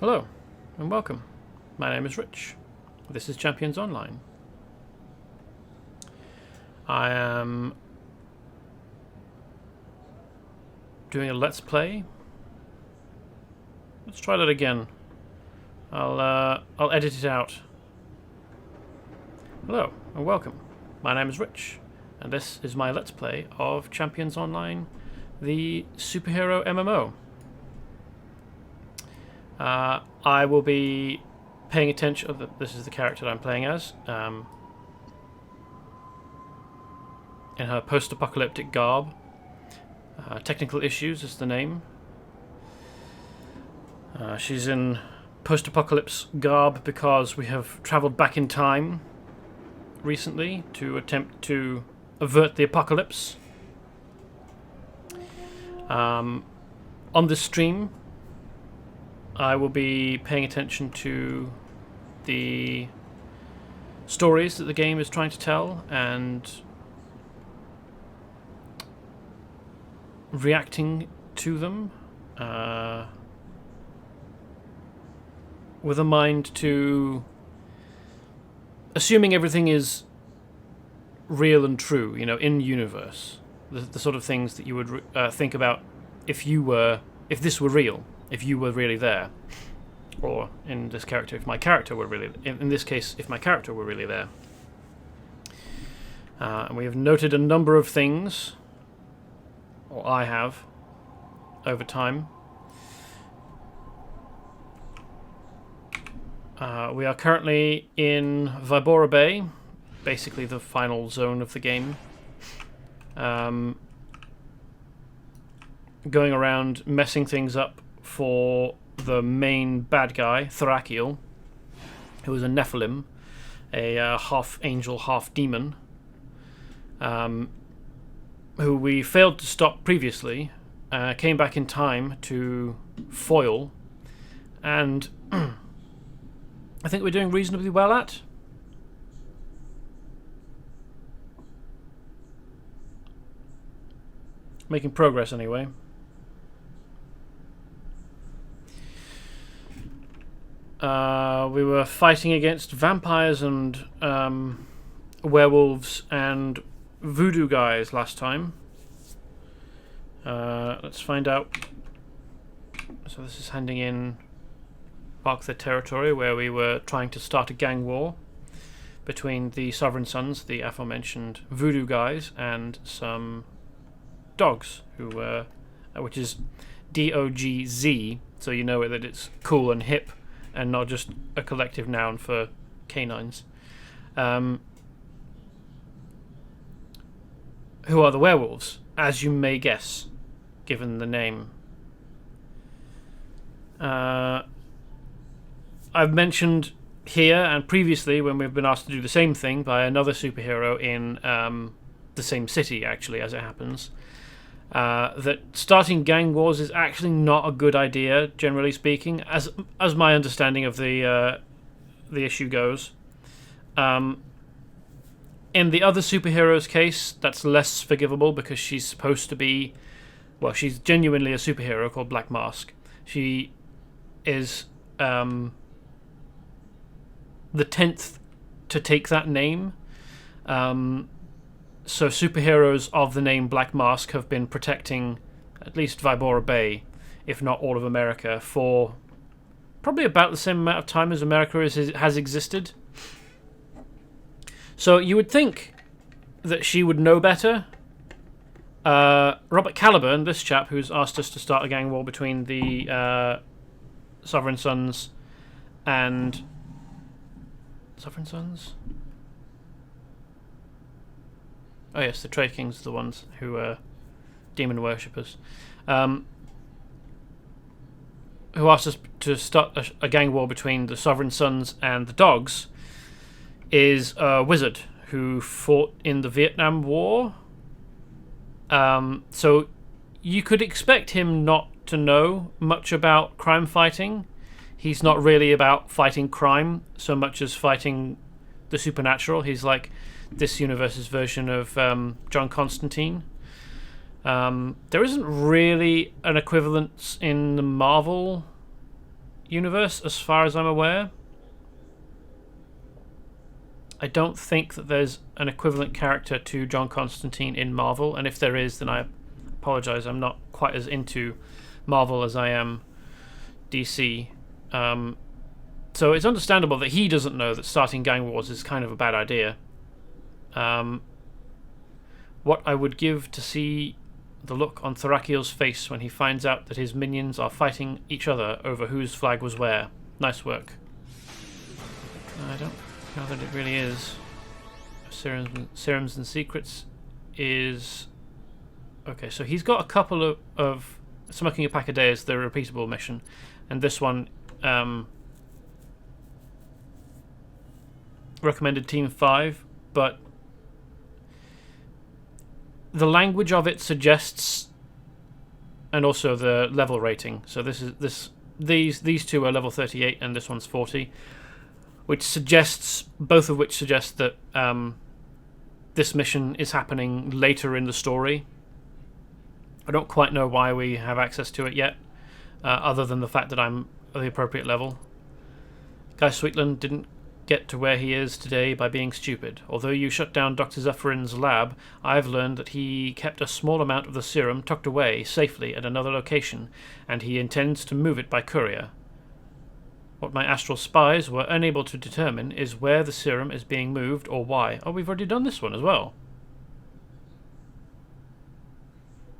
Hello, and welcome. My name is Rich. This is Champions Online. I am doing a Let's Play. Let's try that again. I'll edit it out. Hello, and welcome. My name is Rich, and this is my Let's Play of Champions Online, the superhero MMO. I will be paying attention. This is the character that I'm playing as. In her post-apocalyptic garb. Technical Issues is the name. She's in post-apocalypse garb because we have travelled back in time recently to attempt to avert the apocalypse. On this stream, I will be paying attention to the stories that the game is trying to tell and reacting to them with a mind to assuming everything is real and true, in universe. The sort of things that you would think about if this were real. If you were really there, or in this character, if my character were really, in this case, if my character were really there. And we have noted a number of things, or I have, over time. We are currently in Vibora Bay, basically the final zone of the game. Going around messing things up for the main bad guy, Thrakiel, who is a Nephilim, a half angel, half demon, who we failed to stop previously, came back in time to foil, and I think we're doing reasonably well at. Making progress anyway. We were fighting against vampires and werewolves and voodoo guys last time. Let's find out. So this is handing in Mark the Territory, where we were trying to start a gang war between the Sovereign Sons, the aforementioned voodoo guys, and some dogs, which is DOGZ, so you know that it's cool and hip, and not just a collective noun for canines. Who are the werewolves, as you may guess, given the name. I've mentioned here and previously when we've been asked to do the same thing by another superhero in the same city, actually, as it happens, that starting gang wars is actually not a good idea, generally speaking, as my understanding of the issue goes. In the other superhero's case, that's less forgivable because she's supposed to be, she's genuinely a superhero called Black Mask. She is the 10th to take that name. So superheroes of the name Black Mask have been protecting at least Vibora Bay, if not all of America, for probably about the same amount of time as America has existed. So you would think that she would know better. Robert Caliburn, this chap who's asked us to start a gang war between the Sovereign Sons and... Sovereign Sons? Oh yes, the Trade Kings are the ones who are demon worshippers. Who asked us to start a gang war between the Sovereign Sons and the Dogs, is a wizard who fought in the Vietnam War. So you could expect him not to know much about crime fighting. He's not really about fighting crime so much as fighting the supernatural. He's like this universe's version of John Constantine. There isn't really an equivalence in the Marvel universe, as far as I'm aware. I don't think that there's an equivalent character to John Constantine in Marvel, and if there is, then I apologize. I'm not quite as into Marvel as I am DC. So it's understandable that he doesn't know that starting gang wars is kind of a bad idea. What I would give to see the look on Thrakiel's face when he finds out that his minions are fighting each other over whose flag was where. Nice work. I don't know that it really is. Serums and Secrets is... Okay, so he's got a couple of Smoking a Pack a Day is the repeatable mission, and this one recommended Team 5, but the language of it suggests, and also the level rating. So these two are level 38 and this one's 40, which suggests, both of which suggest that this mission is happening later in the story. I don't quite know why we have access to it yet, other than the fact that I'm at the appropriate level. Guy Sweetland didn't get to where he is today by being stupid. Although you shut down Dr. Zephyrin's lab, I've learned that he kept a small amount of the serum tucked away safely at another location, and he intends to move it by courier. What my astral spies were unable to determine is where the serum is being moved or why. Oh, we've already done this one as well.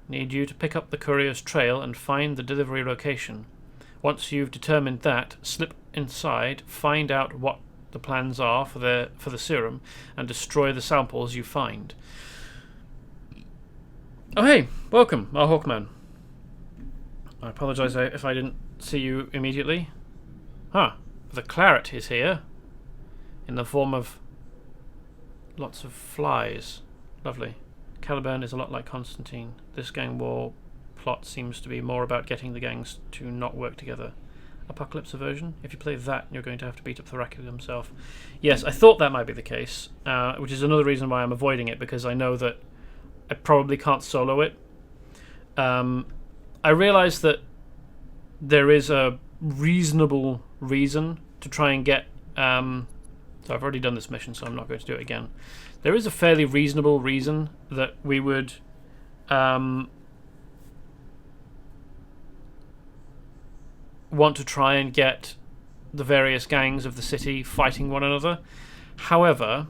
Need you to pick up the courier's trail and find the delivery location. Once you've determined that, slip inside, find out what the plans are for the serum, and destroy the samples you find. Oh hey, welcome, our Hawkman. I apologise if I didn't see you immediately. The claret is here, in the form of lots of flies. Lovely. Caliban is a lot like Constantine. This gang war plot seems to be more about getting the gangs to not work together. Apocalypse aversion? If you play that, you're going to have to beat up Thrakiel himself. Yes, I thought that might be the case, which is another reason why I'm avoiding it, because I know that I probably can't solo it. I realise that there is a reasonable reason to try and get... so I've already done this mission, so I'm not going to do it again. There is a fairly reasonable reason that we would... want to try and get the various gangs of the city fighting one another. However,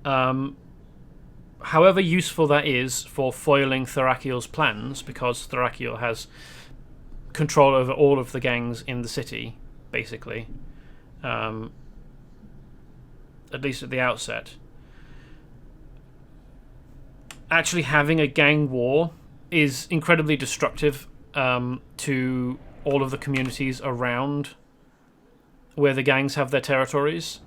however useful that is for foiling Thrakiel's plans, because Thrakiel has control over all of the gangs in the city, basically, at least at the outset. Actually having a gang war is incredibly destructive to all of the communities around where the gangs have their territories,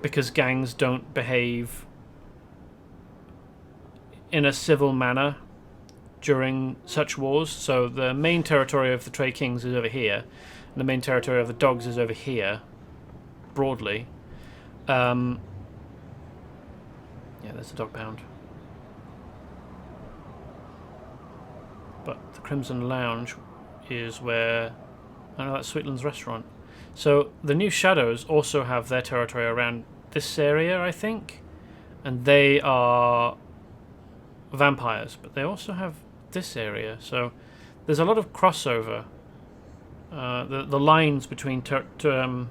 because gangs don't behave in a civil manner during such wars. So the main territory of the Trey Kings is over here, and the main territory of the Dogs is over here, broadly. Yeah, there's the dog pound. But the Crimson Lounge is where... I know that's Sweetland's restaurant. So the New Shadows also have their territory around this area, I think. And they are vampires. But they also have this area. So there's a lot of crossover. The lines between... oh,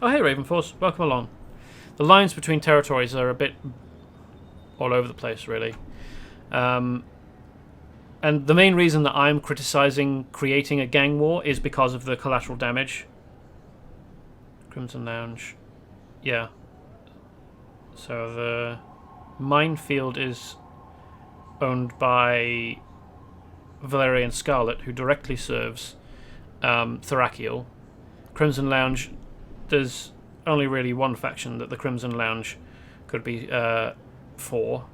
hey, Ravenforce. Welcome along. The lines between territories are a bit all over the place, really. And the main reason that I'm criticising creating a gang war is because of the collateral damage. Crimson Lounge. Yeah. So the minefield is owned by Valerian Scarlet, who directly serves Thrakiel. Crimson Lounge, there's only really one faction that the Crimson Lounge could be for.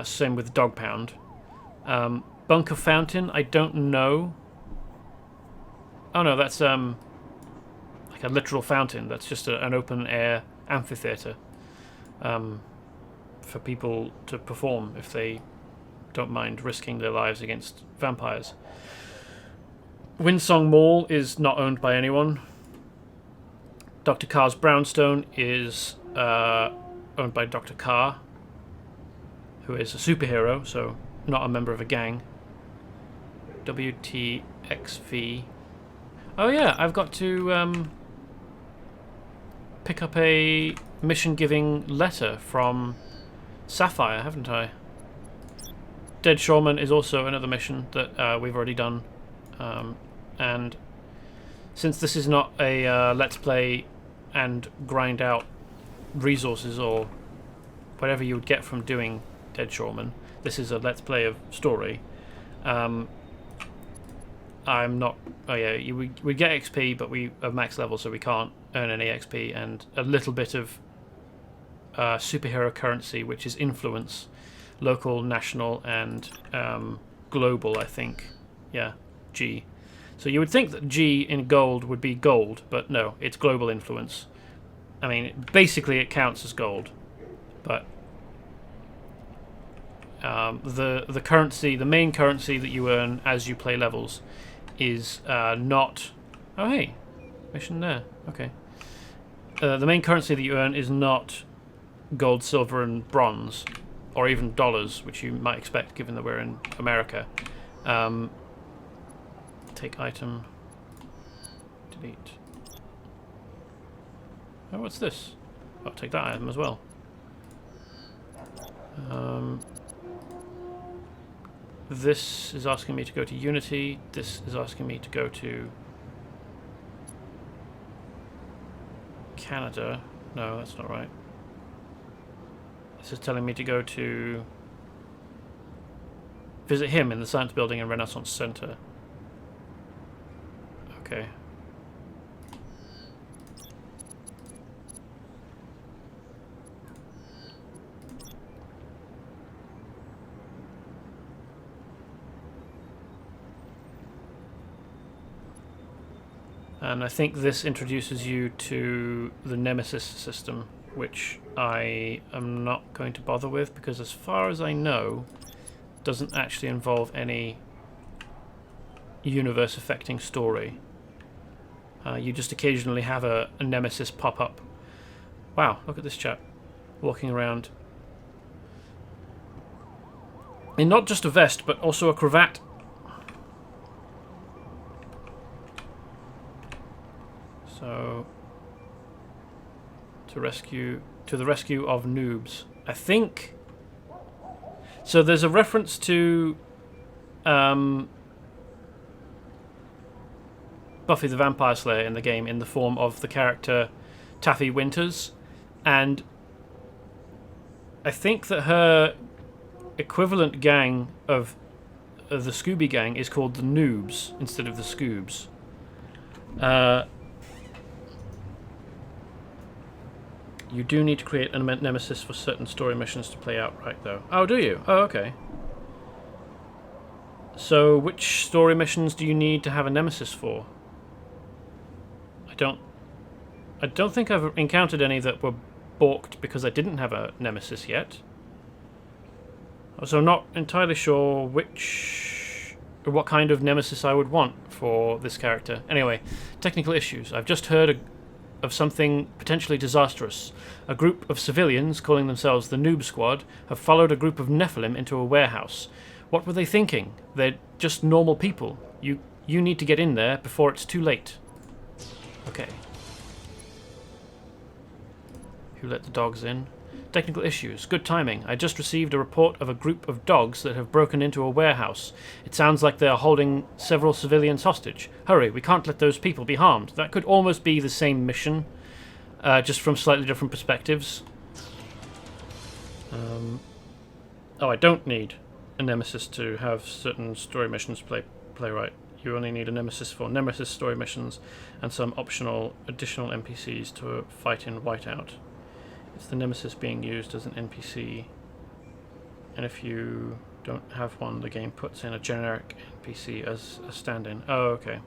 Same with Dog Pound. Bunker Fountain, I don't know. Oh no, that's like a literal fountain. That's just an open air amphitheatre for people to perform if they don't mind risking their lives against vampires. Windsong Mall is not owned by anyone. Dr. Carr's brownstone is owned by Dr. Carr, who is a superhero, so not a member of a gang. WTXV. Oh yeah, I've got to pick up a mission-giving letter from Sapphire, haven't I? Dead Shoreman is also another mission that we've already done. And since this is not a let's play and grind out resources or whatever you would get from doing Dead Shoreman, this is a let's play of story. I'm not... Oh yeah, we get XP, but we are max level, so we can't earn any XP, and a little bit of superhero currency, which is influence, local, national, and global, I think. Yeah, G. So you would think that G in gold would be gold, but no, it's global influence. I mean, basically it counts as gold, but the currency, the main currency that you earn as you play levels, is not... Oh hey, mission there. Okay. The main currency that you earn is not gold, silver, and bronze, or even dollars, which you might expect given that we're in America. Take item. Delete. Oh, what's this? I'll take that item as well. This is asking me to go to Unity. This is asking me to go to Canada. No, that's not right. This is telling me to go to visit him in the Science Building and Renaissance Center. Okay. And I think this introduces you to the Nemesis system, which I am not going to bother with because as far as I know, it doesn't actually involve any universe affecting story. You just occasionally have a Nemesis pop up. Wow, look at this chap walking around in not just a vest but also a cravat. So, to the rescue of noobs. I think. So there's a reference to Buffy the Vampire Slayer in the game in the form of the character Taffy Winters, and I think that her equivalent gang of the Scooby Gang is called the Noobs instead of the Scoobs. You do need to create a nemesis for certain story missions to play out, right, though? Oh, do you? Oh, okay. So, which story missions do you need to have a nemesis for? I don't think I've encountered any that were balked because I didn't have a nemesis yet. So I'm not entirely sure what kind of nemesis I would want for this character. Anyway, technical issues. I've just heard of something potentially disastrous. A group of civilians, calling themselves the Noob Squad, have followed a group of Nephilim into a warehouse. What were they thinking? They're just normal people. You need to get in there before it's too late. Okay. Who let the dogs in? Technical issues. Good timing. I just received a report of a group of dogs that have broken into a warehouse. It sounds like they are holding several civilians hostage. Hurry, we can't let those people be harmed. That could almost be the same mission, just from slightly different perspectives. Oh, I don't need a nemesis to have certain story missions play right. You only need a nemesis for nemesis story missions and some optional additional NPCs to fight in Whiteout. It's the nemesis being used as an NPC, and if you don't have one, the game puts in a generic NPC as a stand-in. Oh, okay.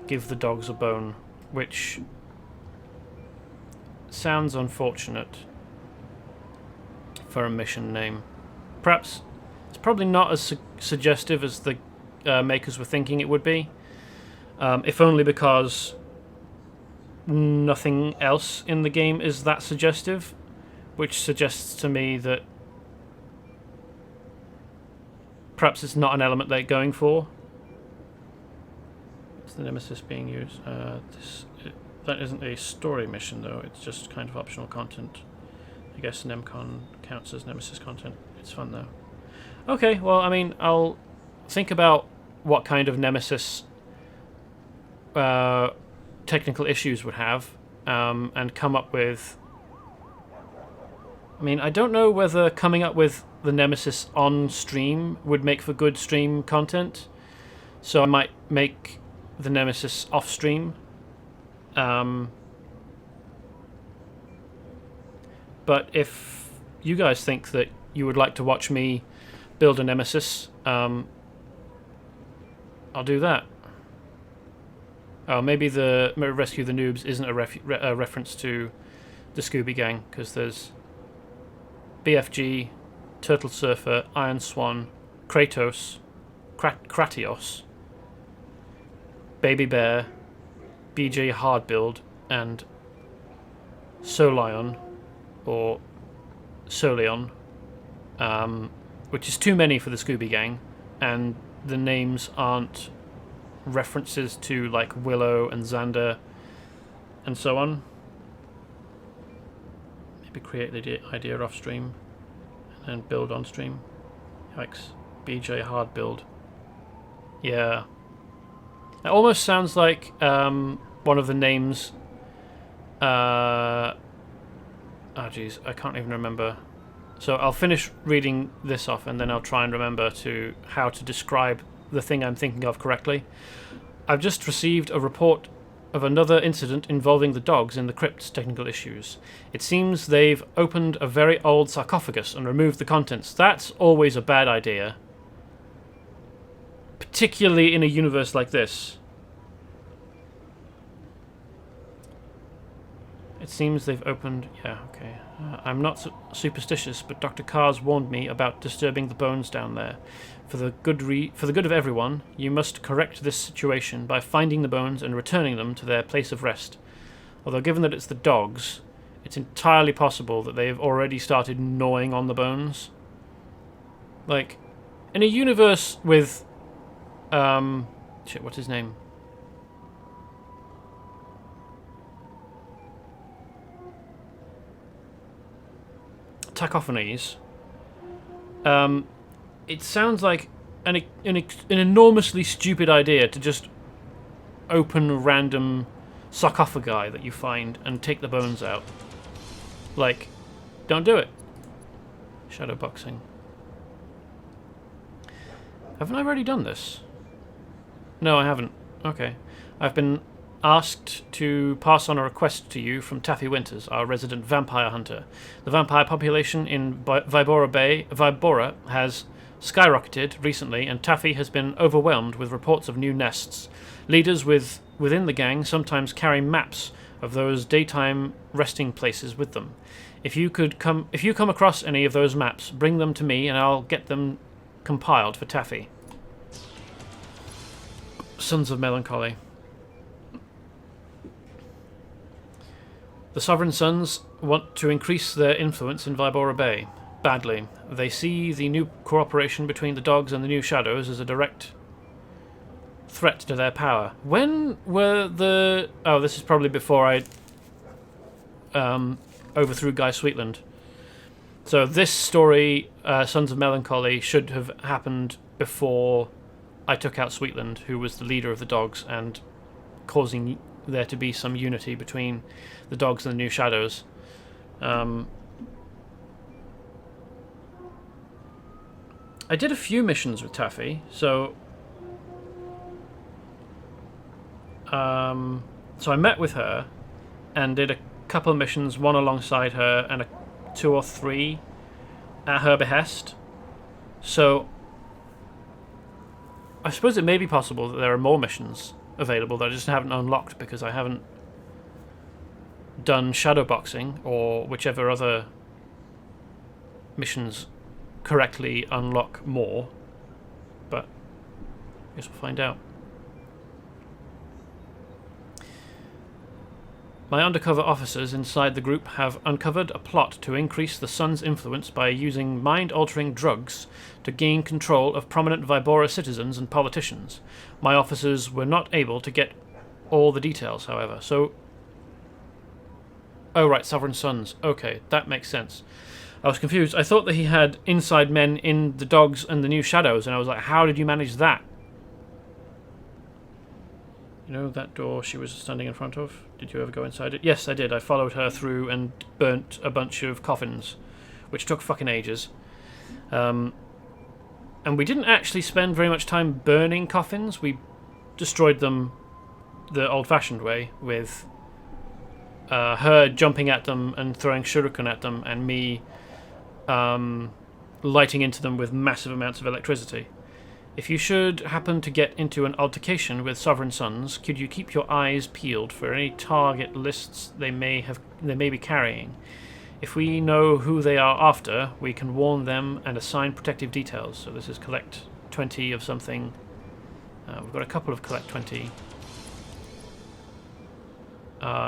Give the dogs a bone, which sounds unfortunate for a mission name. Perhaps it's probably not as suggestive as the makers were thinking it would be, if only because nothing else in the game is that suggestive, which suggests to me that perhaps it's not an element they're going for. Is the Nemesis being used? That isn't a story mission, though. It's just kind of optional content. I guess Nemcon counts as Nemesis content. It's fun, though. Okay, well, I mean, I'll think about what kind of Nemesis technical issues would have, and come up with... I mean, I don't know whether coming up with the Nemesis on stream would make for good stream content, so I might make the Nemesis off stream. But if you guys think that you would like to watch me build a Nemesis, I'll do that. Oh, maybe the Rescue the Noobs isn't a reference to the Scooby Gang, because there's BFG, Turtle Surfer, Iron Swan, Kratos, Kratios, Baby Bear, BJ Hardbuild, and Solion, or Solion, which is too many for the Scooby Gang, and the names aren't references to like Willow and Xander and so on. Maybe create the idea off stream and then build on stream. Yikes. BJ Hardbuild. Yeah. It almost sounds like one of the names. Oh geez, I can't even remember. So I'll finish reading this off and then I'll try and remember how to describe the thing I'm thinking of correctly. I've just received a report of another incident involving the dogs in the crypt's technical issues. It seems they've opened a very old sarcophagus and removed the contents. That's always a bad idea. Particularly in a universe like this. It seems they've opened... Yeah, okay. I'm not superstitious, but Dr. Carr's warned me about disturbing the bones down there. For the good of everyone, you must correct this situation by finding the bones and returning them to their place of rest. Although given that it's the dogs, it's entirely possible that they have already started gnawing on the bones. Like, in a universe with... shit, what's his name? Tachophanes. It sounds like an enormously stupid idea to just open random sarcophagi that you find and take the bones out. Like, don't do it. Shadowboxing. Haven't I already done this? No, I haven't. Okay. I've been asked to pass on a request to you from Taffy Winters, our resident vampire hunter. The vampire population in Vibora has skyrocketed recently, and Taffy has been overwhelmed with reports of new nests. Leaders within the gang sometimes carry maps of those daytime resting places with them. If you come across any of those maps, bring them to me and I'll get them compiled for Taffy. Sons of Melancholy. The Sovereign Sons want to increase their influence in Vibora Bay. Badly. They see the new cooperation between the dogs and the new shadows as a direct threat to their power. When were the... Oh, this is probably before I overthrew Guy Sweetland. So this story, Sons of Melancholy, should have happened before I took out Sweetland, who was the leader of the dogs, and causing there to be some unity between the dogs and the new shadows. I did a few missions with Taffy, so I met with her and did a couple of missions, one alongside her and 2 or 3 at her behest. So I suppose it may be possible that there are more missions available that I just haven't unlocked because I haven't done shadowboxing or whichever other missions correctly unlock more, but I guess we'll find out. My undercover officers inside the group have uncovered a plot to increase the Sun's influence by using mind-altering drugs to gain control of prominent Vibora citizens and politicians. My officers were not able to get all the details, however, so... Oh, right, Sovereign Sons. Okay, that makes sense. I was confused. I thought that he had inside men in the dogs and the new shadows, and I was like, how did you manage that? You know that door she was standing in front of? Did you ever go inside it? Yes, I did. I followed her through and burnt a bunch of coffins, which took fucking ages. And we didn't actually spend very much time burning coffins. We destroyed them the old-fashioned way, with her jumping at them and throwing shuriken at them, and me lighting into them with massive amounts of electricity. If you should happen to get into an altercation with Sovereign Sons, could you keep your eyes peeled for any target lists they may be carrying? If we know who they are after, we can warn them and assign protective details. So this is collect 20 of something. We've got a couple of collect 20.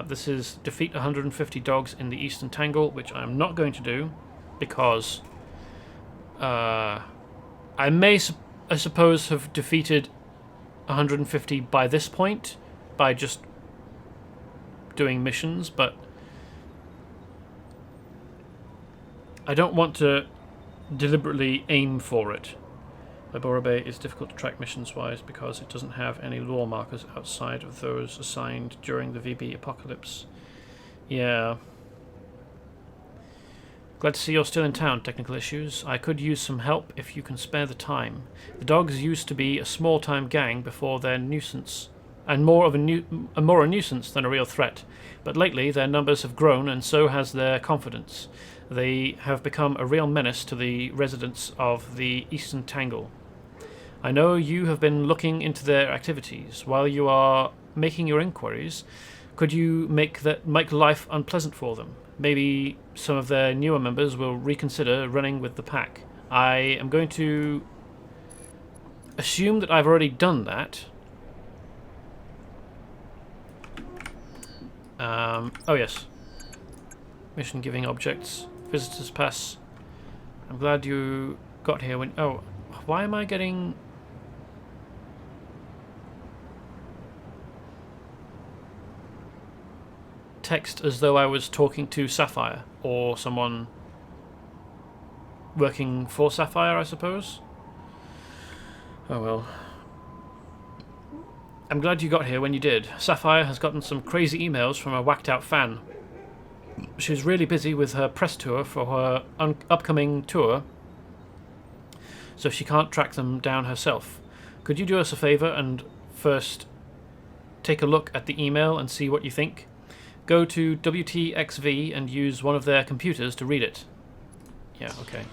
This is defeat 150 dogs in the Eastern Tangle, which I'm not going to do because I suppose have defeated 150 by this point by just doing missions, but I don't want to deliberately aim for it. Vibora Bay is difficult to track missions-wise because it doesn't have any lore markers outside of those assigned during the VB apocalypse. Yeah. Glad to see you're still in town. Technical issues. I could use some help if you can spare the time. The dogs used to be a small-time gang before their nuisance, and more a nuisance than a real threat. But lately their numbers have grown, and so has their confidence. They have become a real menace to the residents of the Eastern Tangle. I know you have been looking into their activities. While you are making your inquiries, could you make life unpleasant for them? Maybe some of their newer members will reconsider running with the pack. I am going to assume that I've already done that. Oh yes. Mission giving objects. Visitors pass. I'm glad you got here when... Oh, why am I getting... text as though I was talking to Sapphire, or someone working for Sapphire, I suppose. Oh well. I'm glad you got here when you did. Sapphire has gotten some crazy emails from a whacked out fan. She's really busy with her press tour for her upcoming tour, so she can't track them down herself. Could you do us a favour and first take a look at the email and see what you think? Go to WTXV and use one of their computers to read it. Yeah, okay.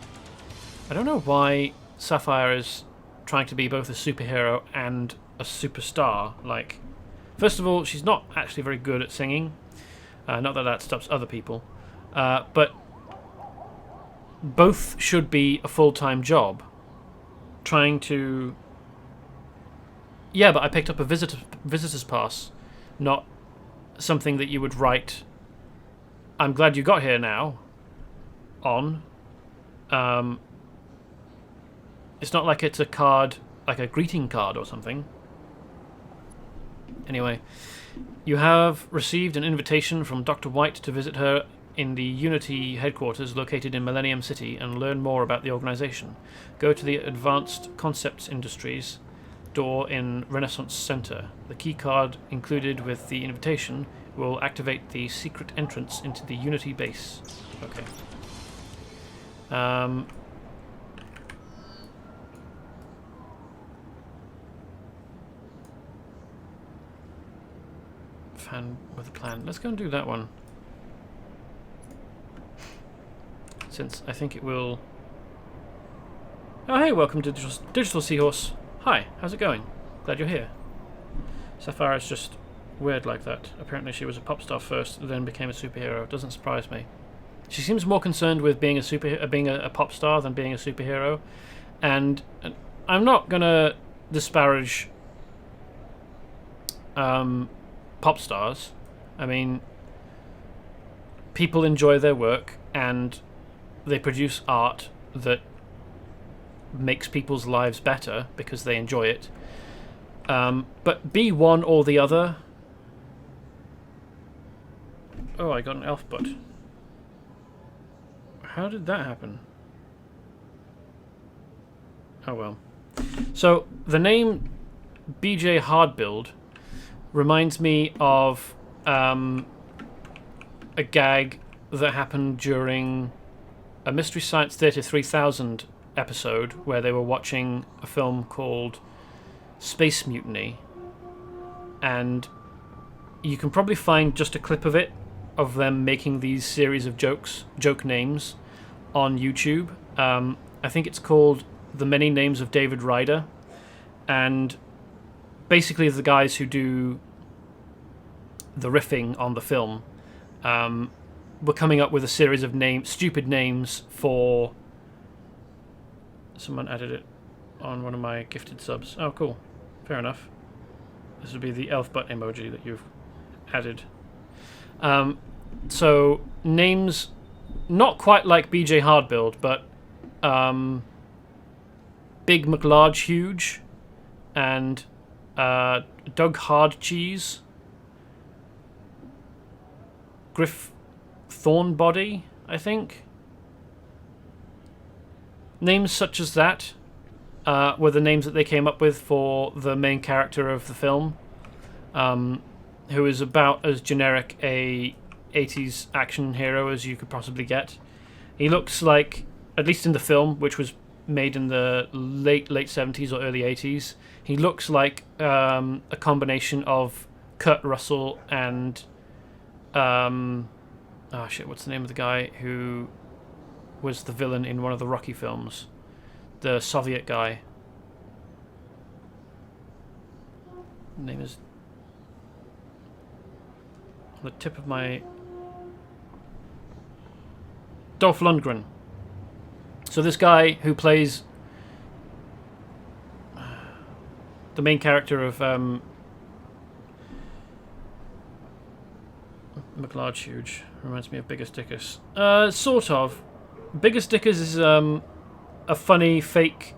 I don't know why Sapphire is trying to be both a superhero and a superstar. Like, first of all, she's not actually very good at singing. Not that that stops other people. But both should be a full-time job. Trying to... Yeah, but I picked up a visitor's pass, not something that you would write "I'm glad you got here now" on. It's not like it's a card, like a greeting card or something. Anyway, you have received an invitation from Dr. White to visit her in the Unity headquarters located in Millennium City and learn more about the organization. Go to the Advanced Concepts Industries door in Renaissance Center. The key card included with the invitation will activate the secret entrance into the Unity base. Okay. Fan with a plan. Let's go and do that one. Since I think it will... Oh hey, welcome to Digital Seahorse. Hi, how's it going? Glad you're here. Sapphire is just weird like that. Apparently she was a pop star first, then became a superhero. Doesn't surprise me. She seems more concerned with being a pop star than being a superhero, and I'm not gonna disparage pop stars. I mean, people enjoy their work and they produce art that makes people's lives better because they enjoy it. But be one or the other. Oh, I got an elf butt. How did that happen? Oh well. So the name BJ Hardbuild reminds me of a gag that happened during a Mystery Science Theater 3000 episode where they were watching a film called Space Mutiny, and you can probably find just a clip of it, of them making these series of joke names on YouTube. I think it's called The Many Names of David Ryder, and basically the guys who do the riffing on the film were coming up with a series of stupid names for... Someone added it on one of my gifted subs. Oh, cool. Fair enough. This would be the elf butt emoji that you've added. So, names not quite like BJ Hardbuild, but Big McLarge Huge and Doug Hardcheese, Griff Thornbody, I think. Names such as that were the names that they came up with for the main character of the film, who is about as generic a 80s action hero as you could possibly get. He looks like, at least in the film, which was made in the late 70s or early 80s, he looks like a combination of Kurt Russell and what's the name of the guy who was the villain in one of the Rocky films? The Soviet guy. Name is on the tip of my... Dolph Lundgren. So this guy who plays the main character of McLarge Huge reminds me of Biggest Dickus. Sort of. Biggest Dickus is a funny fake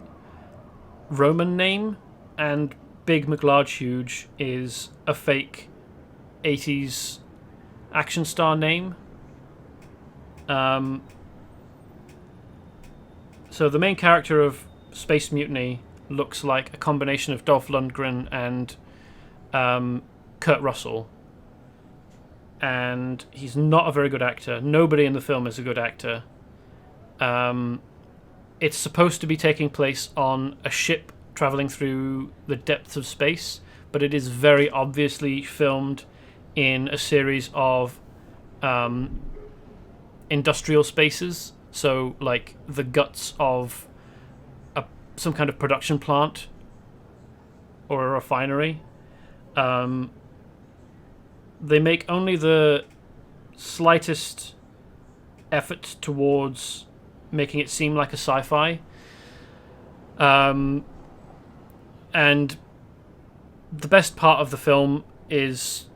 Roman name, and Big McLarge Huge is a fake 80s action star name. So the main character of Space Mutiny looks like a combination of Dolph Lundgren and Kurt Russell. And he's not a very good actor. Nobody in the film is a good actor. It's supposed to be taking place on a ship traveling through the depths of space, but it is very obviously filmed in a series of industrial spaces. So, like the guts of some kind of production plant or a refinery. They make only the slightest effort towards making it seem like a sci-fi. And the best part of the film is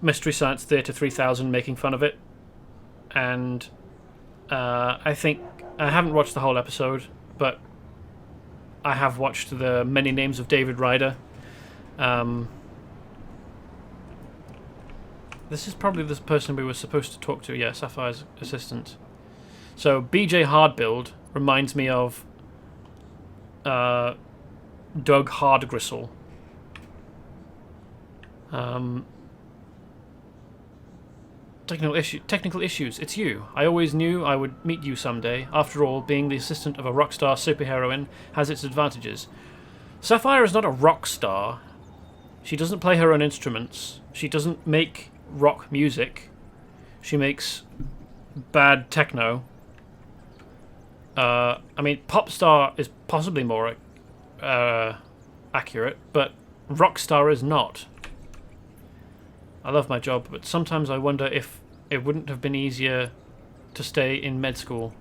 Mystery Science Theater 3000 making fun of it. And I think I haven't watched the whole episode, but I have watched the Many Names of David Ryder. This is probably the person we were supposed to talk to. Yeah, Sapphire's assistant. So BJ Hardbuild reminds me of Doug Hardgristle. Technical issues. It's you. I always knew I would meet you someday. After all, being the assistant of a rock star superheroine has its advantages. Sapphire is not a rock star. She doesn't play her own instruments. She doesn't make rock music. She makes bad techno. I mean, pop star is possibly more accurate, but rock star is not. I love my job, but sometimes I wonder if it wouldn't have been easier to stay in med school.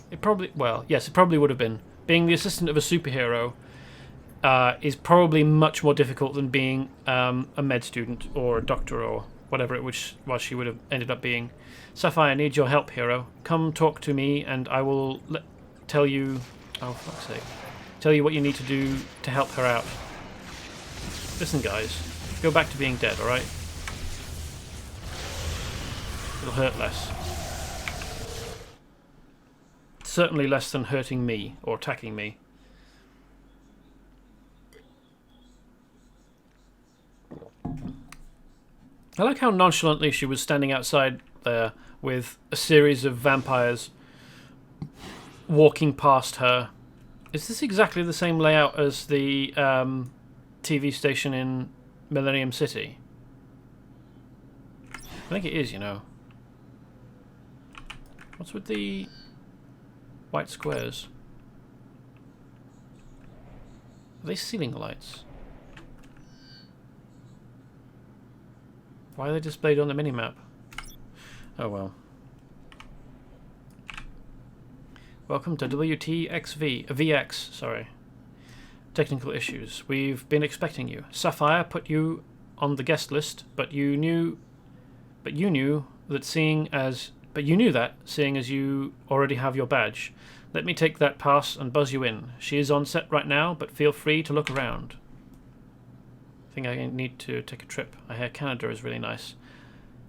It probably, well, yes, it probably would have been. Being the assistant of a superhero is probably much more difficult than being a med student or a doctor or whatever it was she would have ended up being. Sapphire, I need your help, hero. Come talk to me and I will tell you... Oh, fuck's sake. Tell you what you need to do to help her out. Listen, guys. Go back to being dead, alright? It'll hurt less. Certainly less than hurting me or attacking me. I like how nonchalantly she was standing outside there with a series of vampires walking past her. Is this exactly the same layout as the TV station in Millennium City? I think it is, you know. What's with the white squares? Are they ceiling lights? Why are they displayed on the minimap? Oh well. Welcome to VX, sorry. Technical issues. We've been expecting you. Sapphire put you on the guest list, but you knew that seeing as you already have your badge. Let me take that pass and buzz you in. She is on set right now, but feel free to look around. I think I need to take a trip. I hear Canada is really nice.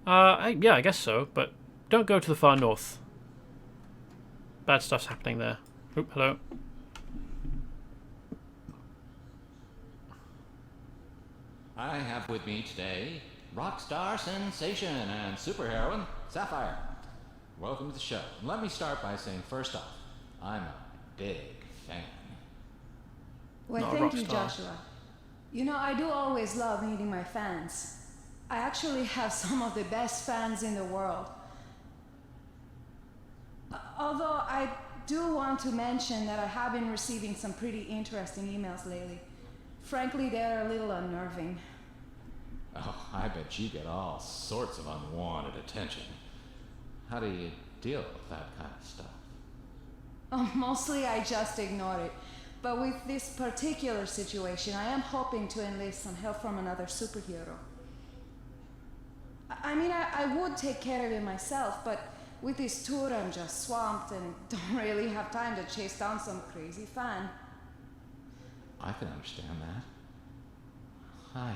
Yeah, I guess so, but don't go to the far north. Bad stuff's happening there. Oop, hello. I have with me today rock star sensation and superheroine Sapphire. Welcome to the show. And let me start by saying, first off, I'm a big fan. Well, thank you, Joshua. You know, I do always love meeting my fans. I actually have some of the best fans in the world. Although I do want to mention that I have been receiving some pretty interesting emails lately. Frankly, they're a little unnerving. Oh, I bet you get all sorts of unwanted attention. How do you deal with that kind of stuff? Oh, mostly I just ignore it. But with this particular situation, I am hoping to enlist some help from another superhero. I mean, I would take care of it myself, but with this tour I'm just swamped and don't really have time to chase down some crazy fan. I can understand that. I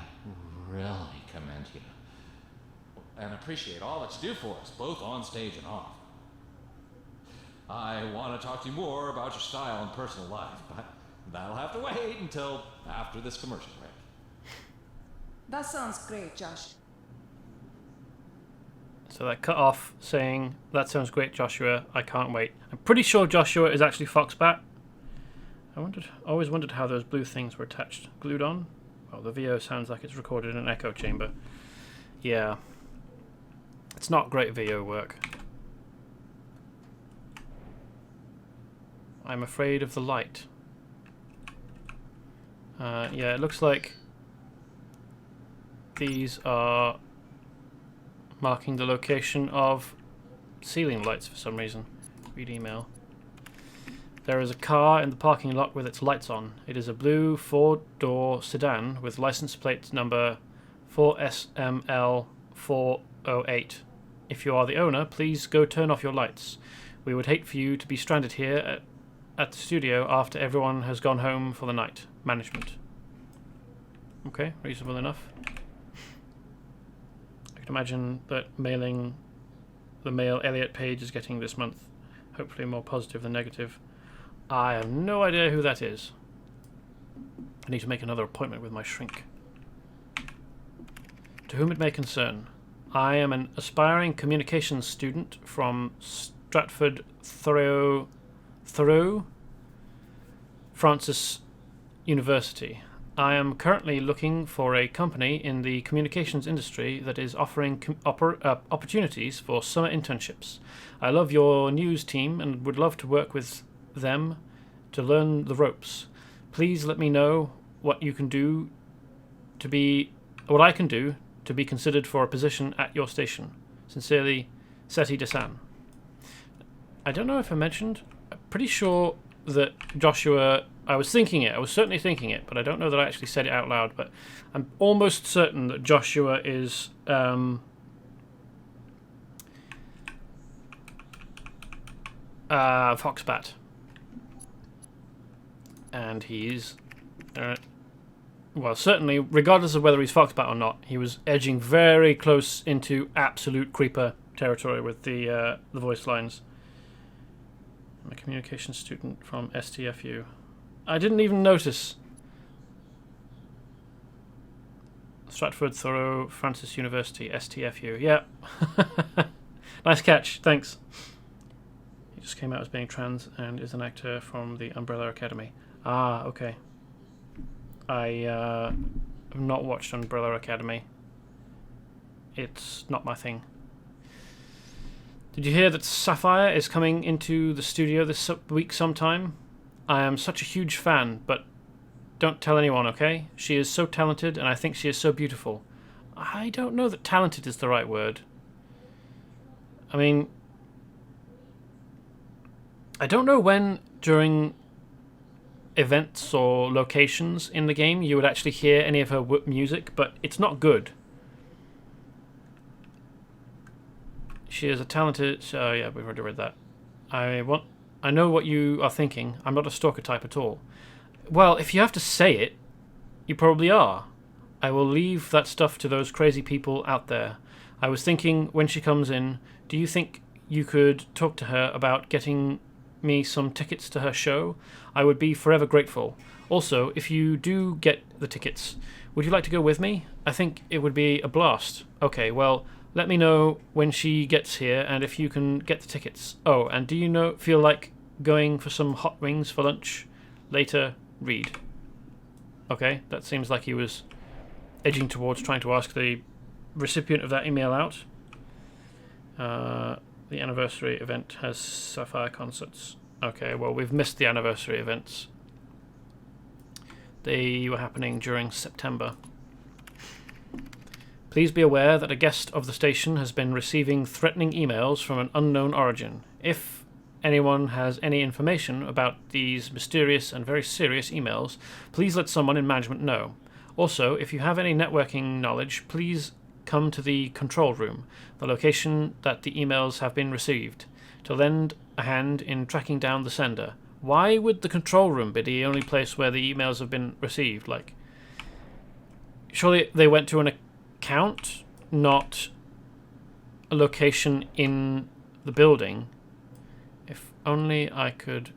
really commend you. And appreciate all that you do for us, both on stage and off. I want to talk to you more about your style and personal life, but that'll have to wait until after this commercial break. That sounds great, Josh. So that cut off saying, that sounds great, Joshua, I can't wait. I'm pretty sure Joshua is actually Foxbat. Always wondered how those blue things were attached. Glued on? Well, the VO sounds like it's recorded in an echo chamber. Yeah. It's not great VO work. I'm afraid of the light. Yeah, it looks like these are marking the location of ceiling lights for some reason. Read email. There is a car in the parking lot with its lights on. It is a blue four-door sedan with license plate number 4SML408. If you are the owner, please go turn off your lights. We would hate for you to be stranded here at the studio after everyone has gone home for the night. Management. Okay, reasonable enough. I can imagine that mailing the mail Elliot Page is getting this month. Hopefully more positive than negative. I have no idea who that is. I need to make another appointment with my shrink. To whom it may concern, I am an aspiring communications student from Stratford Thoreau Francis University. I am currently looking for a company in the communications industry that is offering opportunities for summer internships. I love your news team and would love to work with them to learn the ropes. Please let me know what I can do to be considered for a position at your station. Sincerely, Seti Desan. I don't know if I mentioned. I'm pretty sure that Joshua... I was thinking it. I was certainly thinking it, but I don't know that I actually said it out loud. But I'm almost certain that Joshua is... Foxbat. And he's... well, certainly, regardless of whether he's Foxbat or not, he was edging very close into absolute creeper territory with the voice lines. I'm a communications student from STFU. I didn't even notice. Stratford Thoreau Francis University, STFU. Yeah. Nice catch, thanks. He just came out as being trans and is an actor from the Umbrella Academy. Ah, okay. I have not watched Umbrella Academy. It's not my thing. Did you hear that Sapphire is coming into the studio this week sometime? I am such a huge fan, but don't tell anyone, okay? She is so talented, and I think she is so beautiful. I don't know that talented is the right word. I mean, I don't know when during events or locations in the game you would actually hear any of her music, but it's not good. She is a talented... Oh yeah, we've already read that. I know what you are thinking. I'm not a stalker type at all. Well, if you have to say it, you probably are. I will leave that stuff to those crazy people out there. I was thinking, when she comes in, do you think you could talk to her about getting me some tickets to her show? I would be forever grateful. Also, if you do get the tickets, would you like to go with me? I think it would be a blast. Okay, well... let me know when she gets here and if you can get the tickets. Oh, and do you feel like going for some hot wings for lunch? Later, Reed. Okay, that seems like he was edging towards trying to ask the recipient of that email out. The anniversary event has Sapphire concerts. Okay, well, we've missed the anniversary events. They were happening during September. Please be aware that a guest of the station has been receiving threatening emails from an unknown origin. If anyone has any information about these mysterious and very serious emails, please let someone in management know. Also, if you have any networking knowledge, please come to the control room, the location that the emails have been received, to lend a hand in tracking down the sender. Why would the control room be the only place where the emails have been received? Like, surely they went to an account, not a location in the building. If only I could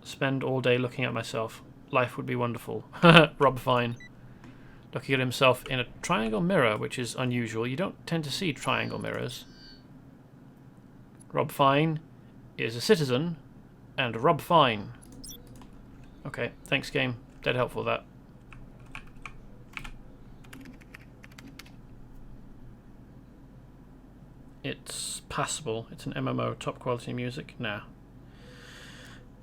spend all day looking at myself. Life would be wonderful. Rob Fine. Looking at himself in a triangle mirror, which is unusual. You don't tend to see triangle mirrors. Rob Fine is a citizen, and Rob Fine. Okay, thanks game. Dead helpful that. It's passable. It's an MMO. Top quality music. Nah.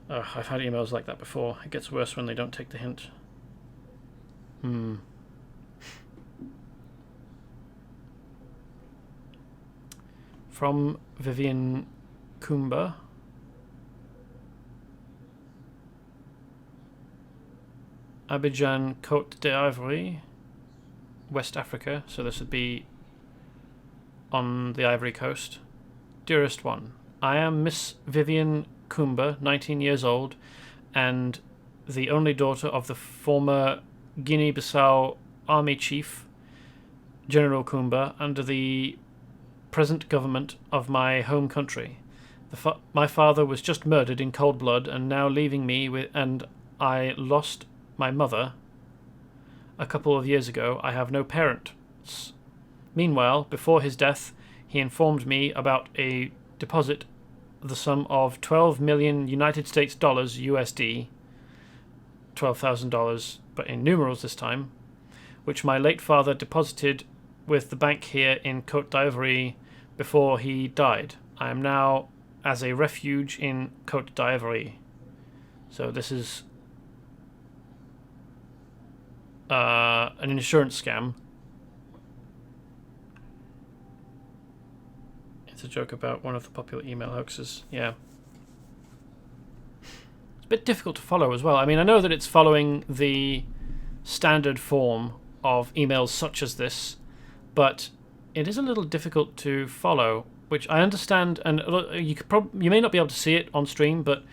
I've had emails like that before. It gets worse when they don't take the hint. From Vivian Kumba. Abidjan, Côte d'Ivoire, West Africa. So this would be on the Ivory Coast. Dearest one, I am Miss Vivian Kumba, 19 years old, and the only daughter of the former Guinea-Bissau Army Chief, General Kumba, under the present government of my home country. My father was just murdered in cold blood, and now leaving me and I lost my mother a couple of years ago. I have no parents. Meanwhile, before his death, he informed me about a deposit, the sum of 12 million United States dollars USD, $12,000, but in numerals this time, which my late father deposited with the bank here in Côte d'Ivoire before he died. I am now as a refuge in Côte d'Ivoire. So this is an insurance scam. It's a joke about one of the popular email hoaxes. Yeah. It's a bit difficult to follow as well. I mean, I know that it's following the standard form of emails such as this, but it is a little difficult to follow, which I understand, and you may not be able to see it on stream, but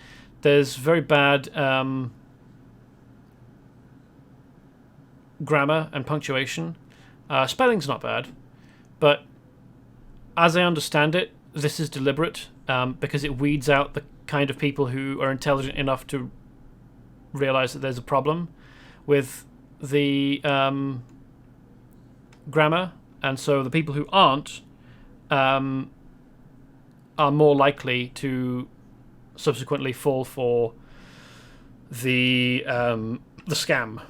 there's very bad grammar and punctuation. Spelling's not bad, but as I understand it, this is deliberate because it weeds out the kind of people who are intelligent enough to realize that there's a problem with the grammar, and so the people who aren't are more likely to subsequently fall for the scam.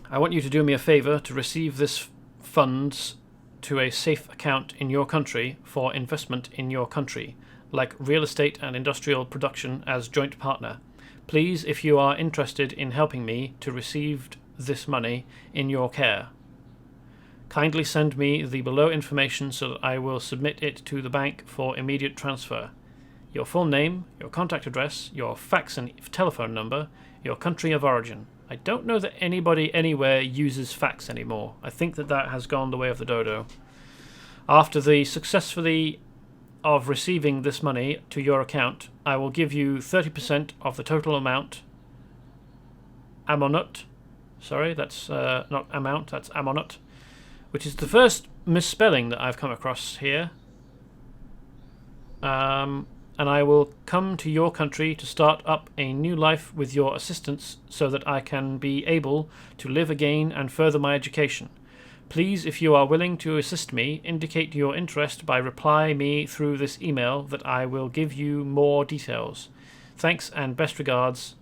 I want you to do me a favor to receive this funds to a safe account in your country for investment in your country, like real estate and industrial production as joint partner. Please, if you are interested in helping me to receive this money in your care, kindly send me the below information so that I will submit it to the bank for immediate transfer. Your full name, your contact address, your fax and telephone number, your country of origin. I don't know that anybody anywhere uses fax anymore. I think that has gone the way of the dodo. After the successfully of receiving this money to your account, I will give you 30% of the total amount. Amonut. Sorry, that's not amount, that's Amonut. Which is the first misspelling that I've come across here. And I will come to your country to start up a new life with your assistance so that I can be able to live again and further my education. Please, if you are willing to assist me, indicate your interest by reply me through this email that I will give you more details. Thanks and best regards.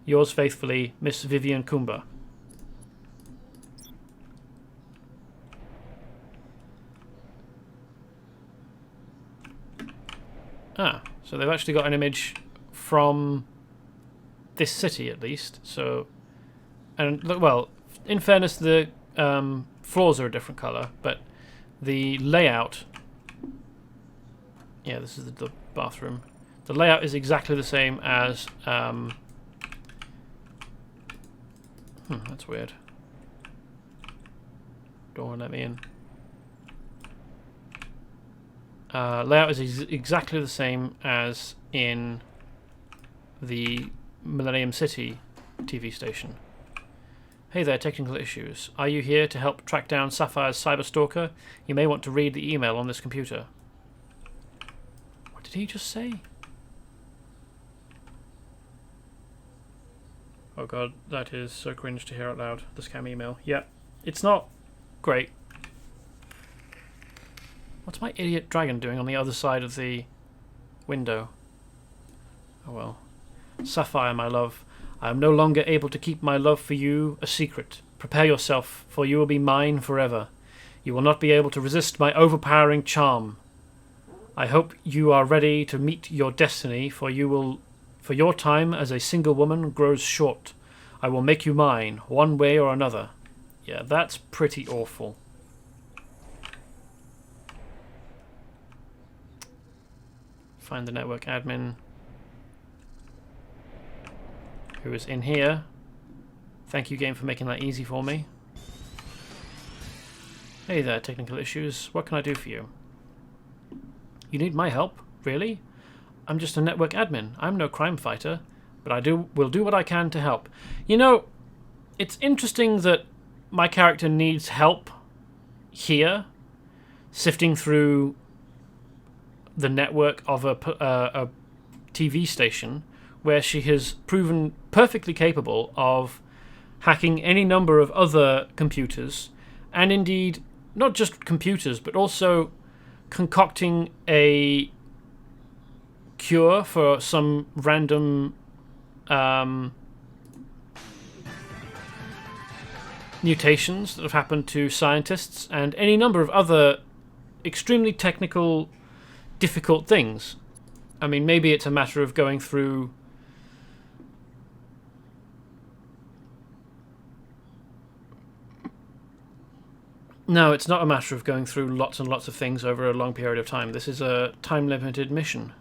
Yours faithfully, Miss Vivian Kumba. So they've actually got an image from this city at least. So, and well, in fairness, the floors are a different color, but the layout. Yeah, this is the bathroom. The layout is exactly the same as. That's weird. Don't want to let me in. Layout is exactly the same as in the Millennium City TV station. Hey there, technical issues. Are you here to help track down Sapphire's cyberstalker? You may want to read the email on this computer. What did he just say? Oh god, that is so cringe to hear out loud. The scam email. Yeah, it's not great. What's my idiot dragon doing on the other side of the window? Oh well. Sapphire, my love, I am no longer able to keep my love for you a secret. Prepare yourself, for you will be mine forever. You will not be able to resist my overpowering charm. I hope you are ready to meet your destiny, for your time as a single woman grows short. I will make you mine, one way or another. Yeah, that's pretty awful. Find the network admin who is in here. Thank you, game, for making that easy for me. Hey there, technical issues. What can I do for you? You need my help? Really? I'm just a network admin. I'm no crime fighter, but will do what I can to help. You know, it's interesting that my character needs help here, sifting through the network of a TV station where she has proven perfectly capable of hacking any number of other computers, and indeed not just computers but also concocting a cure for some random mutations that have happened to scientists and any number of other extremely technical, difficult things. I mean, maybe it's a matter of going through No, it's not a matter of going through lots and lots of things over a long period of time. This is a time-limited mission.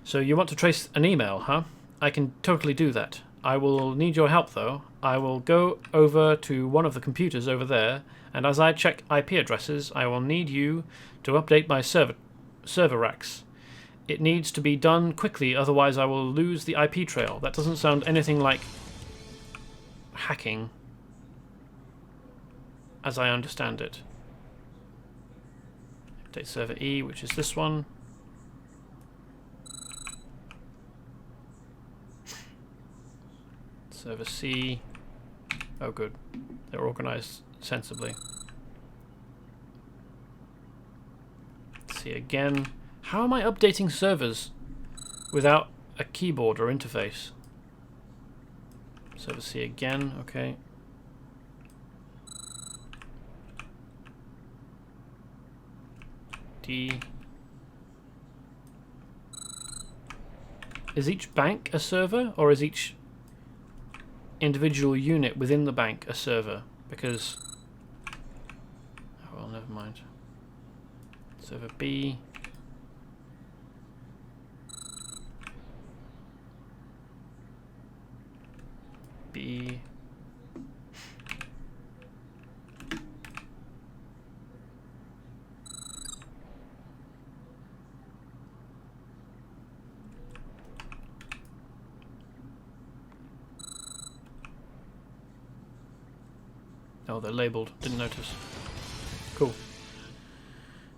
So you want to trace an email, huh? I can totally do that. I will need your help, though. I will go over to one of the computers over there, and as I check IP addresses, I will need you to update my server racks. It needs to be done quickly, otherwise I will lose the IP trail. That doesn't sound anything like hacking, as I understand it. Update server E, which is this one. Server C. Oh, good. They're organized sensibly. C again. How am I updating servers without a keyboard or interface? Server C again, okay. D. Is each bank a server, or is each individual unit within the bank a server? Because... oh, well, never mind. Server B. B. Oh, they're labelled. Didn't notice. Cool.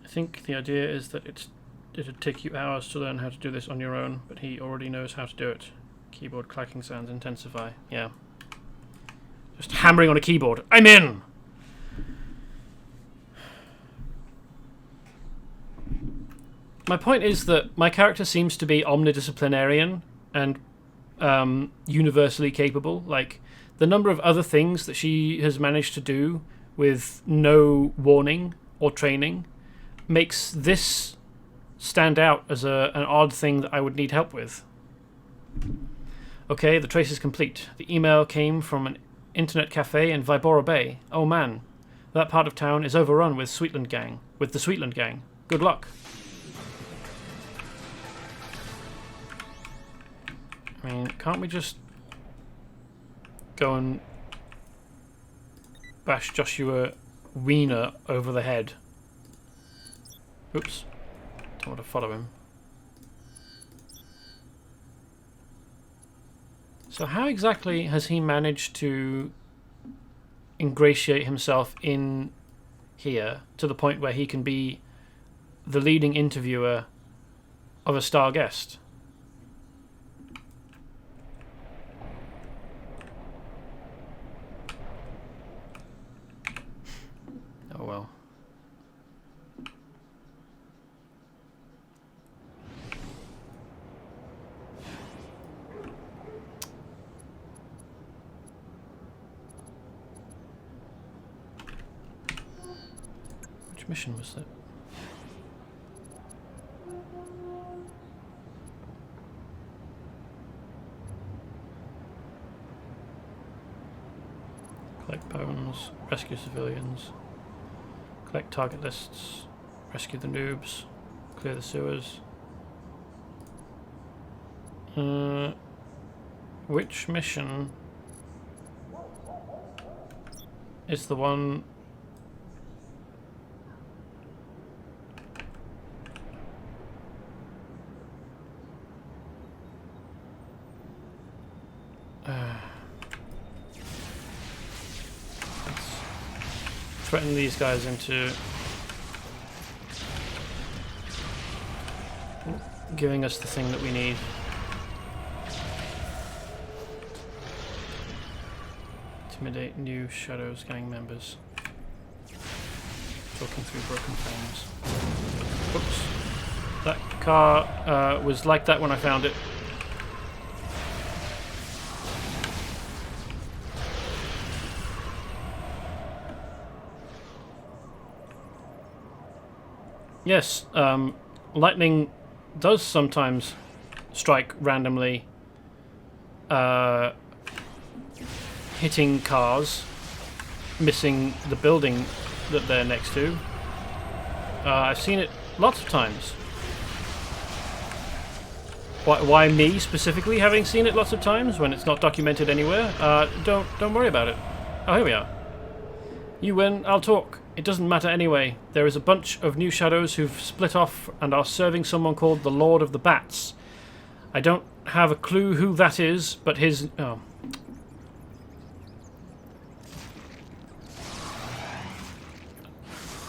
I think the idea is that it'd take you hours to learn how to do this on your own, but he already knows how to do it. Keyboard clacking sounds intensify. Yeah. Just hammering on a keyboard. I'm in! My point is that my character seems to be omnidisciplinarian and universally capable. Like, the number of other things that she has managed to do with no warning or training makes this stand out as an odd thing that I would need help with. Okay, the trace is complete. The email came from an internet cafe in Vibora Bay. Oh man, that part of town is overrun with the Sweetland Gang. Good luck. I mean, can't we just go and bash Joshua Wiener over the head? Oops. Don't want to follow him. So how exactly has he managed to ingratiate himself in here to the point where he can be the leading interviewer of a star guest? Oh well. Which mission was that? Collect bones, rescue civilians. Collect target lists, rescue the noobs, clear the sewers. Which mission is the one? Threaten these guys into giving us the thing that we need. Intimidate new Shadows gang members. Talking through broken frames. Oops. That car was like that when I found it. Yes, lightning does sometimes strike randomly, hitting cars, missing the building that they're next to. I've seen it lots of times. Why me specifically having seen it lots of times when it's not documented anywhere? Don't worry about it. Oh, here we are. You win, I'll talk. It doesn't matter anyway. There is a bunch of new shadows who've split off and are serving someone called the Lord of the Bats. I don't have a clue who that is, but his... Oh.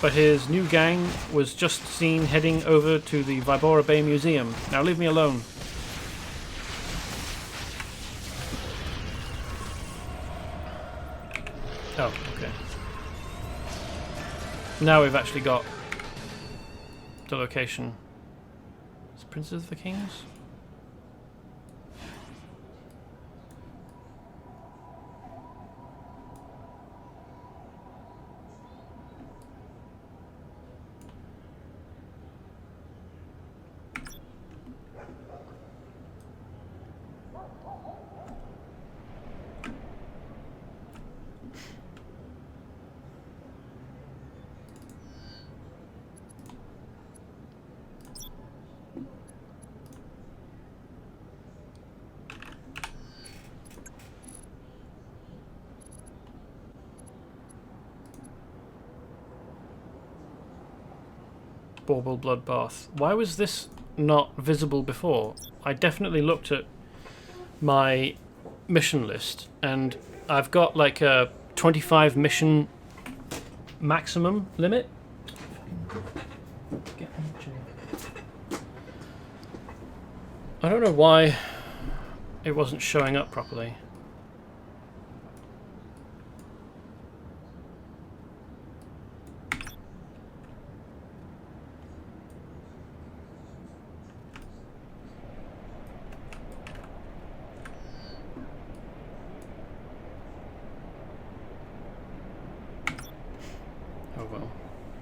But his new gang was just seen heading over to the Vibora Bay Museum. Now leave me alone. Oh, okay. Now we've actually got the location. Is Princes of the Kings? Bauble Bloodbath. Why was this not visible before? I definitely looked at my mission list and I've got like a 25 mission maximum limit. I don't know why it wasn't showing up properly.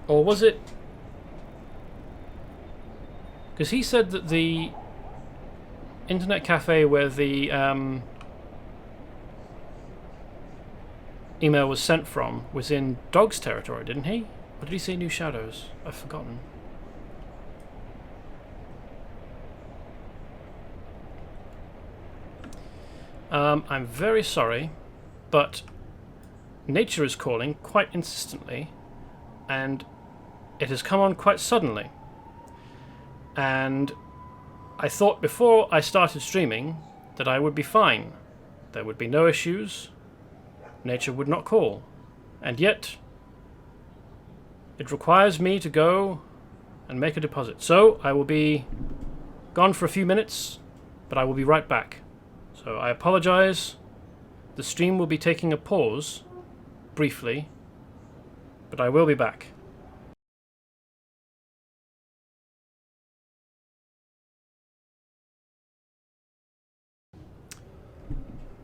Or was it... Because he said that the internet cafe where the email was sent from was in Dog's territory, didn't he? Or did he say New Shadows? I've forgotten. I'm very sorry, but nature is calling quite insistently, and it has come on quite suddenly. And I thought before I started streaming that I would be fine. There would be no issues. Nature would not call. And yet, it requires me to go and make a deposit. So, I will be gone for a few minutes, but I will be right back. So, I apologize. The stream will be taking a pause, briefly, but I will be back.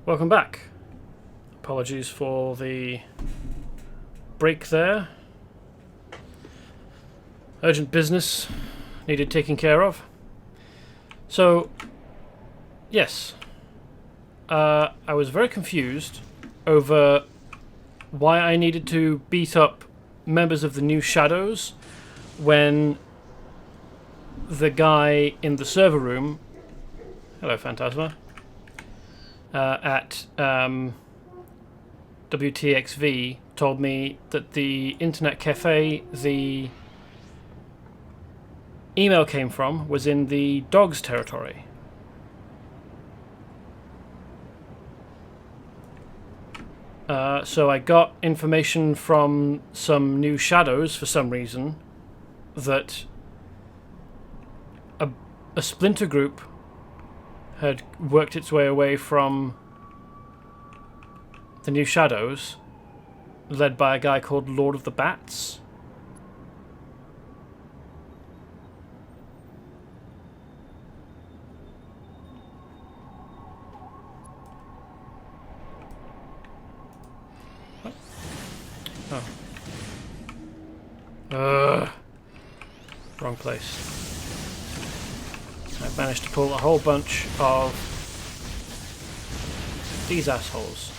Welcome back. Apologies for the break there. Urgent business needed taking care of. So, yes. I was very confused over why I needed to beat up members of the New Shadows when the guy in the server room... Hello, Phantasma. At WTXV told me that the internet cafe the email came from was in the Dog's territory. So I got information from some New Shadows for some reason that a splinter group had worked its way away from the New Shadows, led by a guy called Lord of the Bats. What? Oh. Wrong place. I've managed to pull a whole bunch of these assholes.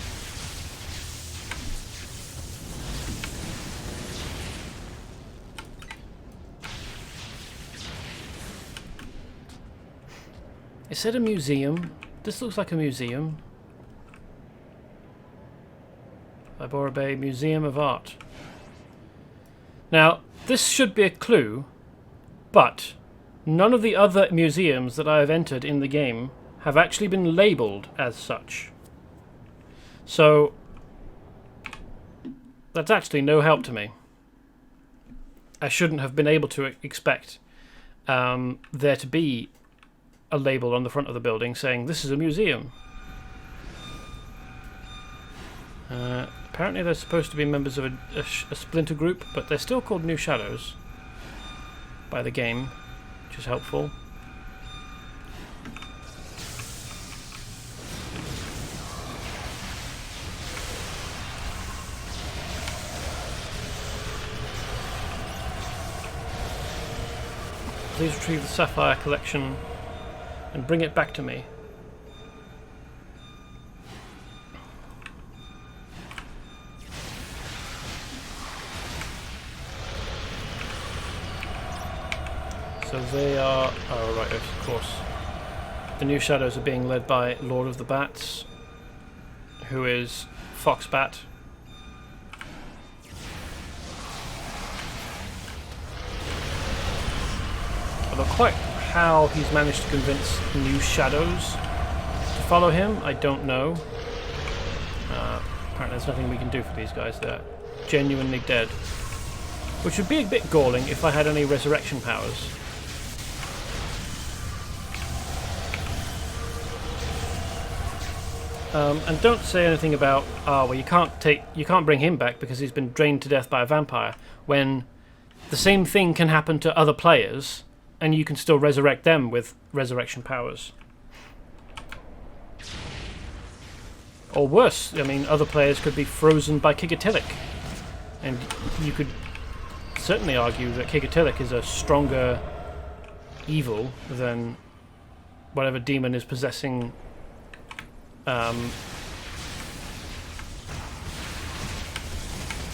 Is it a museum? This looks like a museum. Vibora Bay Museum of Art. Now, this should be a clue, but none of the other museums that I have entered in the game have actually been labelled as such. So, that's actually no help to me. I shouldn't have been able to expect there to be a label on the front of the building saying this is a museum. Apparently they're supposed to be members of a splinter group, but they're still called New Shadows by the game, which is helpful. Please retrieve the Sapphire collection and bring it back to me. So they are... oh right, of course. The New Shadows are being led by Lord of the Bats, who is Foxbat. Although quite how he's managed to convince New Shadows to follow him, I don't know. Apparently there's nothing we can do for these guys. They're genuinely dead. Which would be a bit galling if I had any resurrection powers. And don't say anything about, well, you can't bring him back because he's been drained to death by a vampire, when the same thing can happen to other players, and you can still resurrect them with resurrection powers. Or worse, I mean, other players could be frozen by Kigatilic, and you could certainly argue that Kigatilic is a stronger evil than whatever demon is possessing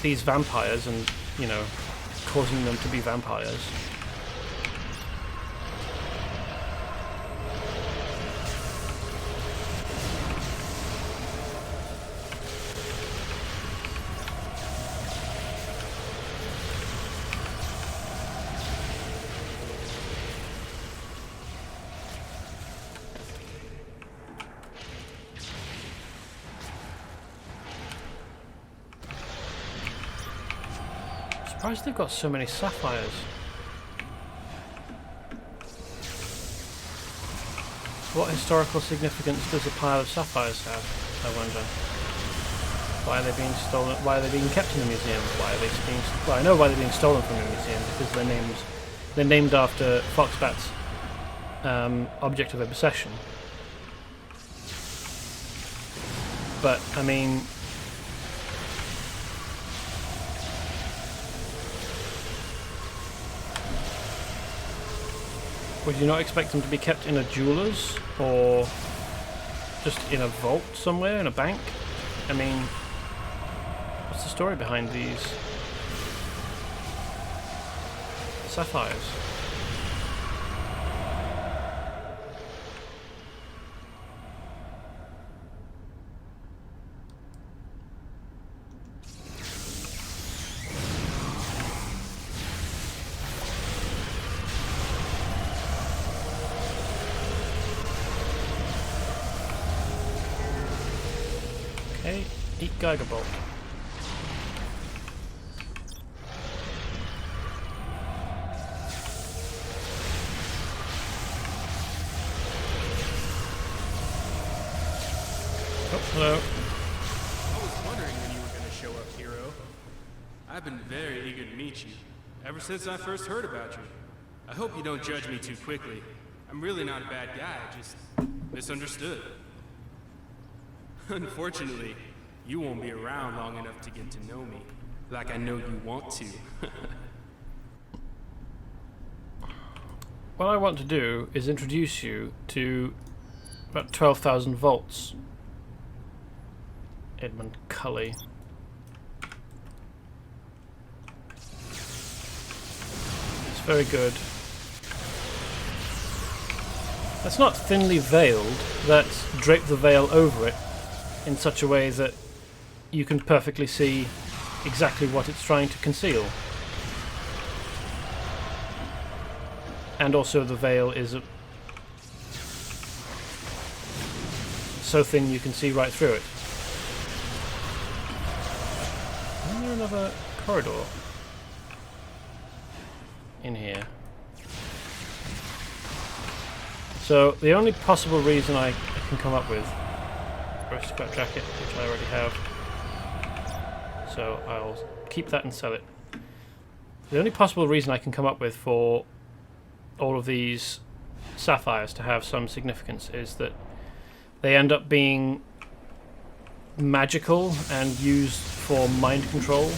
these vampires and, you know, causing them to be vampires. I'm surprised they've got so many sapphires. What historical significance does a pile of sapphires have, I wonder? Why are they being stolen? Why are they being kept in the museum? Why are they being... well, I know why they're being stolen from the museum, because they're named after Foxbat's object of obsession. But, I mean... would you not expect them to be kept in a jeweler's, or just in a vault somewhere, in a bank? I mean, what's the story behind these sapphires? Okay, eat Geiger Bolt. Oh, hello. I was wondering when you were going to show up, hero. I've been very eager to meet you, ever since I first heard about you. I hope you don't judge me too quickly. I'm really not a bad guy, just misunderstood. Unfortunately, you won't be around long enough to get to know me, like I know you want to. What I want to do is introduce you to about 12,000 volts. Edmund Cully. It's very good. That's not thinly veiled, that's draped the veil over it in such a way that you can perfectly see exactly what it's trying to conceal. And also the veil is so thin you can see right through it. Is there another corridor in here? So the only possible reason I can come up with, aristocrat jacket, which I already have, so I'll keep that and sell it. The only possible reason I can come up with for all of these sapphires to have some significance is that they end up being magical and used for mind control.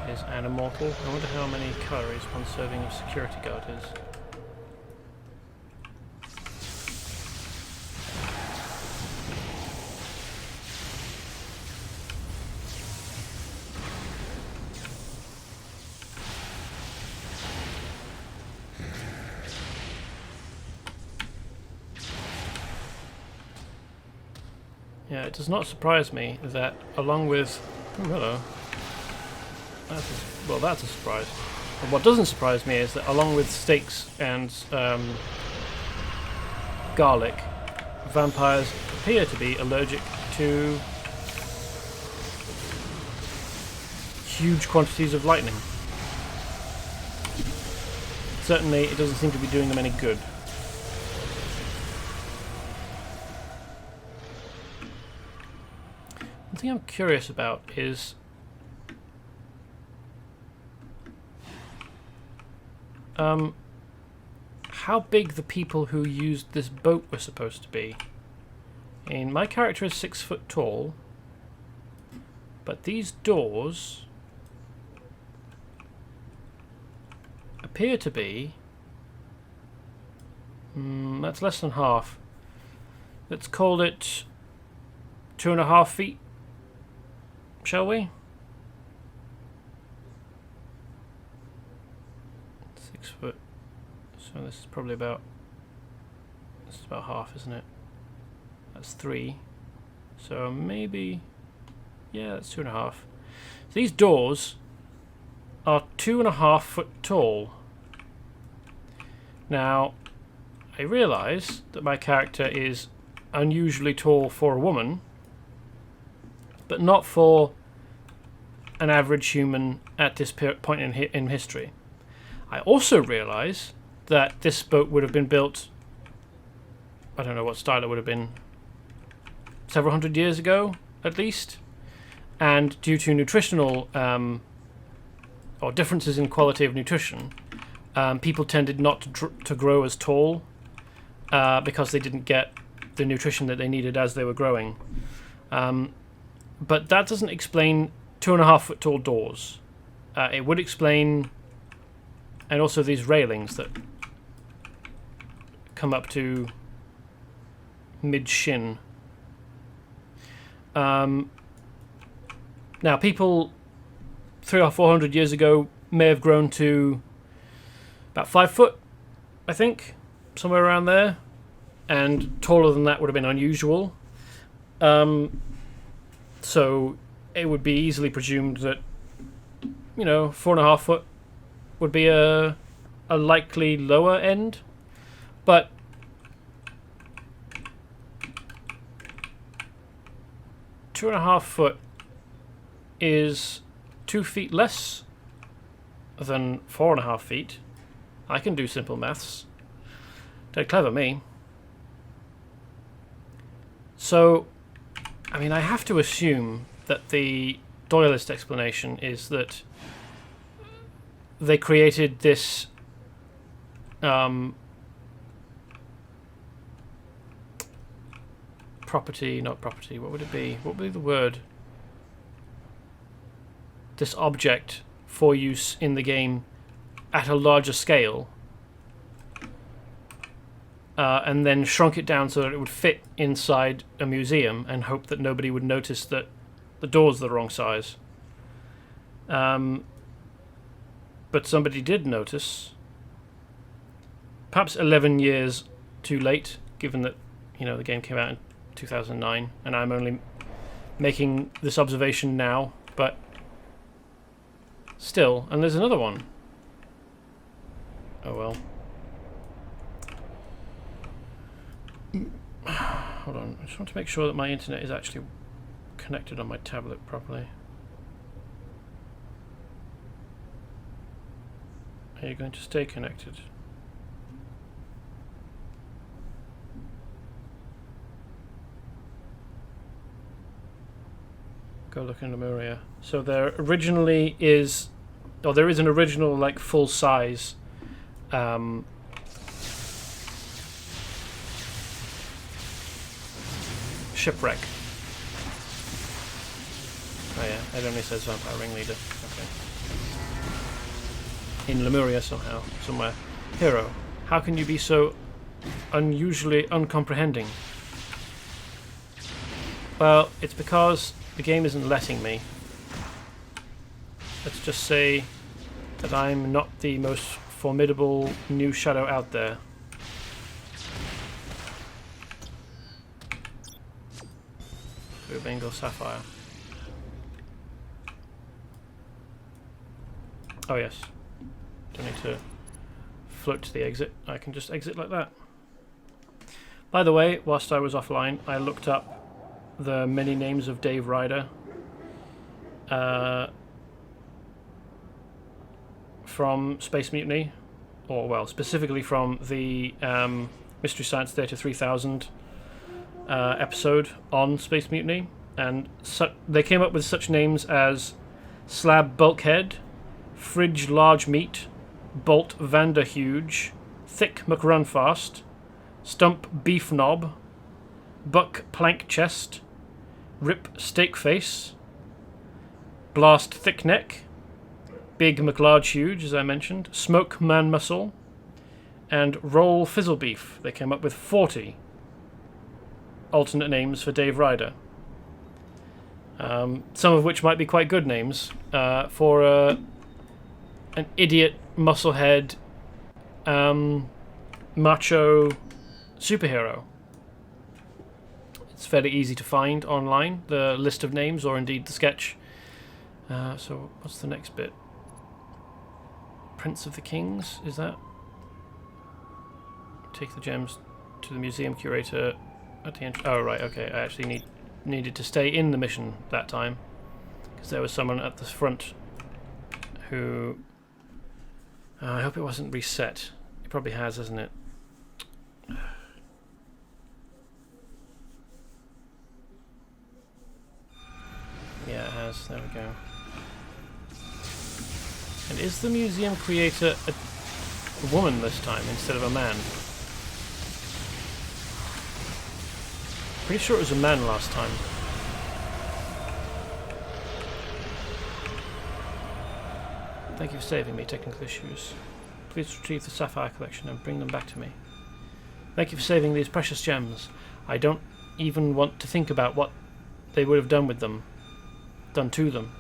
Is an immortal. I wonder how many calories one serving of security guard is. Yeah, it does not surprise me that along with... Oh, hello. That's a surprise. And what doesn't surprise me is that along with steaks and garlic, vampires appear to be allergic to huge quantities of lightning. Certainly, it doesn't seem to be doing them any good. One thing I'm curious about is how big the people who used this boat were supposed to be. And my character is 6 foot tall, but these doors appear to be... that's less than half. Let's call it 2.5 feet, shall we? 6 foot. So this is probably about... this is about half, isn't it? That's 3. So maybe... yeah, that's 2.5. So these doors are 2.5 foot tall. Now, I realise that my character is unusually tall for a woman, but not for an average human at this point in history. I also realise that this boat would have been built, I don't know what style it would have been, several hundred years ago at least, and due to nutritional or differences in quality of nutrition, people tended not to grow as tall because they didn't get the nutrition that they needed as they were growing. But that doesn't explain 2.5 foot tall doors. It would explain, and also these railings that come up to mid-shin. Now, people 300 or 400 years ago may have grown to about 5 foot, I think, somewhere around there, and taller than that would have been unusual. So it would be easily presumed that, 4.5 foot would be a likely lower end, but two and a half foot is 2 feet less than 4.5 feet. I can do simple maths. Dead clever me. So, I have to assume that the Doyleist explanation is that they created this property, not property, what would it be? What would be the word? This object for use in the game at a larger scale, and then shrunk it down so that it would fit inside a museum and hope that nobody would notice that the door's the wrong size. But somebody did notice. Perhaps 11 years too late, given that, you know, the game came out in 2009, and I'm only making this observation now, but still. And there's another one. Oh well. Hold on, I just want to make sure that my internet is actually connected on my tablet properly. Are you going to stay connected? Go look in Lemuria. So there originally is, or there is an original like full size shipwreck. Oh yeah, it only says Vampire Ringleader. Okay. In Lemuria somehow, somewhere. Hero, how can you be so unusually uncomprehending? Well, it's because the game isn't letting me. Let's just say that I'm not the most formidable new shadow out there. Blue Bengal Sapphire. Oh yes. Don't need to float to the exit. I can just exit like that. By the way, whilst I was offline, I looked up the many names of Dave Ryder from Space Mutiny, or well, specifically from the Mystery Science Theater 3000 episode on Space Mutiny, and they came up with such names as Slab Bulkhead, Fridge Large Meat, Bolt Vanderhuge, Thick McRunfast, Stump Beef Knob, Buck Plank Chest, Rip Steak Face, Blast Thick Neck, Big McLarge Huge, as I mentioned, Smoke Man Muscle, and Roll Fizzle Beef. They came up with 40 alternate names for Dave Ryder. Some of which might be quite good names for an idiot, musclehead, macho superhero. It's fairly easy to find online, the list of names, or indeed the sketch. So what's the next bit? Prince of the Kings, is that? Take the gems to the museum curator at the entrance. Oh right, okay, I actually needed to stay in the mission that time, because there was someone at the front who... I hope it wasn't reset. It probably has, hasn't it? Yeah, it has. There we go. And is the museum creator a woman this time instead of a man? Pretty sure it was a man last time. Thank you for saving me, technical issues. Please retrieve the Sapphire collection and bring them back to me. Thank you for saving these precious gems. I don't even want to think about what they would have done with them. Done to them.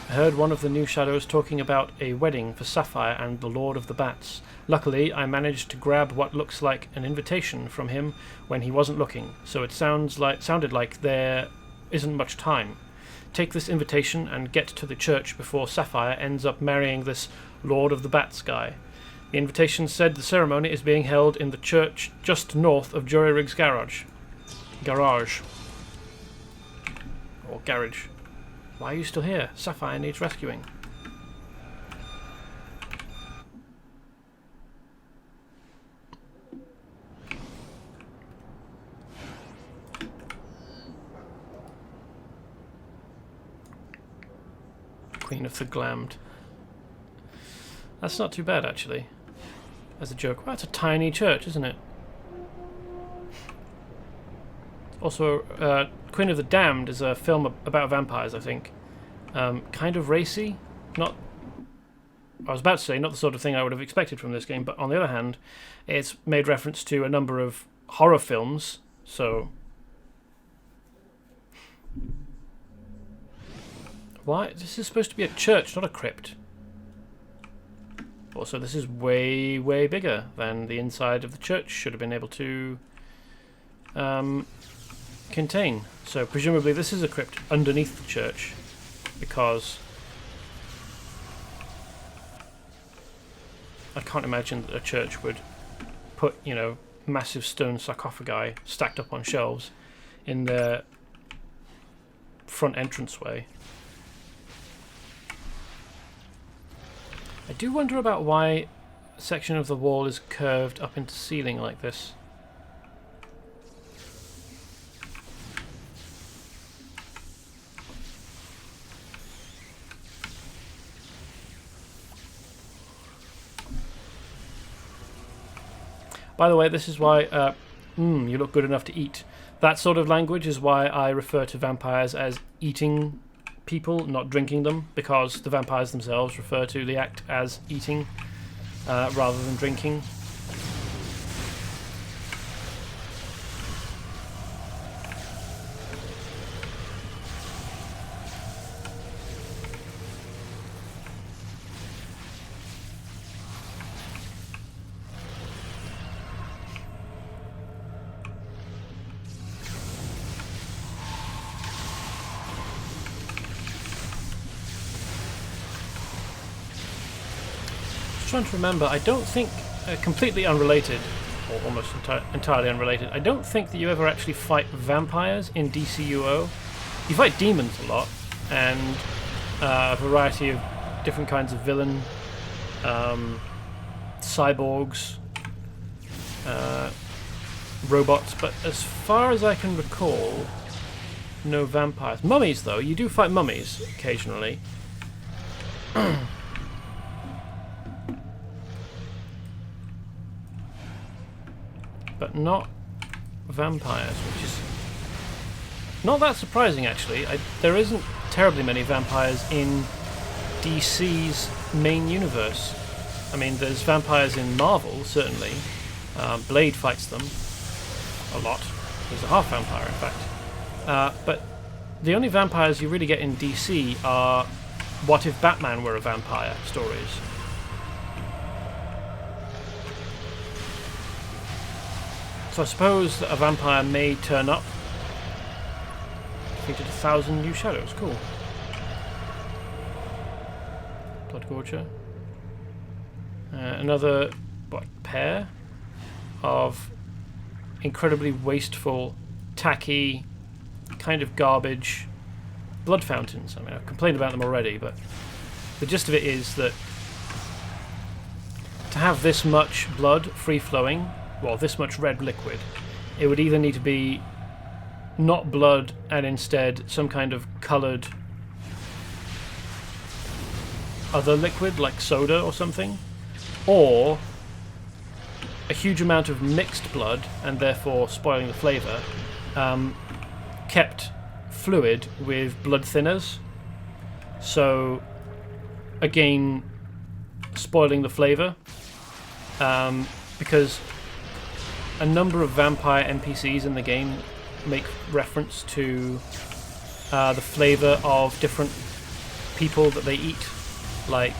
I heard one of the new shadows talking about a wedding for Sapphire and the Lord of the Bats. Luckily, I managed to grab what looks like an invitation from him when he wasn't looking, so it sounded like there isn't much time. Take this invitation and get to the church before Sapphire ends up marrying this Lord of the Bats guy. The invitation said the ceremony is being held in the church just north of Jury Rig's garage. Or garage. Why are you still here? Sapphire needs rescuing. Queen of the Glammed. That's not too bad, actually. As a joke. Well, it's a tiny church, isn't it? Also, Queen of the Damned is a film about vampires, I think. Kind of racy. Not... I was about to say, not the sort of thing I would have expected from this game, but on the other hand, it's made reference to a number of horror films, so... Why? This is supposed to be a church, not a crypt. Also, this is way, way bigger than the inside of the church should have been able to contain. So, presumably this is a crypt underneath the church, because I can't imagine that a church would put, you know, massive stone sarcophagi stacked up on shelves in their front entranceway. I do wonder about why a section of the wall is curved up into ceiling like this. By the way, this is why you look good enough to eat. That sort of language is why I refer to vampires as eating people, not drinking them, because the vampires themselves refer to the act as eating rather than drinking. Trying to remember, I don't think, completely unrelated, or almost entirely unrelated, I don't think that you ever actually fight vampires in DCUO. You fight demons a lot, and a variety of different kinds of villain, cyborgs, robots, but as far as I can recall, no vampires. Mummies, though, you do fight mummies occasionally. But not vampires, which is not that surprising, actually. There isn't terribly many vampires in DC's main universe. I mean, there's vampires in Marvel, certainly. Blade fights them a lot. He's a half vampire, in fact. But the only vampires you really get in DC are What If Batman Were a Vampire stories. So I suppose that a vampire may turn up. Defeated 1,000 new shadows. Cool. Blood Gorger. Another pair of incredibly wasteful, tacky, kind of garbage blood fountains. I mean, I've complained about them already, but the gist of it is that to have this much blood free-flowing, well, this much red liquid, it would either need to be not blood and instead some kind of coloured other liquid like soda or something, or a huge amount of mixed blood and therefore spoiling the flavour, kept fluid with blood thinners, so again spoiling the flavour, because a number of vampire NPCs in the game make reference to the flavour of different people that they eat. Like,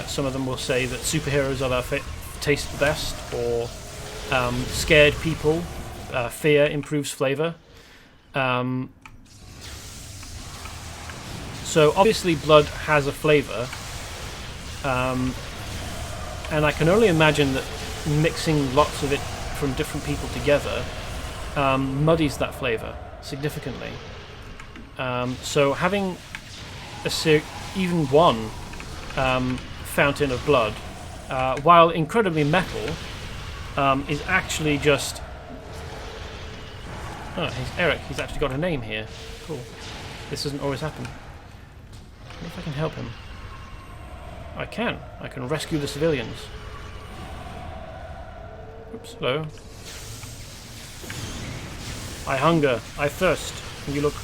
some of them will say that superheroes are their taste the best, or scared people, fear improves flavour. So obviously blood has a flavour, and I can only imagine that mixing lots of it from different people together muddies that flavour significantly. So having even one fountain of blood, while incredibly metal, is actually just... Oh, he's Eric. He's actually got a name here. Cool. This doesn't always happen. Maybe if I can help him. I can. I can rescue the civilians. Oops, hello. I hunger. I thirst. And you look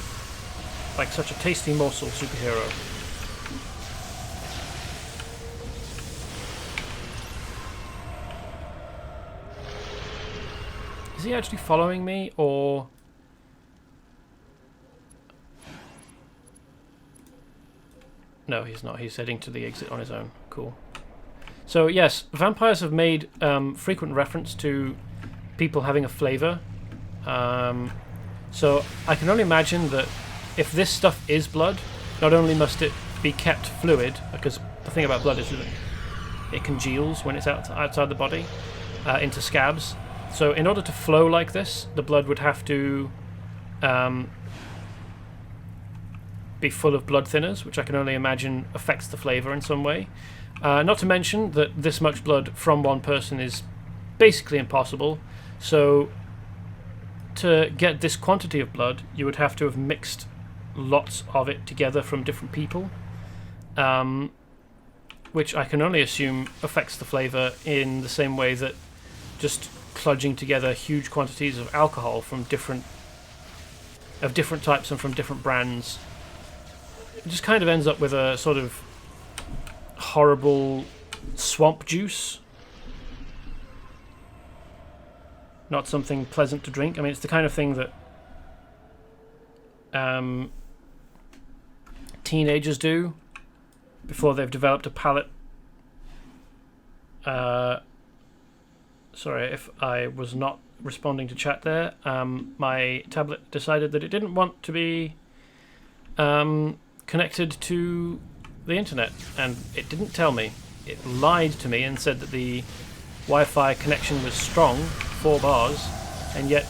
like such a tasty morsel, superhero. Is he actually following me, or... No, he's not. He's heading to the exit on his own. Cool. So, yes, vampires have made frequent reference to people having a flavour. So, I can only imagine that if this stuff is blood, not only must it be kept fluid, because the thing about blood is that it congeals when it's outside the body into scabs. So, in order to flow like this, the blood would have to be full of blood thinners, which I can only imagine affects the flavour in some way. Not to mention that this much blood from one person is basically impossible. So to get this quantity of blood, you would have to have mixed lots of it together from different people, which I can only assume affects the flavour in the same way that just kludging together huge quantities of alcohol from different types and from different brands, it just kind of ends up with a sort of horrible swamp juice. Not something pleasant to drink. I mean, it's the kind of thing that teenagers do before they've developed a palate. Sorry if I was not responding to chat there. My tablet decided that it didn't want to be connected to the internet, and it didn't tell me. It lied to me and said that the Wi-Fi connection was strong, 4 bars, and yet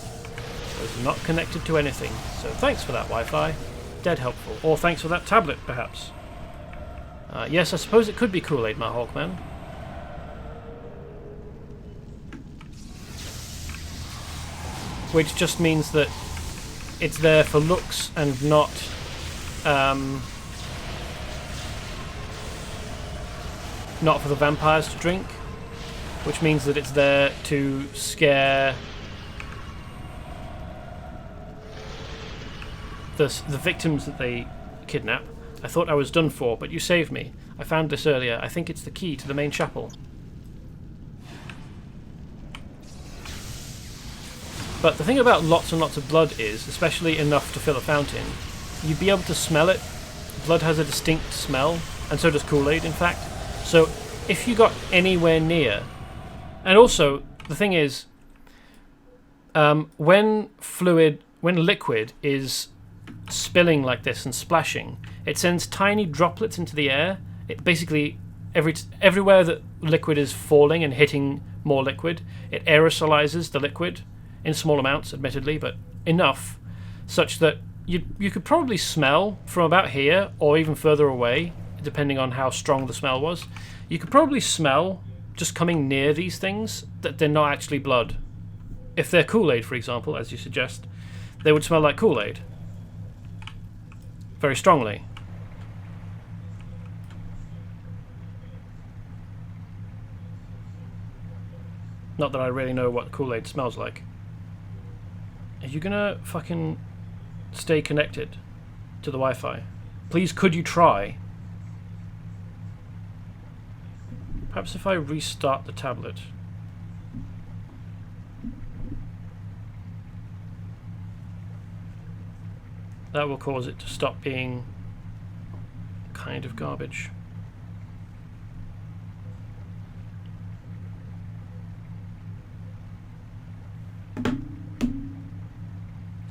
was not connected to anything. So thanks for that, Wi-Fi. Dead helpful. Or thanks for that tablet, perhaps. Yes, I suppose it could be Kool-Aid, my Hawkman. Which just means that it's there for looks and not not for the vampires to drink, which means that it's there to scare the victims that they kidnap. I thought I was done for, but you saved me. I found this earlier. I think it's the key to the main chapel. But the thing about lots and lots of blood is, especially enough to fill a fountain, you'd be able to smell it. Blood has a distinct smell, and so does Kool-Aid, in fact. So if you got anywhere near... And also, the thing is, when liquid is spilling like this and splashing, it sends tiny droplets into the air. It basically, everywhere that liquid is falling and hitting more liquid, it aerosolizes the liquid in small amounts, admittedly, but enough such that you could probably smell from about here or even further away, depending on how strong the smell was. You could probably smell, just coming near these things, that they're not actually blood. If they're Kool-Aid, for example, as you suggest, they would smell like Kool-Aid. Very strongly. Not that I really know what Kool-Aid smells like. Are you gonna fucking stay connected to the Wi-Fi? Please, could you try? Perhaps if I restart the tablet. That will cause it to stop being kind of garbage.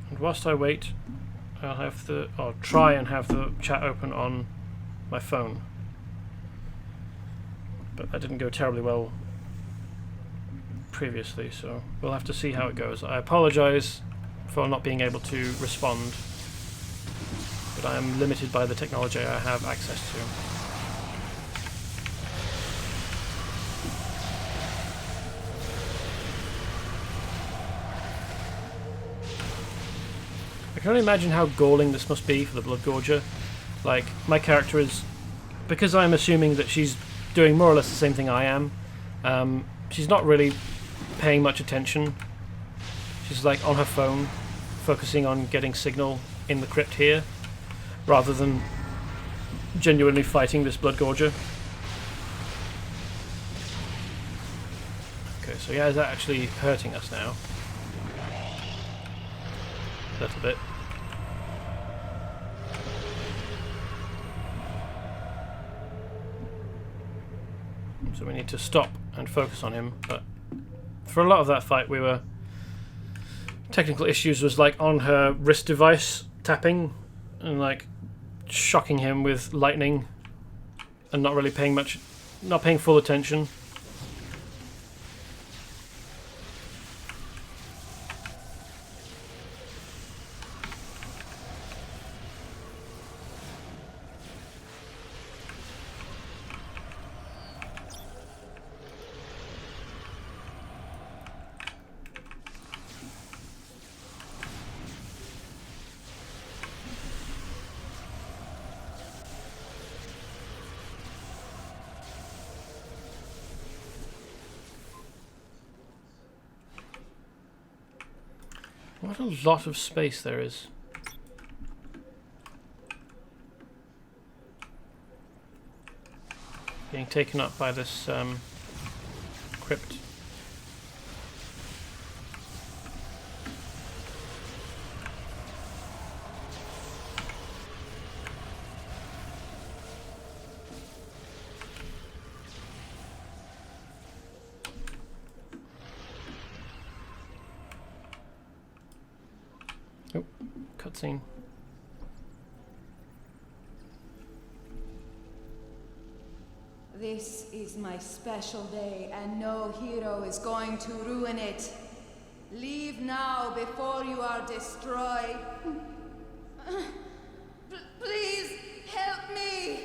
And whilst I wait, I'll try and have the chat open on my phone. But that didn't go terribly well previously, so we'll have to see how it goes. I apologise for not being able to respond, but I am limited by the technology I have access to. I can only imagine how galling this must be for the Blood Gorger. Like, my character is... Because I'm assuming that she's doing more or less the same thing I am. She's not really paying much attention. She's like on her phone, focusing on getting signal in the crypt here, rather than genuinely fighting this blood gorger. Okay, so yeah, is that actually hurting us now? A little bit. So we need to stop and focus on him, but for a lot of that fight we were... Technical issues was like on her wrist device tapping and like shocking him with lightning and not really paying full attention. What a lot of space there is. Being taken up by this crypt. Oh, cutscene. This is my special day, and no hero is going to ruin it. Leave now before you are destroyed. Please help me!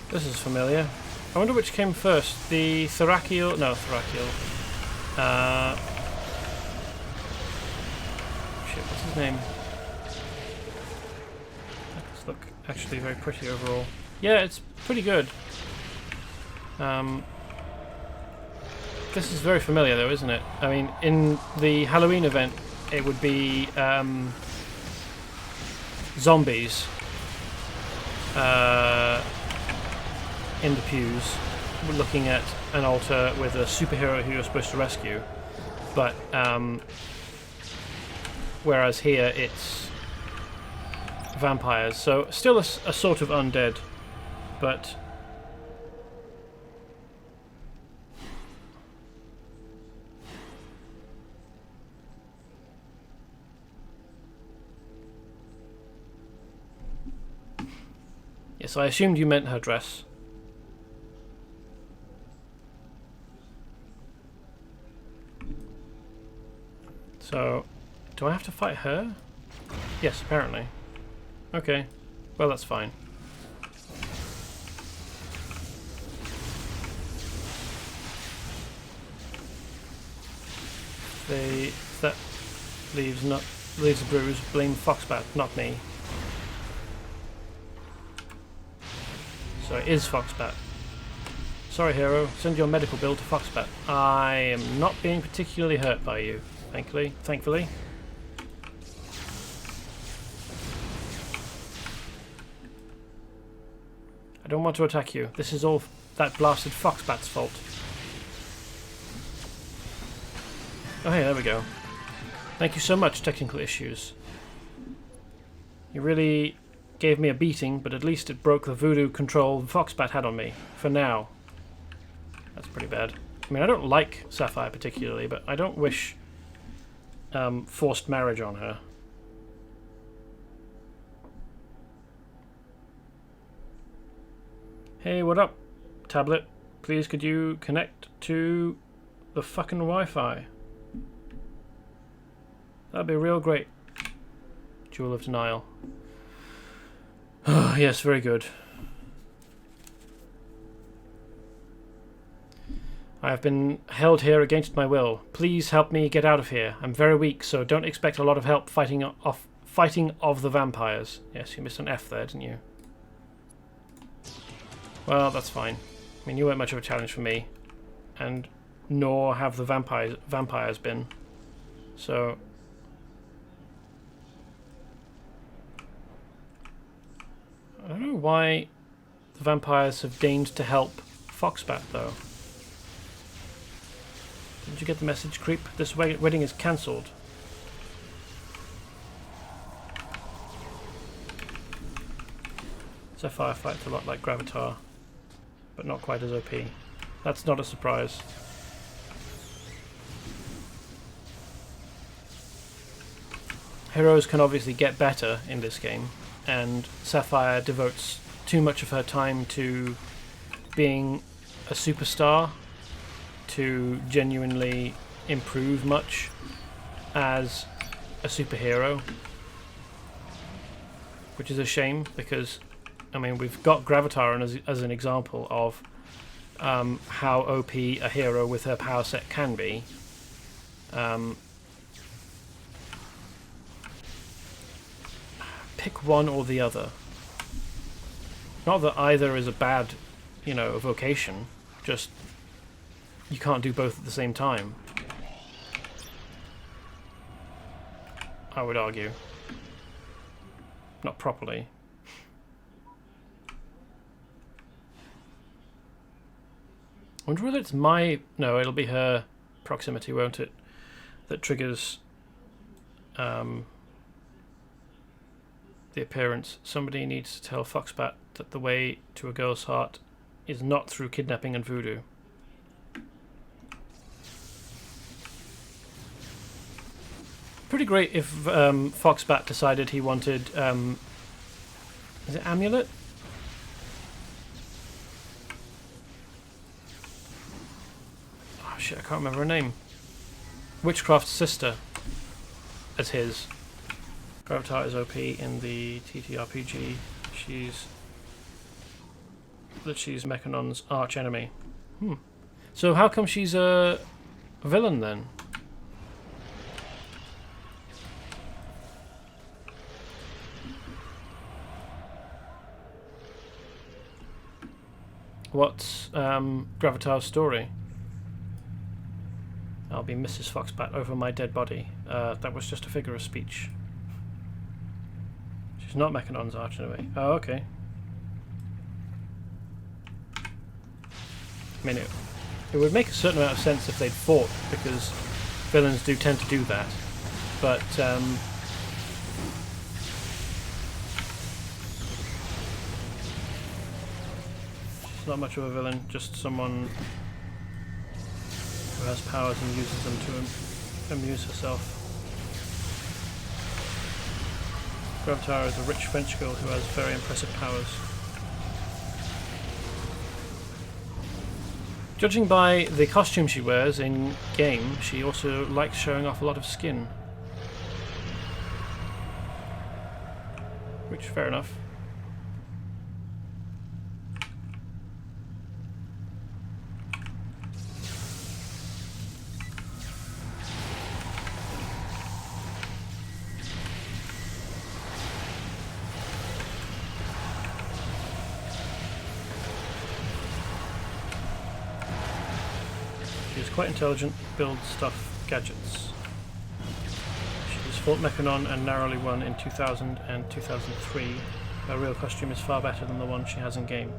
This is familiar. I wonder which came first. The Thrakial... No, Thrakial. Shit, what's his name? This look actually very pretty overall. Yeah, it's pretty good. This is very familiar though, isn't it? I mean, in the Halloween event, it would be zombies. In the pews, we're looking at an altar with a superhero who you're supposed to rescue, but whereas here it's vampires, so still a sort of undead, but yes, I assumed you meant her dress. So, do I have to fight her? Yes, apparently. Okay, well that's fine. That leaves a bruise, blame Foxbat, not me. So it is Foxbat. Sorry, hero. Send your medical bill to Foxbat. I am not being particularly hurt by you. Thankfully. I don't want to attack you. This is all that blasted Foxbat's fault. Oh hey, there we go. Thank you so much, technical issues. You really gave me a beating, but at least it broke the voodoo control Foxbat had on me. For now. That's pretty bad. I mean, I don't like Sapphire particularly, but I don't wish forced marriage on her. Hey, what up, tablet? Please could you connect to the fucking Wi-Fi? That'd be real great. Jewel of Denial. Yes, very good. I have been held here against my will. Please help me get out of here. I'm very weak, so don't expect a lot of help fighting of the vampires. Yes, you missed an F there, didn't you? Well, that's fine. I mean, you weren't much of a challenge for me, and nor have the vampires been. So I don't know why the vampires have deigned to help Foxbat, though. Did you get the message, Creep? This wedding is cancelled. Sapphire fights a lot like Gravatar, but not quite as OP. That's not a surprise. Heroes can obviously get better in this game, and Sapphire devotes too much of her time to being a superstar to genuinely improve much as a superhero, which is a shame because, I mean, we've got Gravatar as an example of how OP a hero with her power set can be. Pick one or the other. Not that either is a bad, vocation, just you can't do both at the same time, I would argue. Not properly. I wonder whether it's my... No, it'll be her proximity, won't it? That triggers the appearance. Somebody needs to tell Foxbat that the way to a girl's heart is not through kidnapping and voodoo. Pretty great if Foxbat decided he wanted... is it Amulet? Oh shit, I can't remember her name. Witchcraft's sister as his. Gravatar is OP in the TTRPG. She's Mechanon's arch enemy. So how come she's a villain then? What's Gravatar's story? I'll be Mrs. Foxbat over my dead body. That was just a figure of speech. She's not Mechanon's arch enemy. Oh, okay. I mean, it would make a certain amount of sense if they'd fought, because villains do tend to do that. But, she's not much of a villain, just someone who has powers and uses them to amuse herself. Gravatar is a rich French girl who has very impressive powers. Judging by the costume she wears in game, she also likes showing off a lot of skin. Which, fair enough. Quite intelligent, builds stuff, gadgets. She has fought Mechanon and narrowly won in 2000 and 2003. Her real costume is far better than the one she has in game.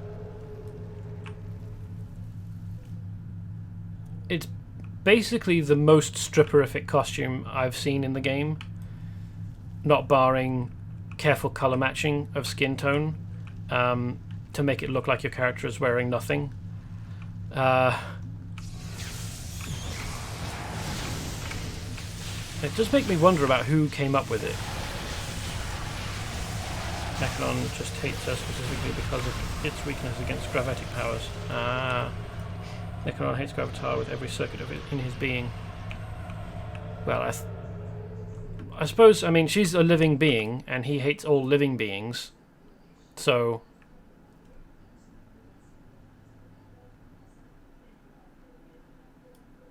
It's basically the most stripperific costume I've seen in the game, not barring careful colour matching of skin tone to make it look like your character is wearing nothing. It does make me wonder about who came up with it. Mechanon just hates her specifically because of its weakness against gravitic powers. Mechanon hates Gravatar with every circuit of it in his being. Well, I suppose, I mean, she's a living being, and he hates all living beings. So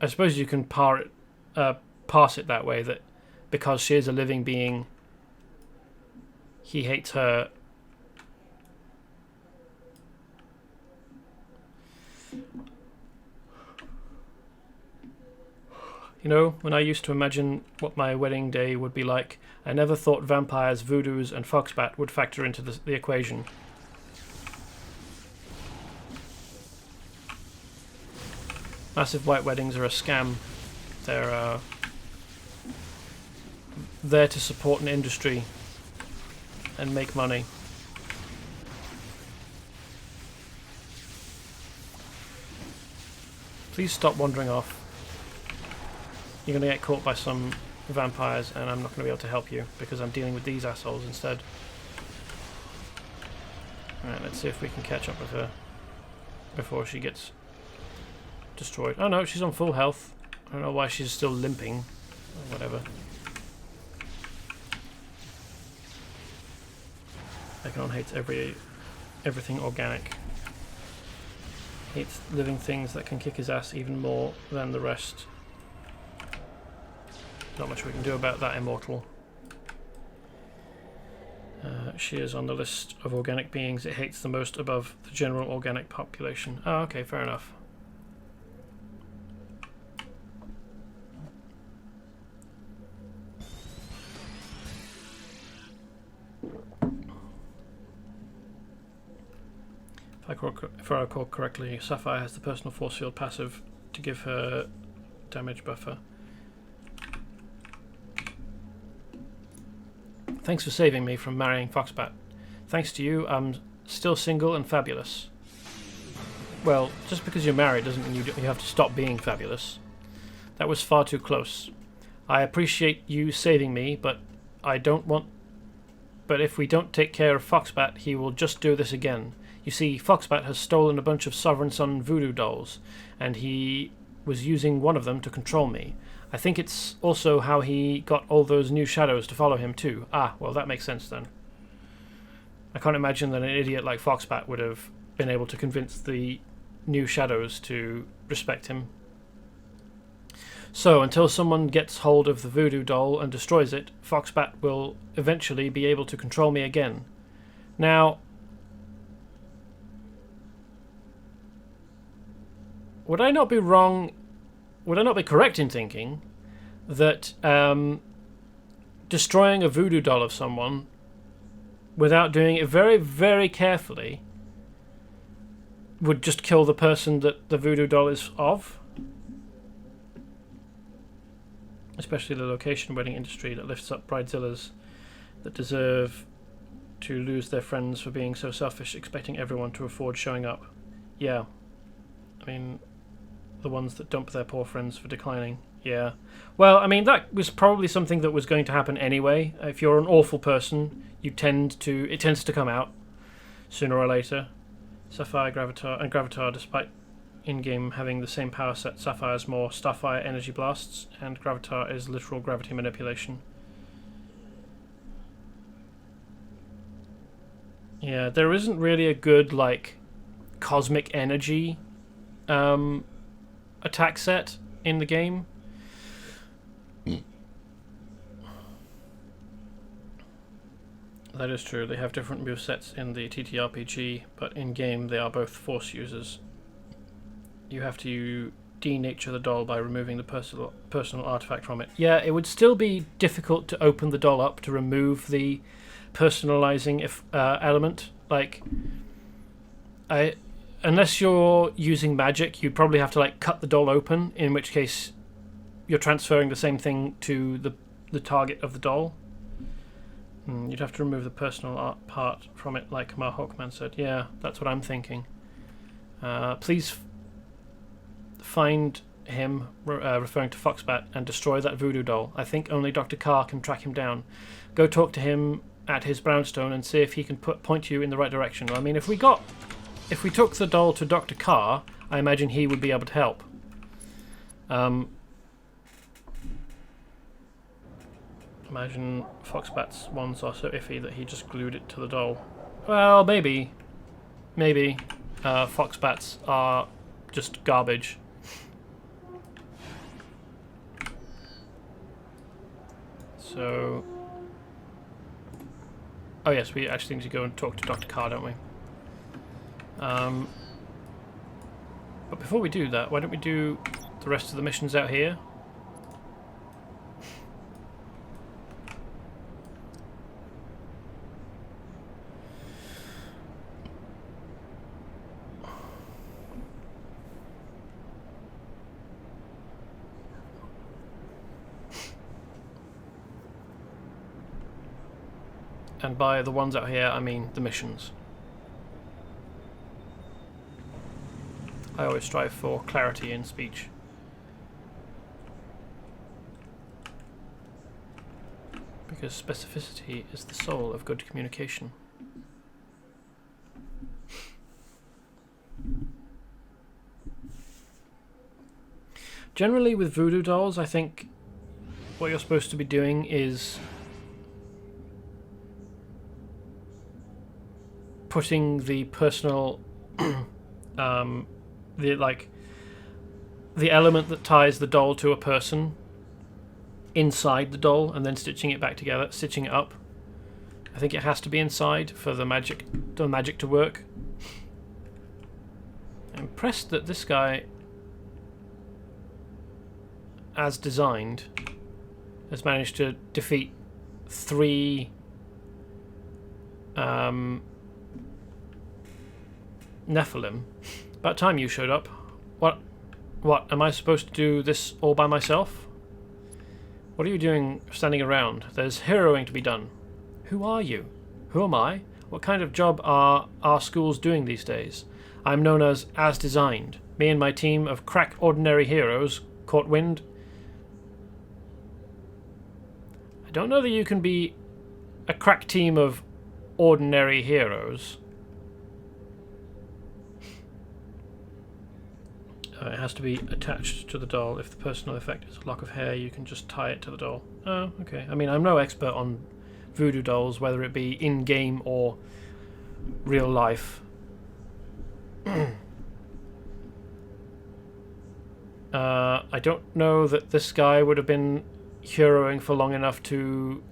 I suppose you can pass it that way, that because she is a living being, he hates her. You know, when I used to imagine what my wedding day would be like, I never thought vampires, voodoos, and foxbat would factor into the equation. Massive white weddings are a scam. They're there to support an industry and make money. Please stop wandering off. You're going to get caught by some vampires and I'm not going to be able to help you because I'm dealing with these assholes instead. Alright, let's see if we can catch up with her before she gets destroyed. Oh no, she's on full health. I don't know why she's still limping. Or whatever. Econon hates everything organic. Hates living things that can kick his ass even more than the rest. Not much we can do about that, immortal. She is on the list of organic beings it hates the most above the general organic population. Oh, okay, fair enough. If I recall correctly, Sapphire has the personal force field passive to give her damage buffer. Thanks for saving me from marrying Foxbat. Thanks to you, I'm still single and fabulous. Well, just because you're married doesn't mean you have to stop being fabulous. That was far too close. I appreciate you saving me, but if we don't take care of Foxbat, he will just do this again. You see, Foxbat has stolen a bunch of Sovereign Sun voodoo dolls, and he was using one of them to control me. I think it's also how he got all those new shadows to follow him too. Ah, well that makes sense then. I can't imagine that an idiot like Foxbat would have been able to convince the new shadows to respect him. So, until someone gets hold of the voodoo doll and destroys it, Foxbat will eventually be able to control me again. Now, would I not be correct in thinking that destroying a voodoo doll of someone without doing it very, very carefully would just kill the person that the voodoo doll is of? Especially the location wedding industry that lifts up bridezillas that deserve to lose their friends for being so selfish, expecting everyone to afford showing up. Yeah. I mean, the ones that dump their poor friends for declining. Yeah. Well, I mean, that was probably something that was going to happen anyway. If you're an awful person, it tends to come out sooner or later. Sapphire, Gravitar, despite in-game having the same power set, Sapphire's more Starfire energy blasts, and Gravitar is literal gravity manipulation. Yeah, there isn't really a good, like, cosmic energy attack set in the game. That is true, they have different movesets in the TTRPG, but in-game they are both force users. You have to denature the doll by removing the personal artifact from it. Yeah, it would still be difficult to open the doll up to remove the personalizing element. Like, unless you're using magic, you'd probably have to like cut the doll open, in which case you're transferring the same thing to the target of the doll. You'd have to remove the personal art part from it, like Hawkman said. Yeah, that's what I'm thinking. Please find him, referring to Foxbat, and destroy that voodoo doll. I think only Dr. Carr can track him down. Go talk to him at his brownstone and see if he can point you in the right direction. I mean, if we took the doll to Dr. Carr, I imagine he would be able to help. Imagine Foxbat's ones are so iffy that he just glued it to the doll. Well, maybe. Maybe. Fox bats are just garbage. So... Oh yes, we actually need to go and talk to Dr. Carr, don't we? But before we do that, why don't we do the rest of the missions out here? And by the ones out here, I mean the missions. I always strive for clarity in speech. Because specificity is the soul of good communication. Generally with voodoo dolls, I think what you're supposed to be doing is putting the personal the element that ties the doll to a person inside the doll and then stitching it back together, stitching it up. I think it has to be inside for the magic to work. I'm impressed that this guy, as designed, has managed to defeat 3 Nephilim. About time you showed up. What? Am I supposed to do this all by myself? What are you doing standing around? There's heroing to be done. Who are you? Who am I? What kind of job are our schools doing these days? I'm known as Designed. Me and my team of crack ordinary heroes caught wind. I don't know that you can be a crack team of ordinary heroes. It has to be attached to the doll. If the personal effect is a lock of hair, you can just tie it to the doll. Oh, okay. I mean, I'm no expert on voodoo dolls, whether it be in-game or real life. I don't know that this guy would have been heroing for long enough to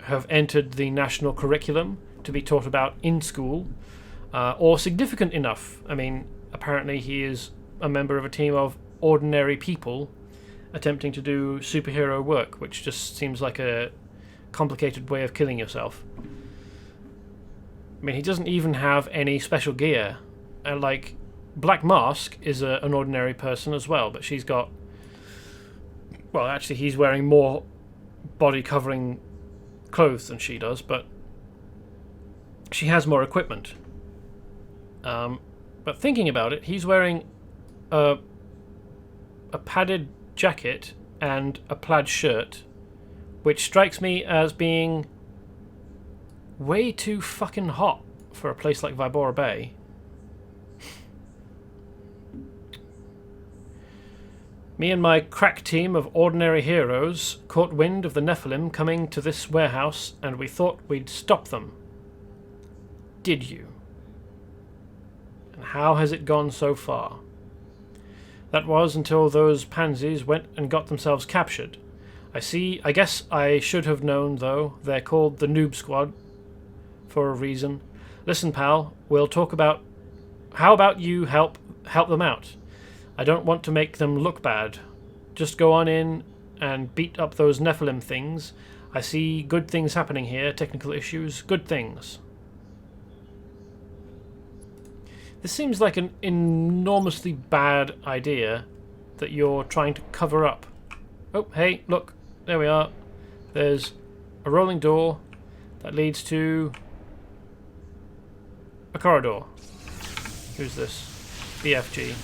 have entered the national curriculum to be taught about in school, or significant enough. I mean, apparently he is a member of a team of ordinary people attempting to do superhero work, which just seems like a complicated way of killing yourself. I mean, he doesn't even have any special gear. And like, Black Mask is an ordinary person as well, but she's got... Well, actually, he's wearing more body-covering clothes than she does, but she has more equipment. But thinking about it, he's wearing a padded jacket and a plaid shirt, which strikes me as being way too fucking hot for a place like Vibora Bay. Me and my crack team of ordinary heroes caught wind of the Nephilim coming to this warehouse, and we thought we'd stop them. Did you? And how has it gone so far? That was until those pansies went and got themselves captured. I guess I should have known, though. They're called the Noob Squad for a reason. Listen, pal, we'll talk about... How about you help them out? I don't want to make them look bad. Just go on in and beat up those Nephilim things. I see good things happening here, technical issues, good things. This seems like an enormously bad idea that you're trying to cover up. Oh, hey, look, there we are. There's a rolling door that leads to a corridor. Who's this? BFG.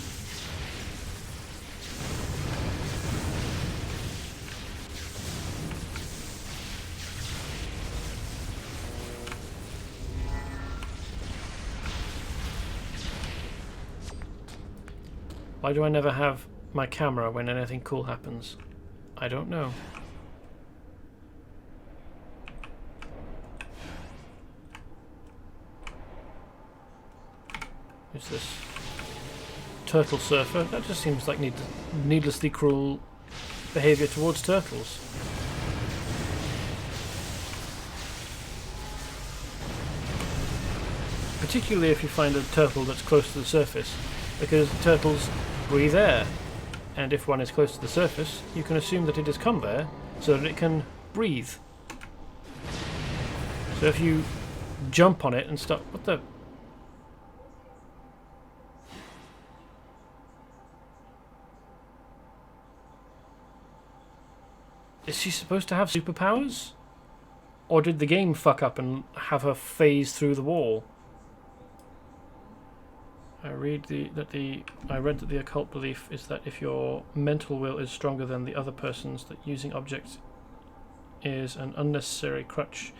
Why do I never have my camera when anything cool happens? I don't know. Who's this? Turtle surfer. That just seems like needlessly cruel behaviour towards turtles. Particularly if you find a turtle that's close to the surface, because turtles breathe air, and if one is close to the surface, you can assume that it has come there so that it can breathe. So if you jump on it and start... What the... Is she supposed to have superpowers? Or did the game fuck up and have her phase through the wall? I read that the occult belief is that if your mental will is stronger than the other person's, that using objects is an unnecessary crutch.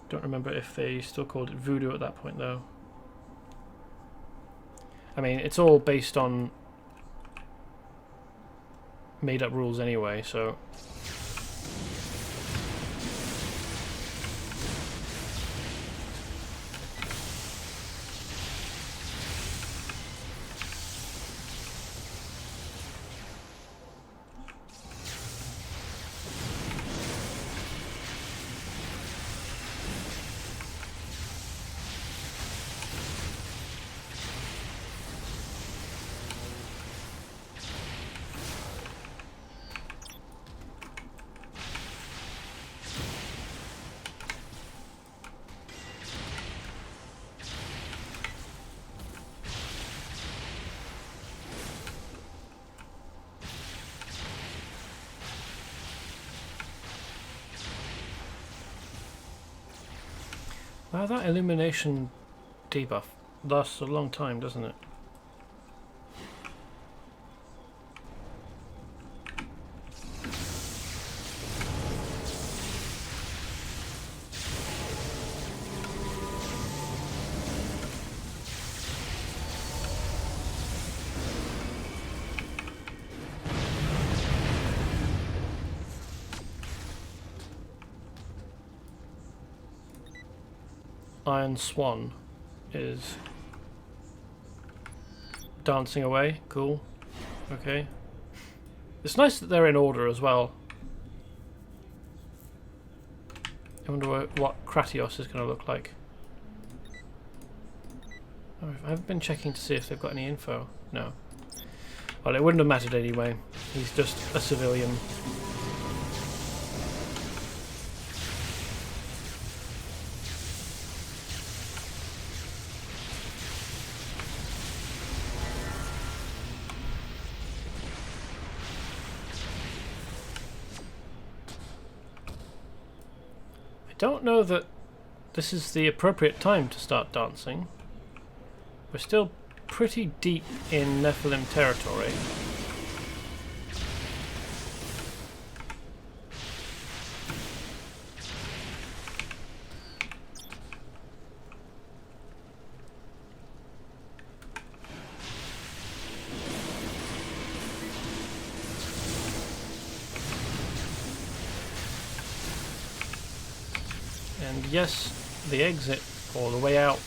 Don't remember if they still called it voodoo at that point, though. I mean, it's all based on made-up rules anyway, so... Wow, that illumination debuff lasts a long time, doesn't it? Iron Swan is dancing away. Cool. Okay. It's nice that they're in order as well. I wonder what Kratios is going to look like. Oh, I haven't been checking to see if they've got any info. No. Well, it wouldn't have mattered anyway. He's just a civilian. Don't know that this is the appropriate time to start dancing. We're still pretty deep in Nephilim territory. And yes, the exit, or the way out,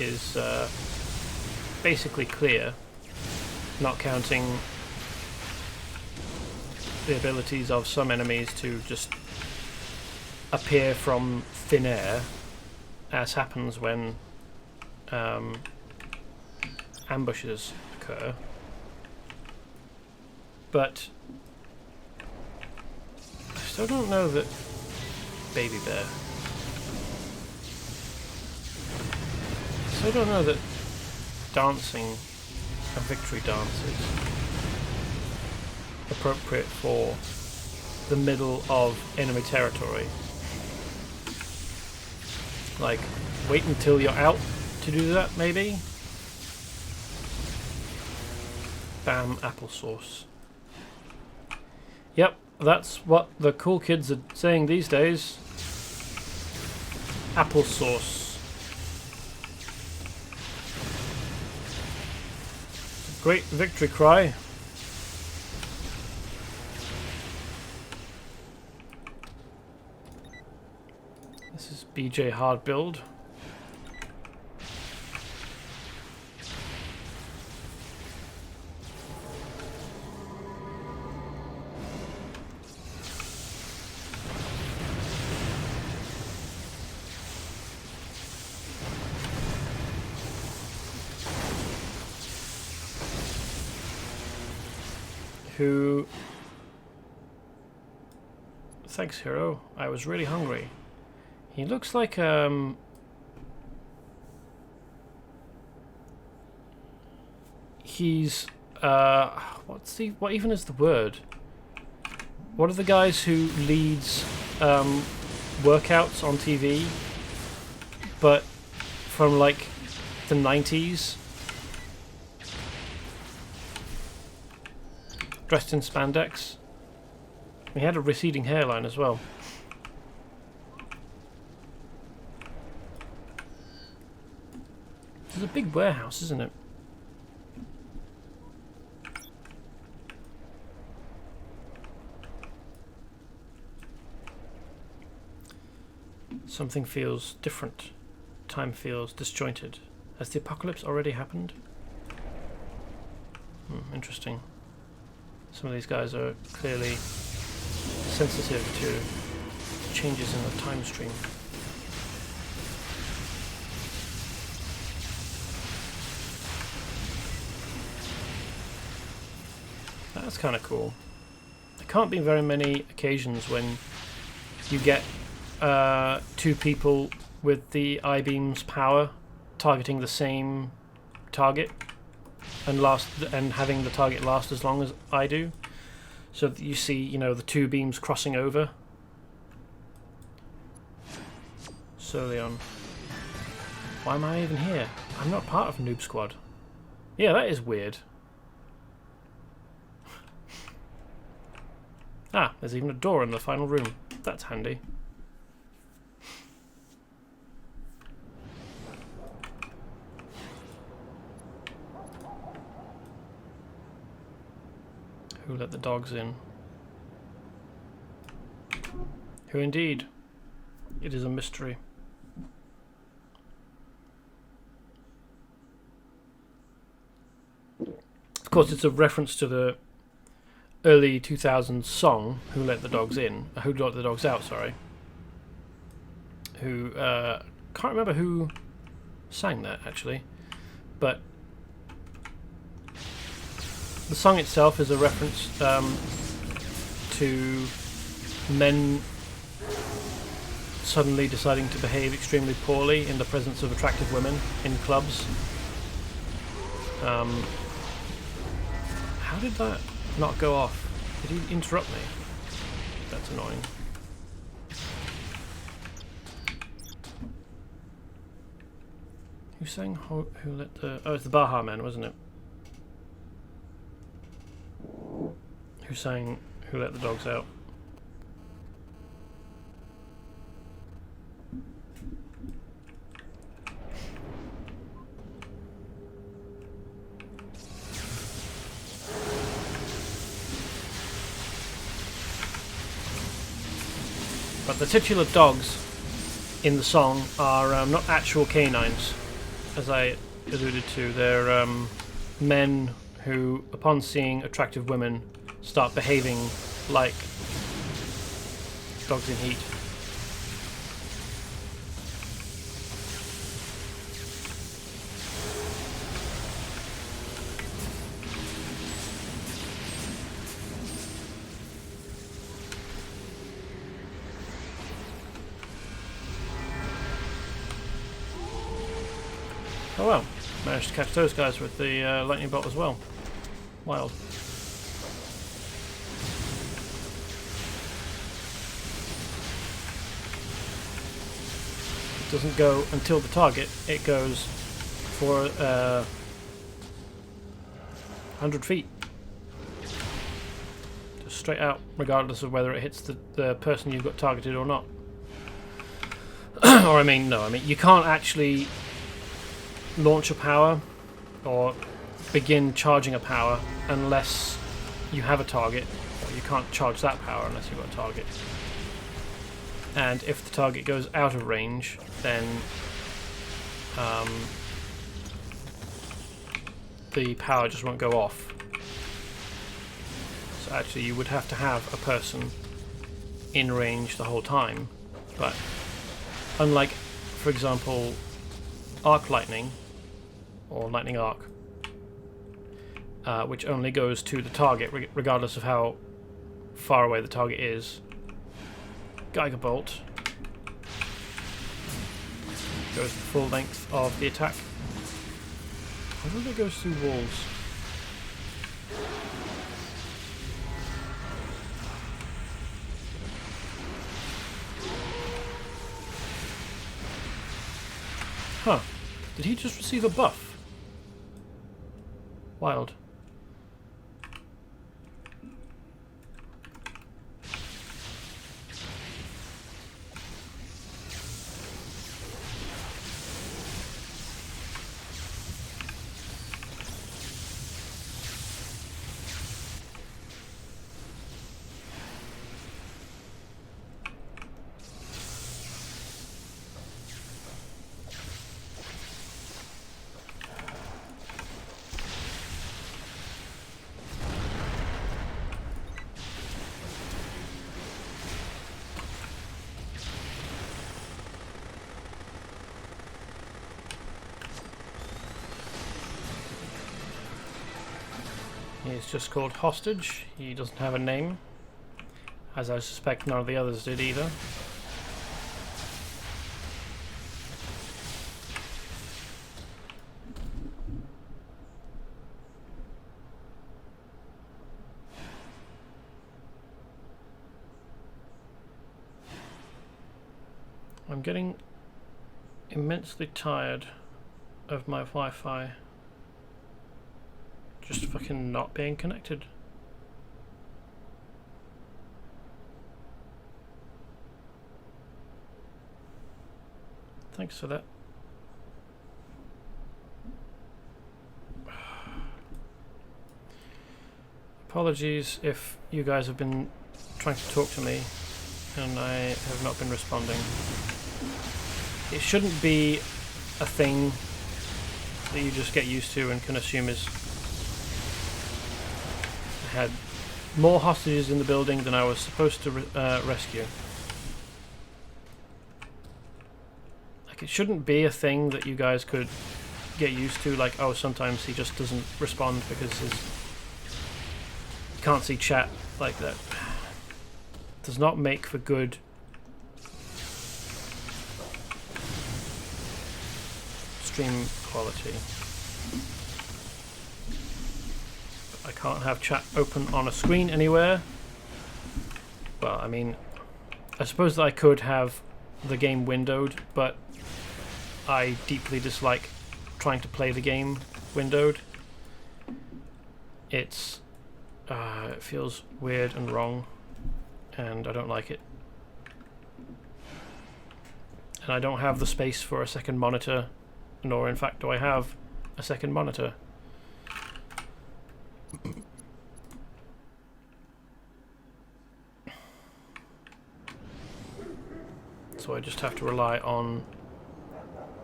is basically clear, not counting the abilities of some enemies to just appear from thin air, as happens when ambushes occur. But I still don't know that Baby Bear. So I don't know that dancing a victory dance is appropriate for the middle of enemy territory. Like, wait until you're out to do that, maybe? Bam, applesauce. Yep, that's what the cool kids are saying these days. Applesauce. Great victory cry. This is BJ hard build. who... Thanks, hero. I was really hungry. He looks like, he's, what even is the word? What are the guys who leads, workouts on TV, but from, like, the 90s? Dressed in spandex. He had a receding hairline as well. It's a big warehouse, isn't it? Something feels different. Time feels disjointed. Has the apocalypse already happened? Interesting. Some of these guys are clearly sensitive to changes in the time stream. That's kind of cool. There can't be very many occasions when you get two people with the I-beam's power targeting the same target and having the target last as long as I do. So that you see, you know, the two beams crossing over. So Leon. Why am I even here? I'm not part of Noob Squad. Yeah, that is weird. Ah, there's even a door in the final room. That's handy. Who let the dogs in? Who indeed? It is a mystery. Of course, it's a reference to the early 2000s song "Who Let the Dogs In," "Who Let the Dogs Out." Sorry. Who can't remember who sang that actually, but the song itself is a reference to men suddenly deciding to behave extremely poorly in the presence of attractive women in clubs. How did that not go off? Did he interrupt me? That's annoying. Who sang Who Let the... Oh, it's the Baha Men, wasn't it? Who sang Who Let the Dogs Out? But the titular dogs in the song are not actual canines, as I alluded to. They're men who, upon seeing attractive women, start behaving like dogs in heat. Oh well, managed to catch those guys with the lightning bolt as well. Wild. It doesn't go until the target, it goes for 100 feet. Just straight out, regardless of whether it hits the person you've got targeted or not. Or I mean, you can't actually launch a power or begin charging a power unless you have a target, or you can't charge that power unless you've got a target. And if the target goes out of range, then the power just won't go off. So actually you would have to have a person in range the whole time, but unlike, for example, arc lightning or lightning arc, which only goes to the target, regardless of how far away the target is. Geiger bolt goes the full length of the attack. I wonder if it goes through walls. Huh. Did he just receive a buff? Wild. He's just called Hostage. He doesn't have a name, as I suspect none of the others did either. I'm getting immensely tired of my Wi-Fi just fucking not being connected. Thanks for that. Apologies if you guys have been trying to talk to me and I have not been responding. It shouldn't be a thing that you just get used to and can assume is... I had more hostages in the building than I was supposed to rescue. Like, it shouldn't be a thing that you guys could get used to, like, oh, sometimes he just doesn't respond because he can't see chat. Like, that does not make for good stream quality. I can't have chat open on a screen anywhere. Well, I mean, I suppose that I could have the game windowed, but I deeply dislike trying to play the game windowed. It feels weird and wrong, and I don't like it. And I don't have the space for a second monitor, nor in fact do I have a second monitor. So I just have to rely on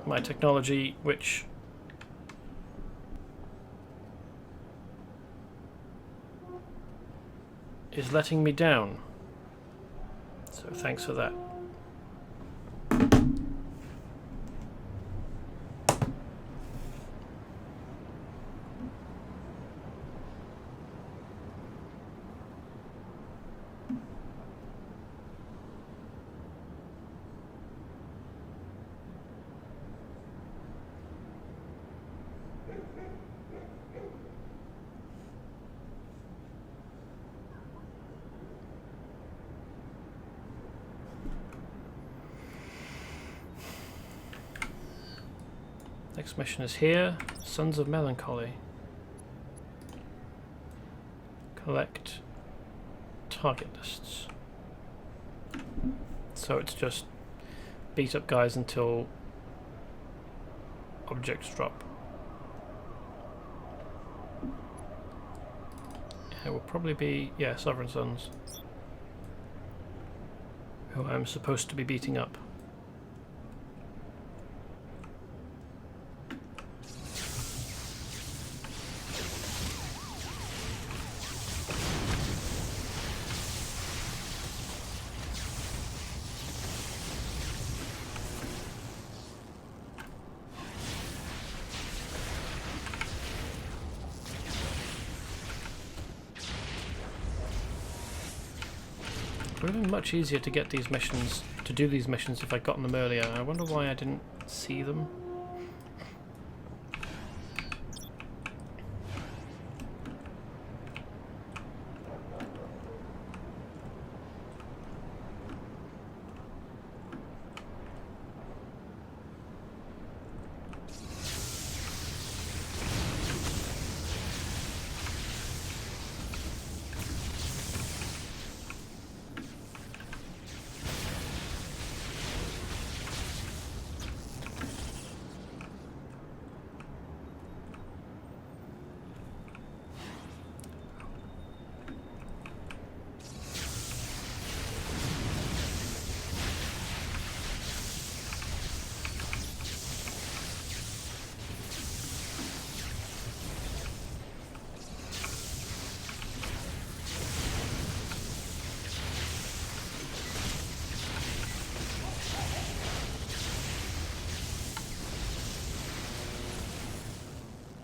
my technology, which is letting me down. So thanks for that. Next mission is here. Sons of Melancholy. Collect target lists. So it's just beat up guys until objects drop. It will probably be, yeah, Sovereign Sons, who I'm supposed to be beating up. would have been much easier to get these missions, to do these missions if I'd gotten them earlier. I wonder why I didn't see them.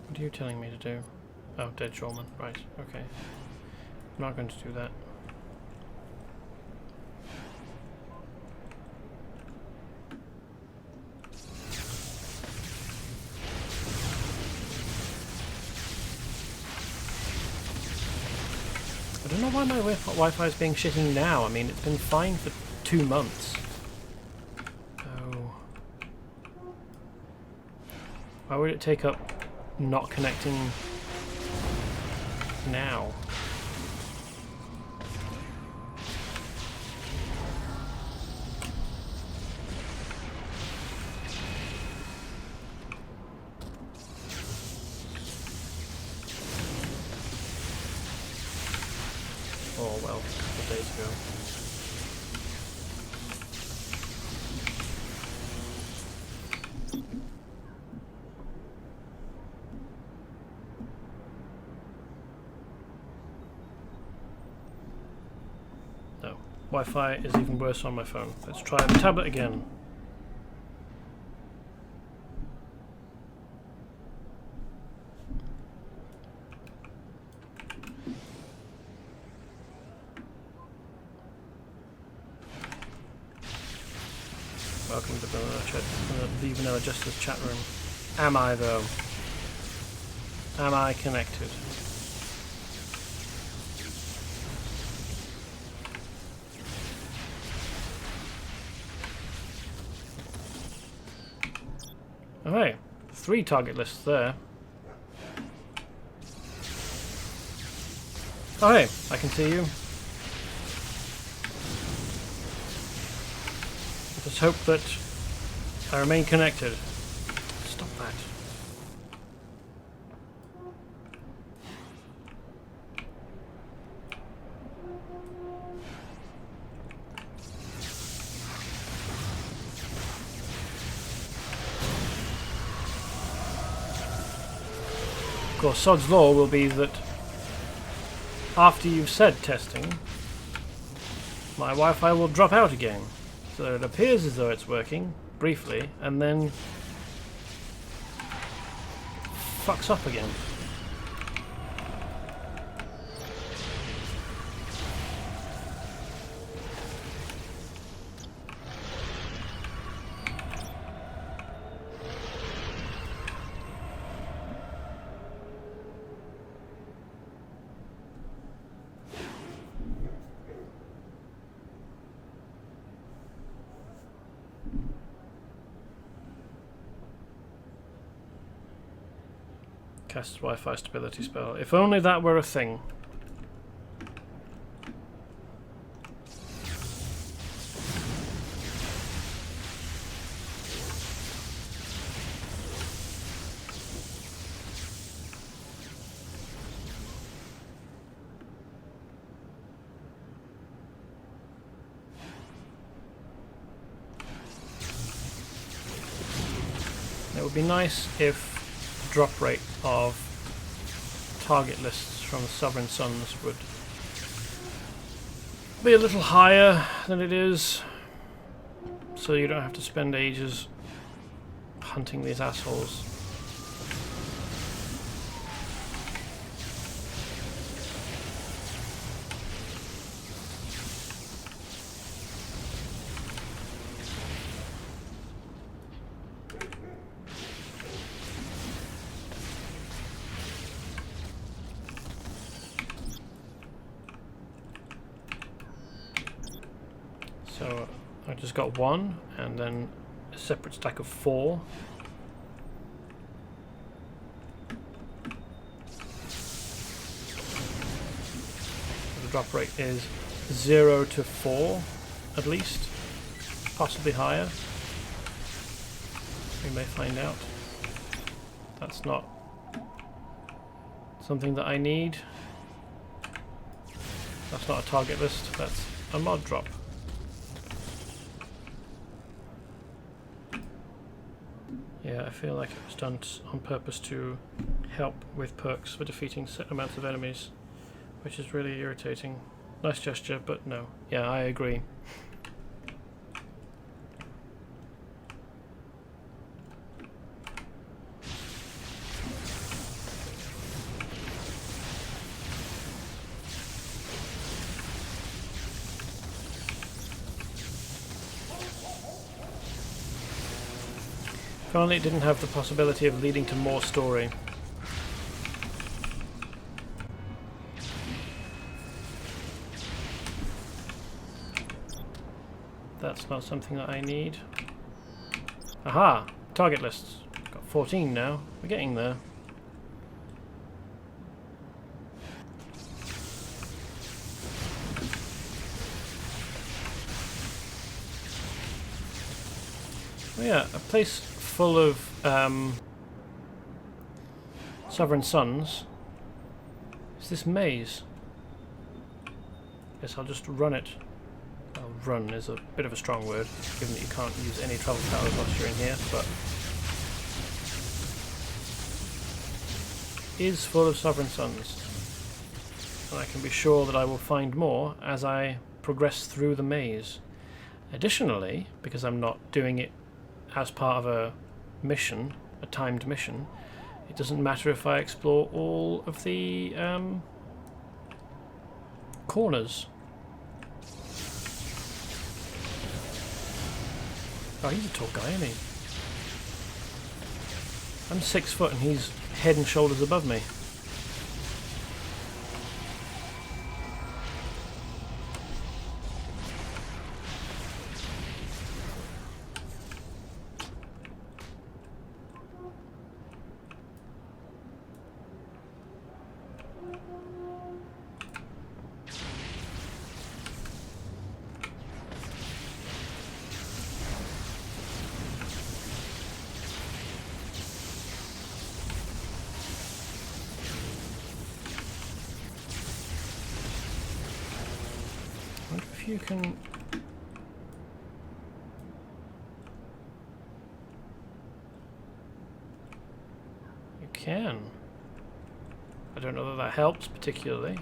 What are you telling me to do? Oh, dead shoreman. Right, okay. I'm not going to do that. I don't know why my Wi-Fi is being shitty now. I mean, it's been fine for 2 months. Oh. Why would it take up not connecting now? Oh well, a couple of days ago. No, Wi-Fi is even worse on my phone. Let's try the tablet again. Welcome to the Vanilla Jester's chat room. Am I though? Am I connected? Oh hey, 3 target lists there. Oh hey, I can see you. Let's hope that I remain connected. Stop that. Of course, Sod's Law will be that after you've said testing, my Wi-Fi will drop out again. So it appears as though it's working, briefly, and then fucks up again. Cast Wi-Fi stability spell. If only that were a thing. It would be nice if drop rate of target lists from Sovereign Sons would be a little higher than it is, so you don't have to spend ages hunting these assholes. Just got one, and then a separate stack of 4. The drop rate is 0 to 4, at least. Possibly higher. We may find out. That's not something that I need. That's not a target list, that's a mod drop. Yeah, I feel like it was done on purpose to help with perks for defeating set amounts of enemies, which is really irritating. Nice gesture, but no. Yeah, I agree. If only it didn't have the possibility of leading to more story. That's not something that I need. Aha! Target lists. Got 14 now. We're getting there. Oh yeah, a place full of Sovereign Sons. Is this maze? Guess I'll just run it. Well, run is a bit of a strong word, given that you can't use any travel powers whilst you're in here, but is full of Sovereign Sons. And I can be sure that I will find more as I progress through the maze. Additionally, because I'm not doing it as part of a mission, a timed mission, it doesn't matter if I explore all of the corners. Oh, he's a tall guy, isn't he? I'm 6 foot and he's head and shoulders above me. If you can... You can. I don't know that that helps particularly.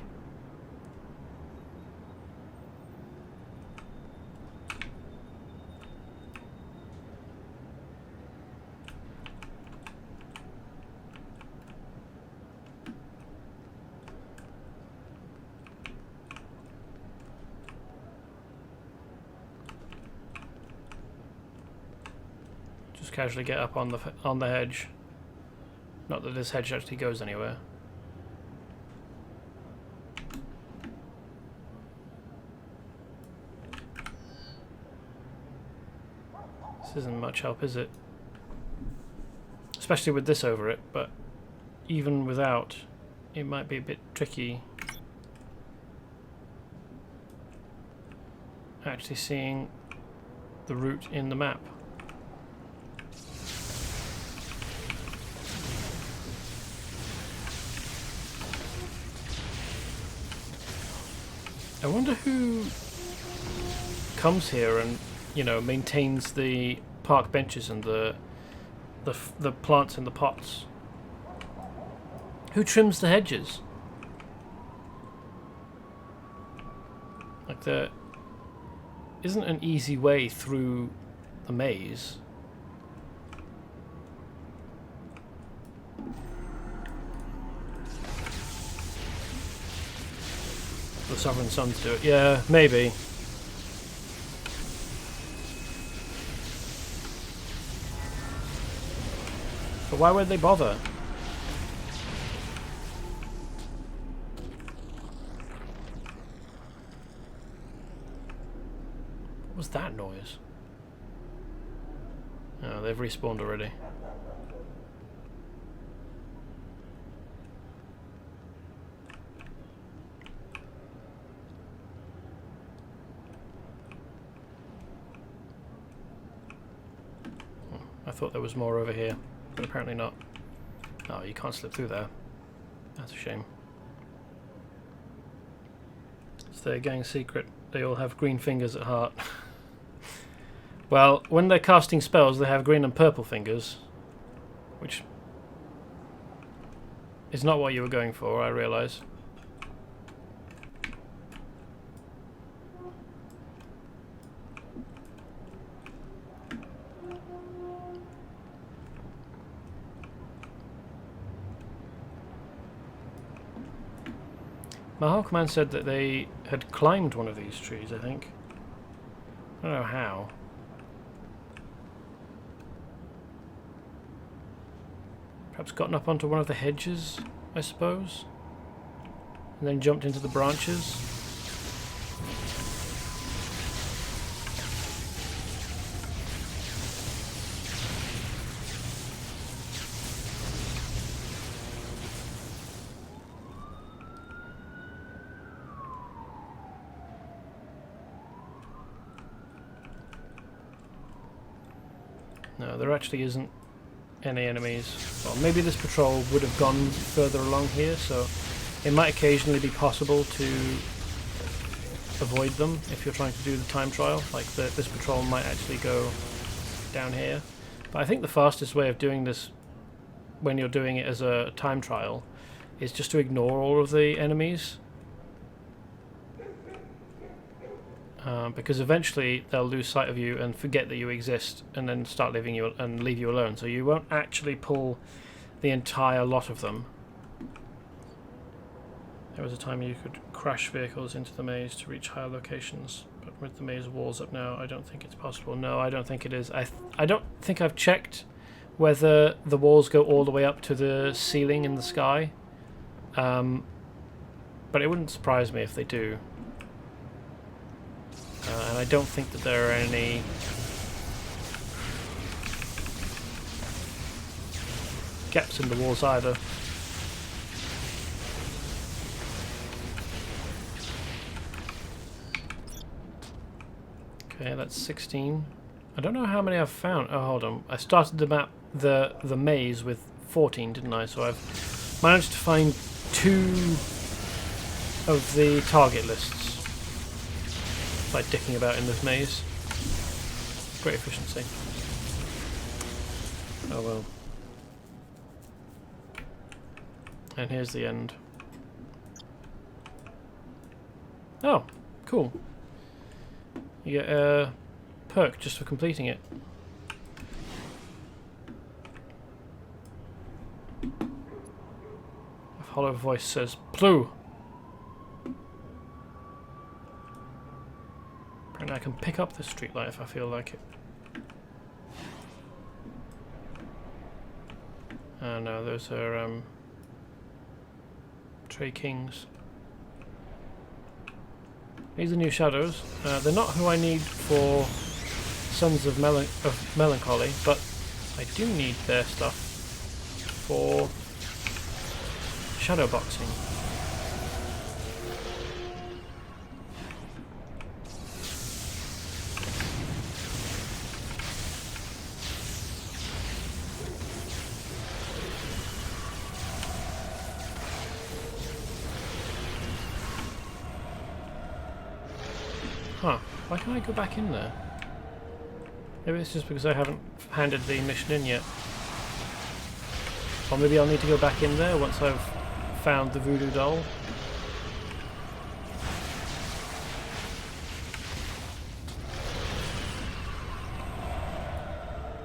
Casually get up on the hedge. Not that this hedge actually goes anywhere. This isn't much help, is it? Especially with this over it, but even without, it might be a bit tricky actually seeing the route in the map. I wonder who comes here and, you know, maintains the park benches and the plants in the pots. Who trims the hedges? Like, there isn't an easy way through the maze. The Sovereign Sons do it. Yeah, maybe. But why would they bother? What was that noise? Oh, they've respawned already. I thought there was more over here, but apparently not. Oh, you can't slip through there. That's a shame. It's their gang secret. They all have green fingers at heart. Well, when they're casting spells, they have green and purple fingers, which is not what you were going for, I realise. My whole command said that they had climbed one of these trees, I think. I don't know how. Perhaps gotten up onto one of the hedges, I suppose? And then jumped into the branches? No, there actually isn't any enemies. Well, maybe this patrol would have gone further along here, so it might occasionally be possible to avoid them if you're trying to do the time trial. Like this patrol might actually go down here. But I think the fastest way of doing this when you're doing it as a time trial is just to ignore all of the enemies. Because eventually they'll lose sight of you and forget that you exist, and then start leaving you and leave you alone. So you won't actually pull the entire lot of them. There was a time you could crash vehicles into the maze to reach higher locations, but with the maze walls up now, I don't think it's possible. No, I don't think it is. I don't think I've checked whether the walls go all the way up to the ceiling in the sky, but it wouldn't surprise me if they do. And I don't think that there are any gaps in the walls either. Okay, that's 16. I don't know how many I've found. Oh, hold on. I started the map, the maze with 14, didn't I? So I've managed to find 2 of the target lists by dicking about in this maze. Great efficiency. Oh well. And here's the end. Oh, cool. You get a perk just for completing it. A hollow voice says, "Plu." And I can pick up the streetlight if I feel like it. Oh no, those are Trey Kings. These are new shadows. They're not who I need for Sons of Melancholy, but I do need their stuff for shadow boxing. Huh, why can't I go back in there? Maybe it's just because I haven't handed the mission in yet. Or maybe I'll need to go back in there once I've found the voodoo doll.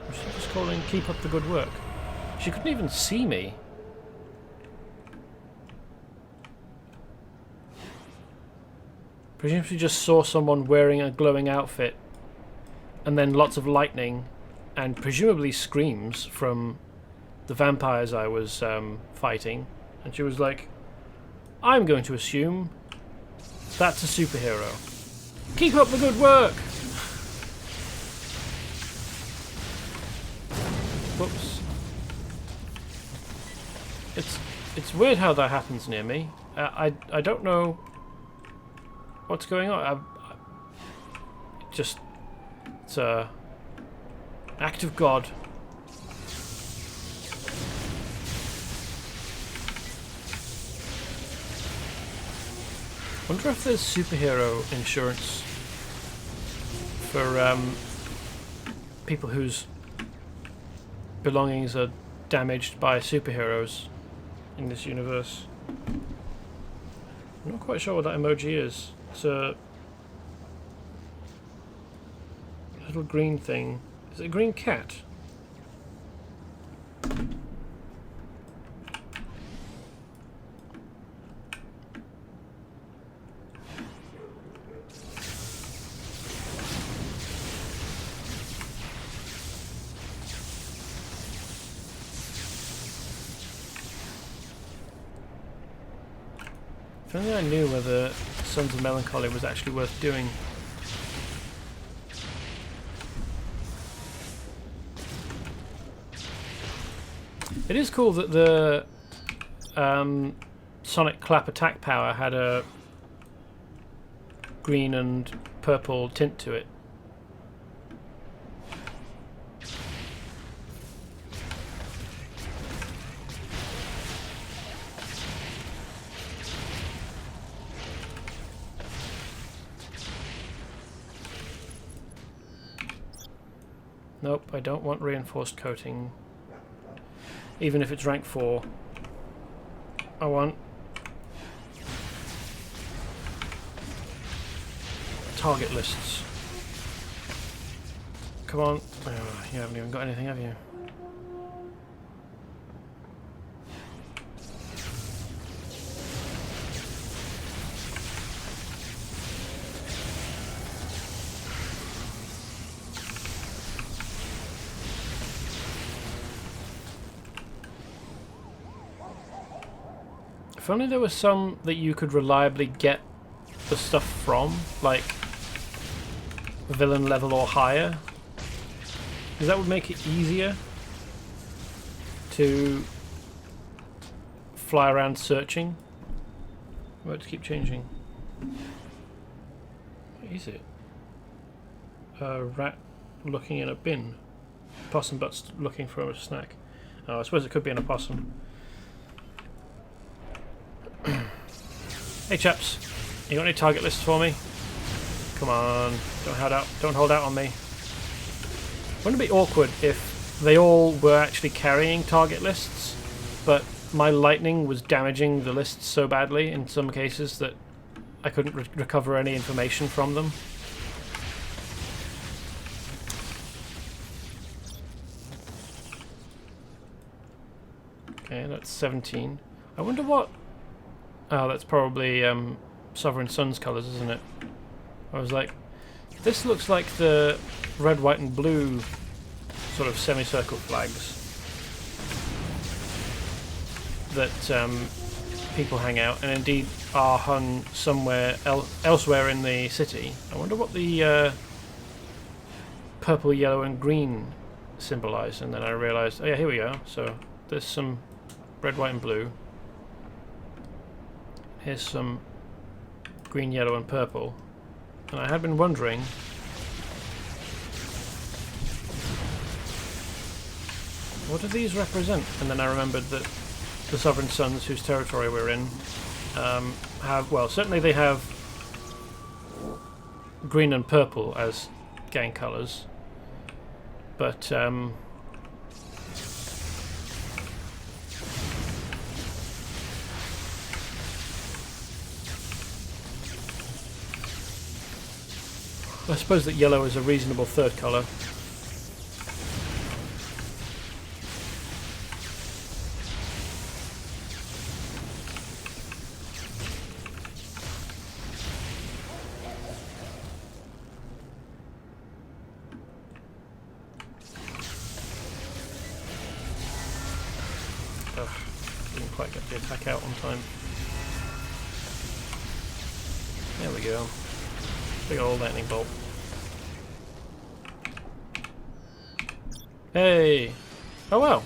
Was she just calling keep up the good work? She couldn't even see me. Presumably she just saw someone wearing a glowing outfit and then lots of lightning and presumably screams from the vampires I was fighting, and she was like, I'm going to assume that's a superhero. Keep up the good work! Whoops. It's weird how that happens near me. I don't know what's going on. It's a act of God. Wonder if there's superhero insurance for people whose belongings are damaged by superheroes in this universe. I'm not quite sure what that emoji is. It's a little green thing. Is it a green cat? If only I knew whether Sons of Melancholy was actually worth doing. It is cool that the Sonic Clap attack power had a green and purple tint to it. Nope, I don't want reinforced coating. Even if it's rank 4. I want target lists. Come on. Oh, you haven't even got anything, have you? If only there was some that you could reliably get the stuff from, like villain level or higher, because that would make it easier to fly around searching. I'm about to keep changing. What is it? A rat looking in a bin. Possum butts looking for a snack. Oh, I suppose it could be an opossum. Hey chaps, you got any target lists for me? Come on, don't hold out on me. Wouldn't it be awkward if they all were actually carrying target lists, but my lightning was damaging the lists so badly in some cases that I couldn't recover any information from them? Okay, that's 17. I wonder what... Oh, that's probably Sovereign Sun's colours, isn't it? I was like, this looks like the red, white and blue sort of semicircle flags that people hang out, and indeed are hung somewhere elsewhere in the city. I wonder what the purple, yellow and green symbolise, and then I realised, oh yeah, here we go. So there's some red, white and blue. Here's some green, yellow and purple. And I had been wondering what do these represent? And then I remembered that the Sovereign Sons, whose territory we're in, have, well, certainly they have green and purple as gang colours, but I suppose that yellow is a reasonable third colour. Ugh, didn't quite get the attack out on time. There we go. Big old lightning bolt. Hey! Oh well.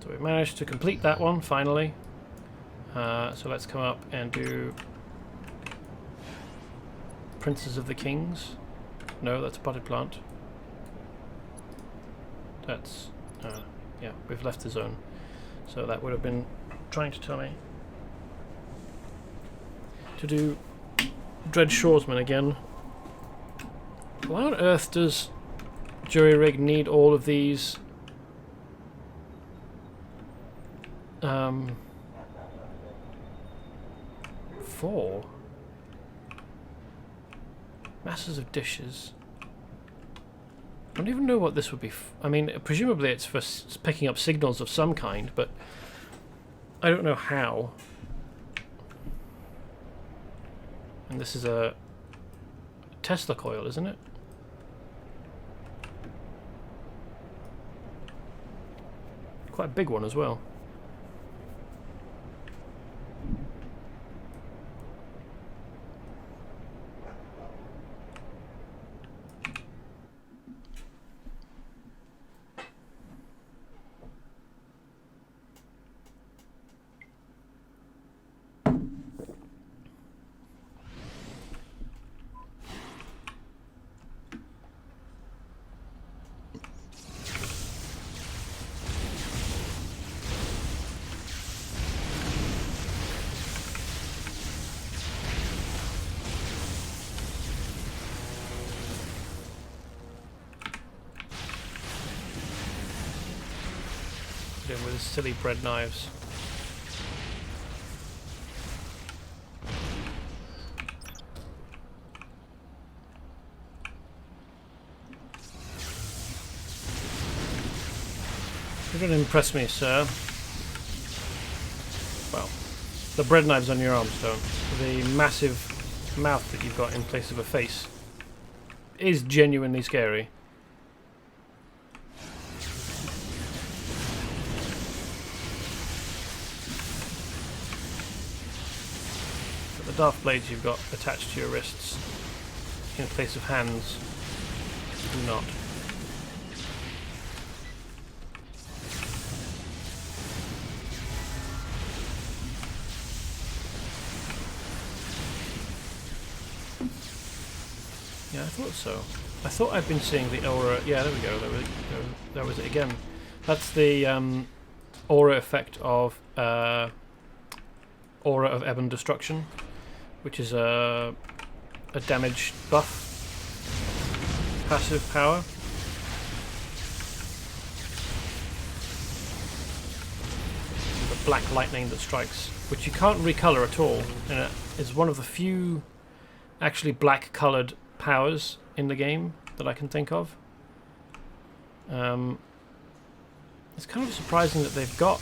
So we managed to complete that one finally. So let's come up and do Princes of the Kings. No, that's a potted plant. That's yeah, we've left the zone. So that would have been trying to tell me to do Dread Shoresman again. Why on earth does Jury Rig need all of these? Four masses of dishes. I don't even know what this would be. I mean, presumably it's for picking up signals of some kind, but I don't know how. And this is a Tesla coil, isn't it? Quite a big one as well. With silly bread knives. You're going to impress me, sir. Well, the bread knives on your arms don't. The massive mouth that you've got in place of a face is genuinely scary. The dark blades you've got attached to your wrists in place of hands do not. Yeah, I thought so. I thought I'd been seeing the aura. Yeah, there we go. There was it again. That's the aura effect of Aura of Ebon Destruction, which is a damage buff passive power. The black lightning that strikes, which you can't recolor at all, and it is one of the few actually black coloured powers in the game that I can think of. It's kind of surprising that they've got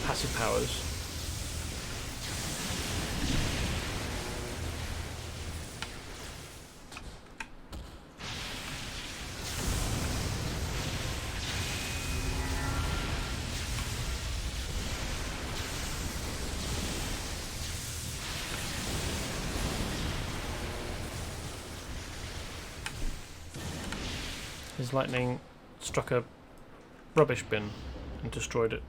passive powers. His lightning struck a rubbish bin and destroyed it.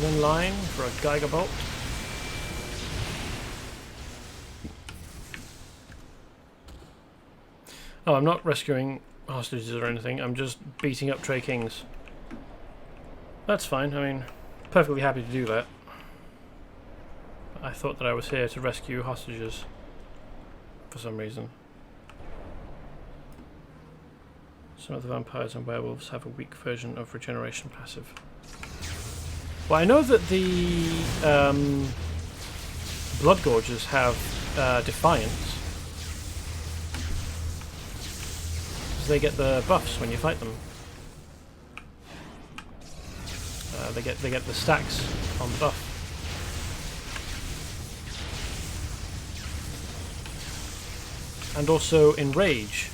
In line for a Geiger bolt. Oh, I'm not rescuing hostages or anything, I'm just beating up Trey Kings. That's fine, I mean, perfectly happy to do that. I thought that I was here to rescue hostages for some reason. Some of the vampires and werewolves have a weak version of regeneration passive. Well, I know that the Blood Gorgers have Defiance, because they get the buffs when you fight them. They get the stacks on the buff. And also in Rage,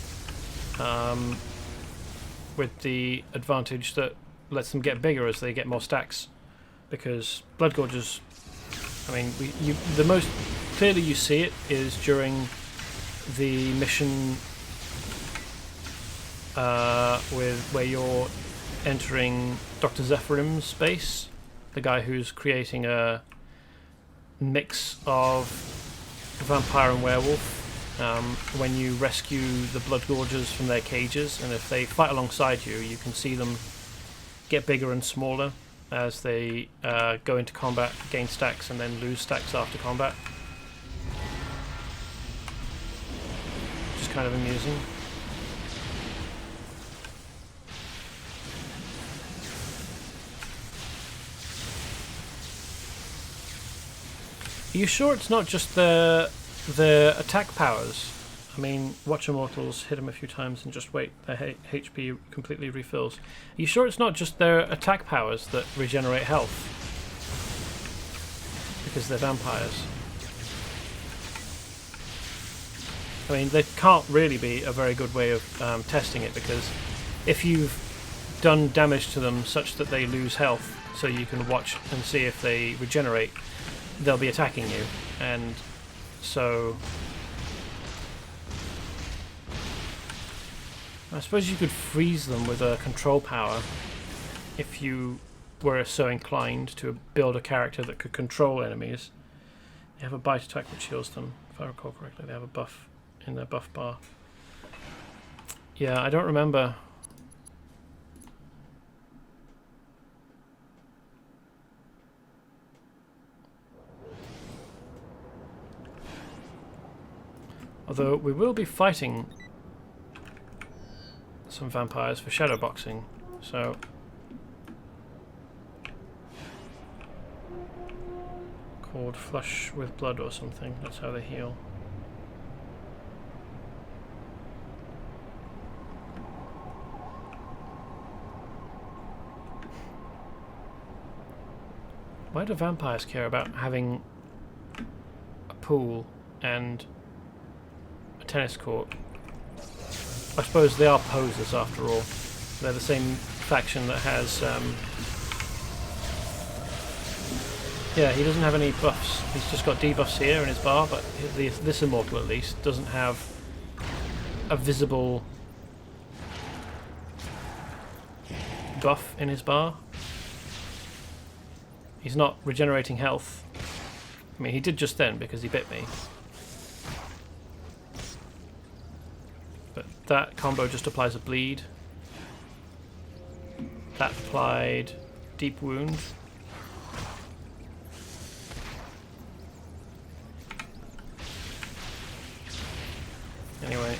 with the advantage that lets them get bigger as they get more stacks, because Blood Gorges, I mean, the most clearly you see it is during the mission where you're entering Dr. Zephyrim's base, the guy who's creating a mix of vampire and werewolf. When you rescue the Blood Gorges from their cages, and if they fight alongside you, you can see them get bigger and smaller as they go into combat, gain stacks, and then lose stacks after combat. Which is kind of amusing. Are you sure it's not just the attack powers? I mean, watch Immortals, hit them a few times and just wait, their HP completely refills. Are you sure it's not just their attack powers that regenerate health? Because they're vampires. I mean, they can't really be a very good way of testing it, because if you've done damage to them such that they lose health, so you can watch and see if they regenerate, they'll be attacking you, and so I suppose you could freeze them with a control power if you were so inclined to build a character that could control enemies. They have a bite attack which heals them, if I recall correctly. They have a buff in their buff bar. Yeah, I don't remember. Although we will be fighting some vampires for shadow boxing, so called Flush with Blood or something, that's how they heal. Why do vampires care about having a pool and a tennis court? I suppose they are posers after all. They're the same faction that has yeah, he doesn't have any buffs. He's just got debuffs here in his bar, but this Immortal at least doesn't have a visible buff in his bar. He's not regenerating health. I mean, he did just then because he bit me. But that combo just applies a bleed. That applied deep wound. Anyway.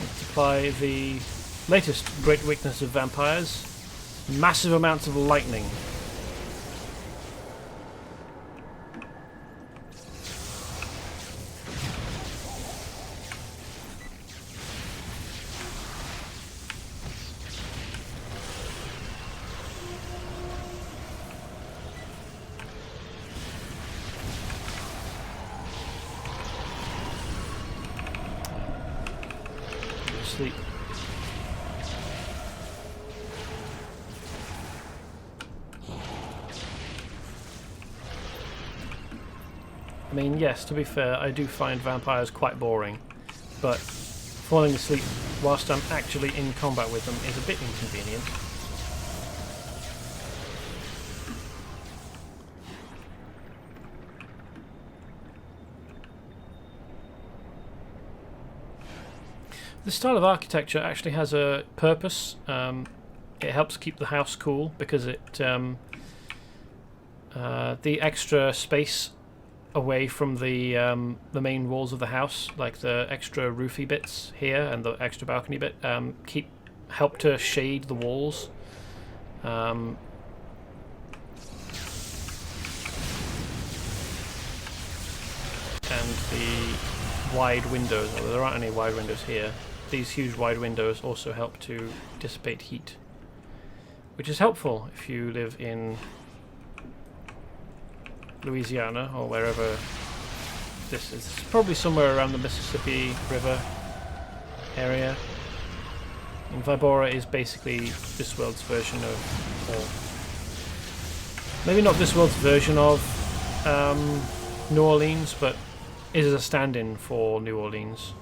Let's apply the latest great weakness of vampires. Massive amounts of lightning. Sleep. I mean, yes, to be fair, I do find vampires quite boring, but falling asleep whilst I'm actually in combat with them is a bit inconvenient. This style of architecture actually has a purpose. It helps keep the house cool because it the extra space away from the main walls of the house, like the extra roofy bits here and the extra balcony bit, help to shade the walls. and the wide windows, although there aren't any wide windows here, these huge wide windows also help to dissipate heat, which is helpful if you live in Louisiana or wherever this is. It's probably somewhere around the Mississippi River area. And Vibora is basically this world's version of, or maybe not this world's version of New Orleans, but it is a stand-in for New Orleans.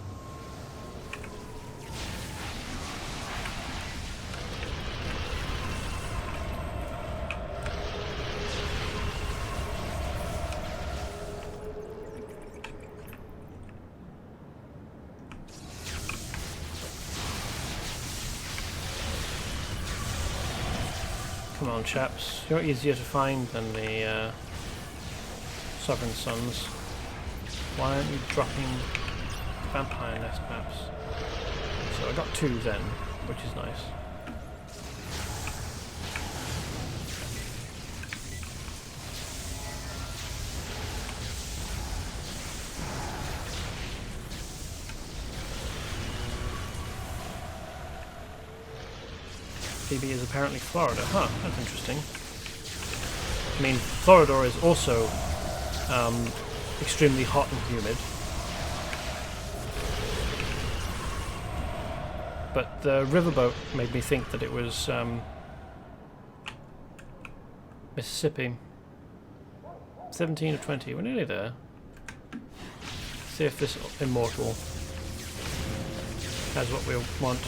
Come on, chaps. You're easier to find than the Sovereign Sons. Why aren't you dropping vampire nest maps? So I got 2 then, which is nice. PB is apparently Florida. Huh, that's interesting. I mean, Florida is also extremely hot and humid. But the riverboat made me think that it was Mississippi. 17 of 20, we're nearly there. See if this immortal has what we want.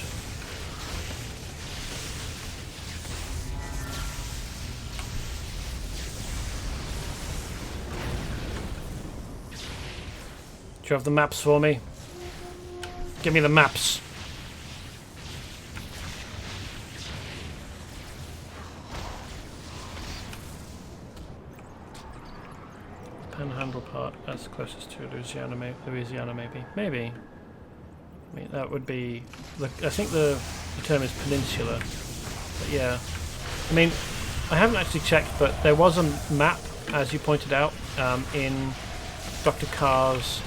Do you have the maps for me? Give me the maps. Panhandle part, that's closest to Louisiana, maybe. Maybe. I mean, that would be... I think the term is peninsula. But yeah. I mean, I haven't actually checked, but there was a map, as you pointed out, in Dr. Carr's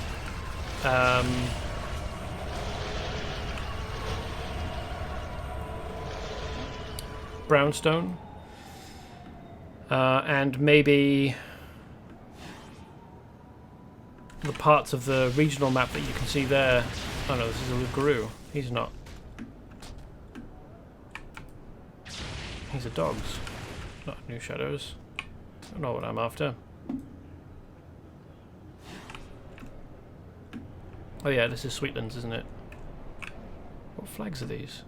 Brownstone, and maybe the parts of the regional map that you can see there. Oh no, this is a Guru. He's not. He's a dogs, not New Shadows. I don't know what I'm after. Oh yeah, this is Sweetlands, isn't it? What flags are these?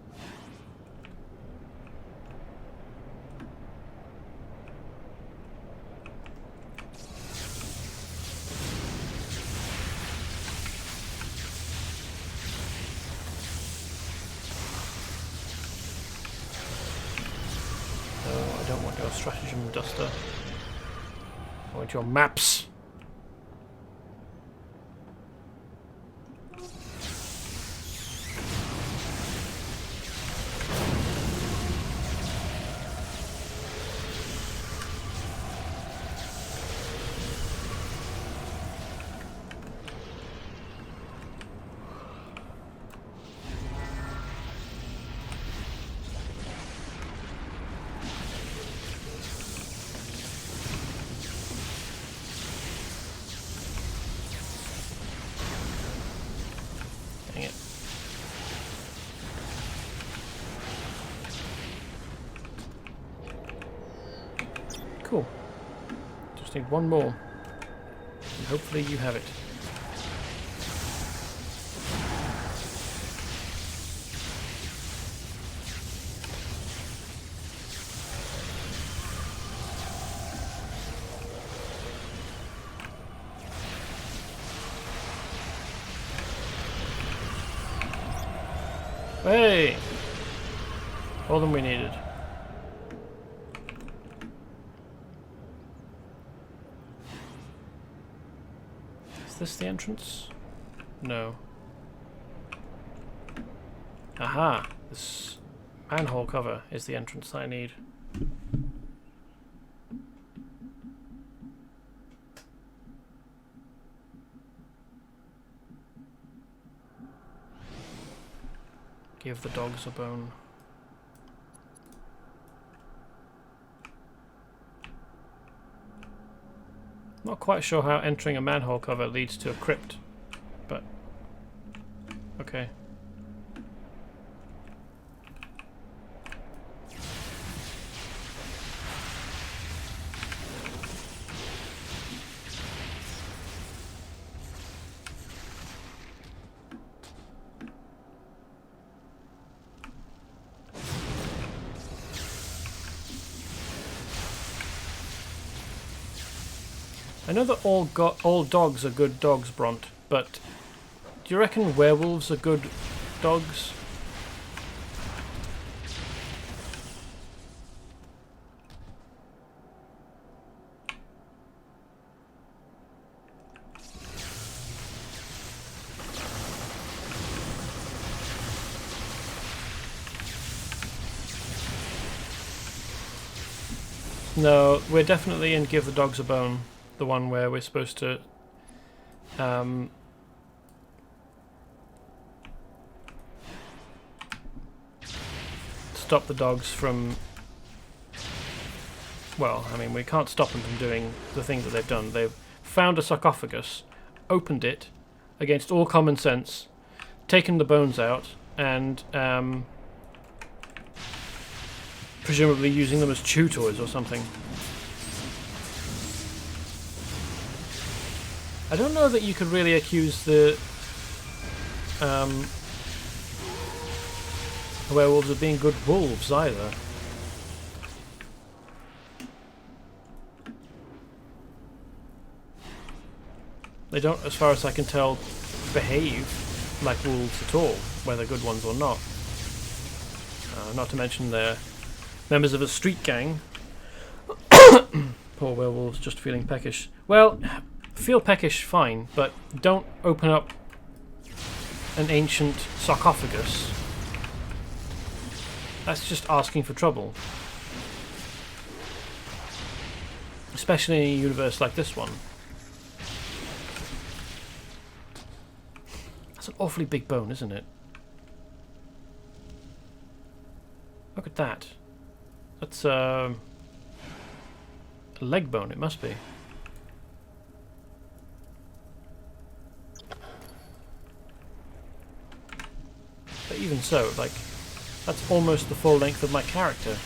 No, I don't want your stratagem duster. I want your maps. Cool. Just need one more. And hopefully you have it. Hey! All than we needed. Is this the entrance? No. Aha! This manhole cover is the entrance that I need. Give the dogs a bone. Not quite sure how entering a manhole cover leads to a crypt, but okay. I know that all dogs are good dogs, Bront, but do you reckon werewolves are good dogs? No, we're definitely in Give the Dogs a Bone. The one where we're supposed to stop the dogs from, well, I mean, we can't stop them from doing the thing that they've done. They've found a sarcophagus, opened it against all common sense, taken the bones out, and presumably using them as chew toys or something. I don't know that you could really accuse the werewolves of being good wolves either. They don't, as far as I can tell, behave like wolves at all, whether good ones or not. Not to mention they're members of a street gang. Poor werewolves, just feeling peckish. Well, feel peckish, fine, but don't open up an ancient sarcophagus. That's just asking for trouble. Especially in a universe like this one. That's an awfully big bone, isn't it? Look at that. That's a leg bone, it must be. But even so, like, that's almost the full length of my character.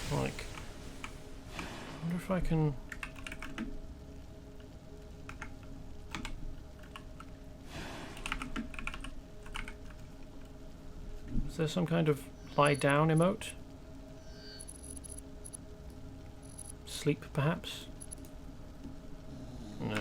Like, I wonder if I can... Is there some kind of lie down emote? Sleep, perhaps? No.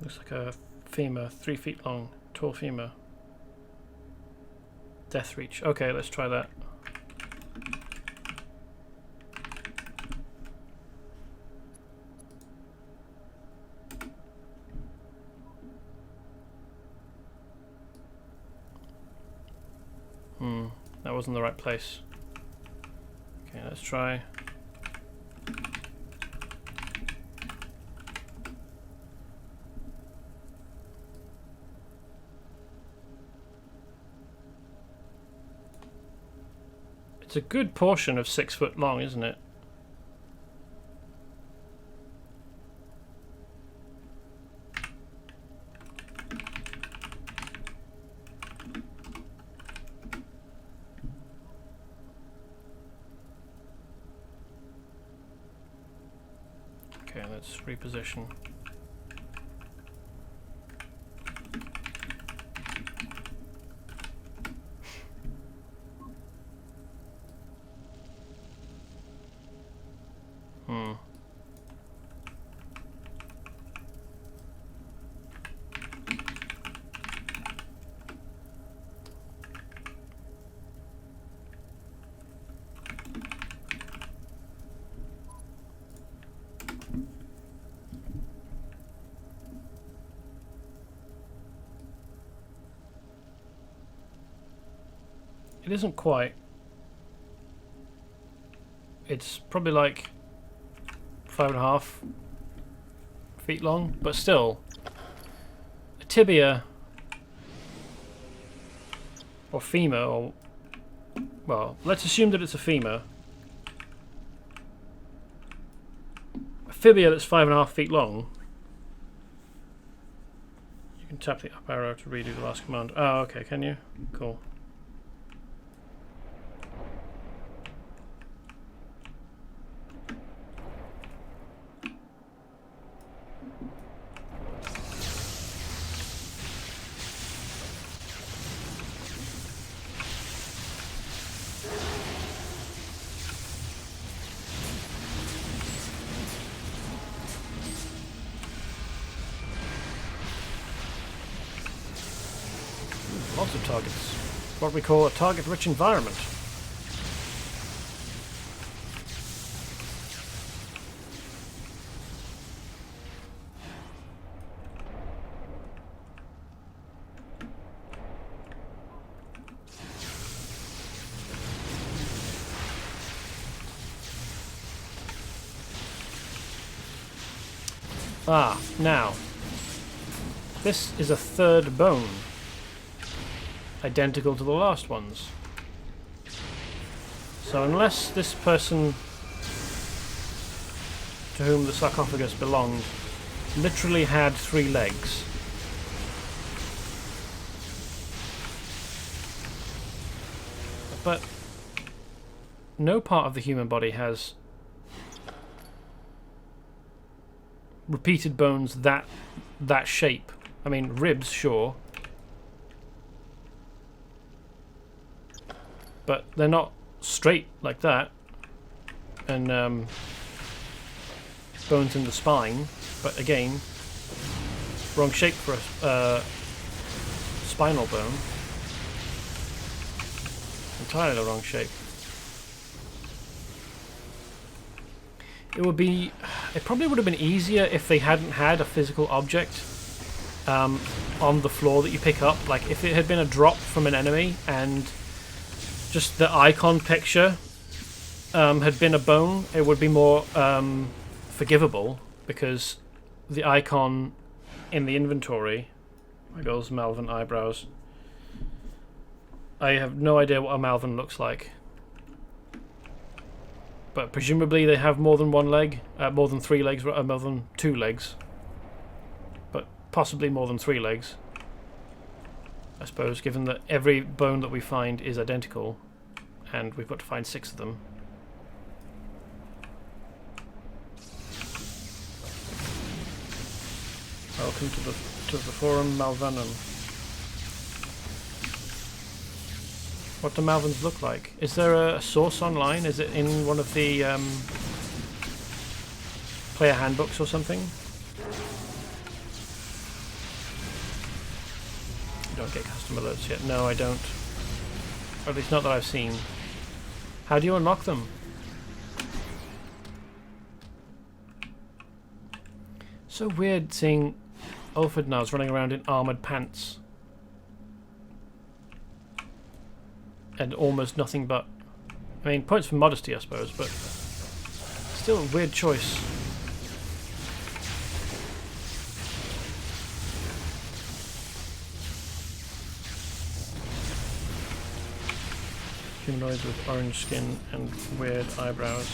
Looks like a femur, 3 feet long, tall femur. Death reach. Okay, let's try that. That wasn't the right place. Okay, let's try. It's a good portion of 6 foot long, isn't it? Okay, let's reposition. It isn't quite. It's probably like 5.5 feet long, but still, a tibia or femur, or well, let's assume that it's a femur. A fibia that's 5.5 feet long. You can tap the up arrow to redo the last command. Oh, okay, can you? Cool. Lots of targets. What we call a target-rich environment. Ah, now. This is a third bone. Identical to the last ones. So unless this person to whom the sarcophagus belonged literally had 3 legs, but no part of the human body has repeated bones that shape. I mean, ribs, sure, but they're not straight like that. And bones in the spine, but again, wrong shape for a spinal bone. Entirely the wrong shape. It probably would have been easier if they hadn't had a physical object on the floor that you pick up. Like if it had been a drop from an enemy and just the icon picture had been a bone, it would be more forgivable, because the icon in the inventory, there goes Malvern eyebrows. I have no idea what a Malvern looks like, but presumably they have more than one leg, more than 3 legs, more than 2 legs, but possibly more than 3 legs, I suppose, given that every bone that we find is identical and we've got to find 6 of them. Welcome to the forum, Malvanum. What do Malvans look like? Is there a source online? Is it in one of the player handbooks or something? You don't get custom alerts yet. No, I don't. Or at least not that I've seen. How do you unlock them? So weird seeing Ulfred now running around in armoured pants. And almost nothing but... I mean, points for modesty, I suppose, but... still a weird choice. Humanoids with orange skin and weird eyebrows.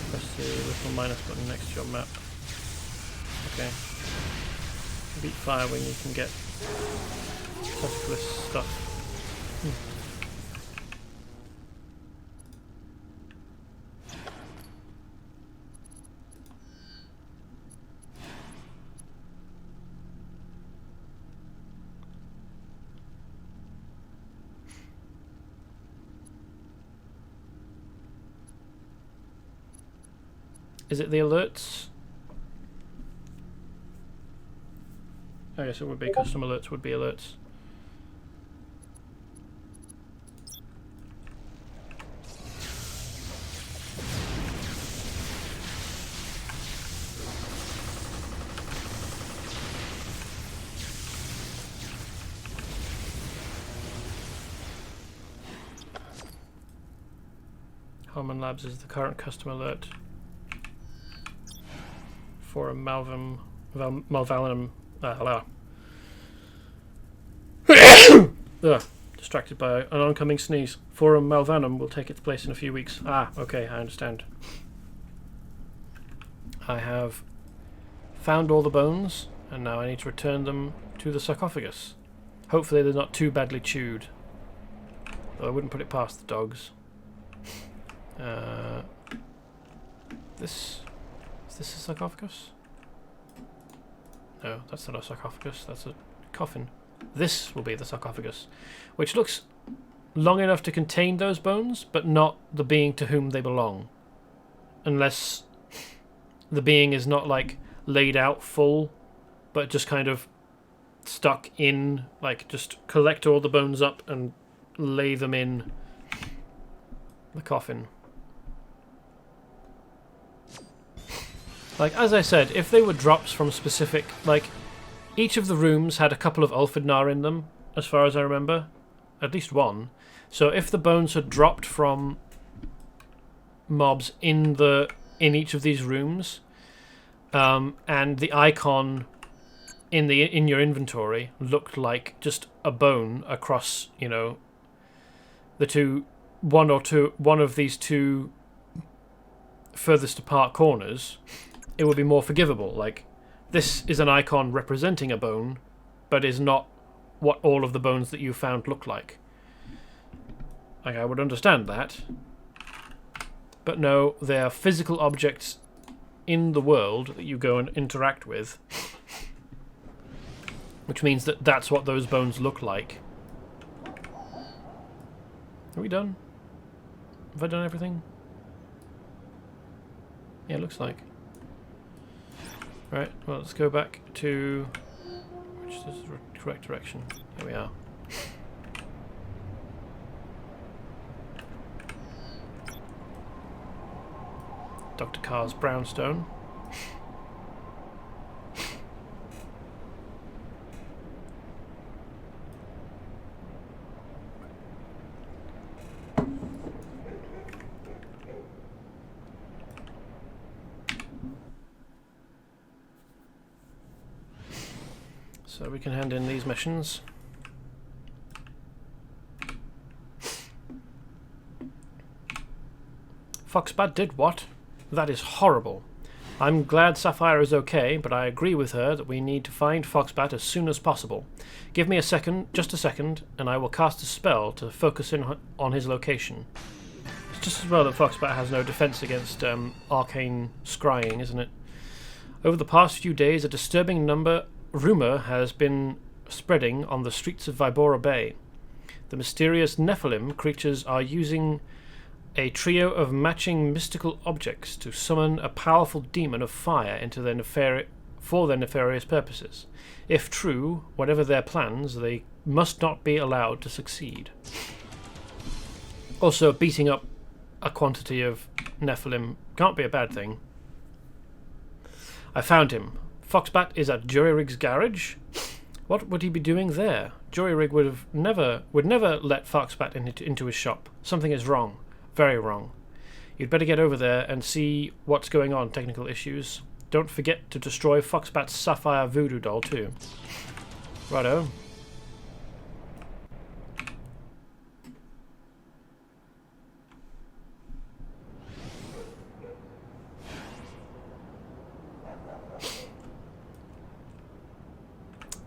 Press the little minus button next to your map. Okay. Beat fire when you can get testiculous stuff. Is it the alerts? I guess it would be custom alerts, would be alerts. Common Labs is the current customer alert for a Malvalinum. Hello. Ugh, distracted by an oncoming sneeze. Forum Malvanum will take its place in a few weeks. Ah, okay, I understand. I have found all the bones, and now I need to return them to the sarcophagus. Hopefully they're not too badly chewed. Though I wouldn't put it past the dogs. Is this a sarcophagus? No, that's not a sarcophagus, that's a coffin. This will be the sarcophagus, which looks long enough to contain those bones, but not the being to whom they belong. Unless the being is not, like, laid out full, but just kind of stuck in, like, just collect all the bones up and lay them in the coffin. Like, as I said, if they were drops from specific, like, each of the rooms had a couple of Ulfidnar in them, as far as I remember. At least one. So if the bones had dropped from mobs in each of these rooms, and the icon in your inventory looked like just a bone across, you know, one of these two furthest apart corners, it would be more forgivable. Like, this is an icon representing a bone, but is not what all of the bones that you found look like. Like, I would understand that. But no, they are physical objects in the world that you go and interact with. Which means that that's what those bones look like. Are we done? Have I done everything? Yeah, it looks like. Right, well, let's go back to... which is the correct direction. Here we are. Dr. Carr's brownstone. So we can hand in these missions. Foxbat did what? That is horrible. I'm glad Sapphire is okay, but I agree with her that we need to find Foxbat as soon as possible. Give me a second, just a second, and I will cast a spell to focus in on his location. It's just as well that Foxbat has no defense against arcane scrying, isn't it? Over the past few days, a disturbing rumor has been spreading on the streets of Vibora Bay. The mysterious Nephilim creatures are using a trio of matching mystical objects to summon a powerful demon of fire into their for their nefarious purposes. If true, whatever their plans, they must not be allowed to succeed. Also, beating up a quantity of Nephilim can't be a bad thing. I found him. Foxbat is at Juryrig's garage. What would he be doing there? Juryrig would never let Foxbat into his shop. Something is wrong. Very wrong. You'd better get over there and see what's going on. Technical issues. Don't forget to destroy Foxbat's Sapphire voodoo doll too. Righto.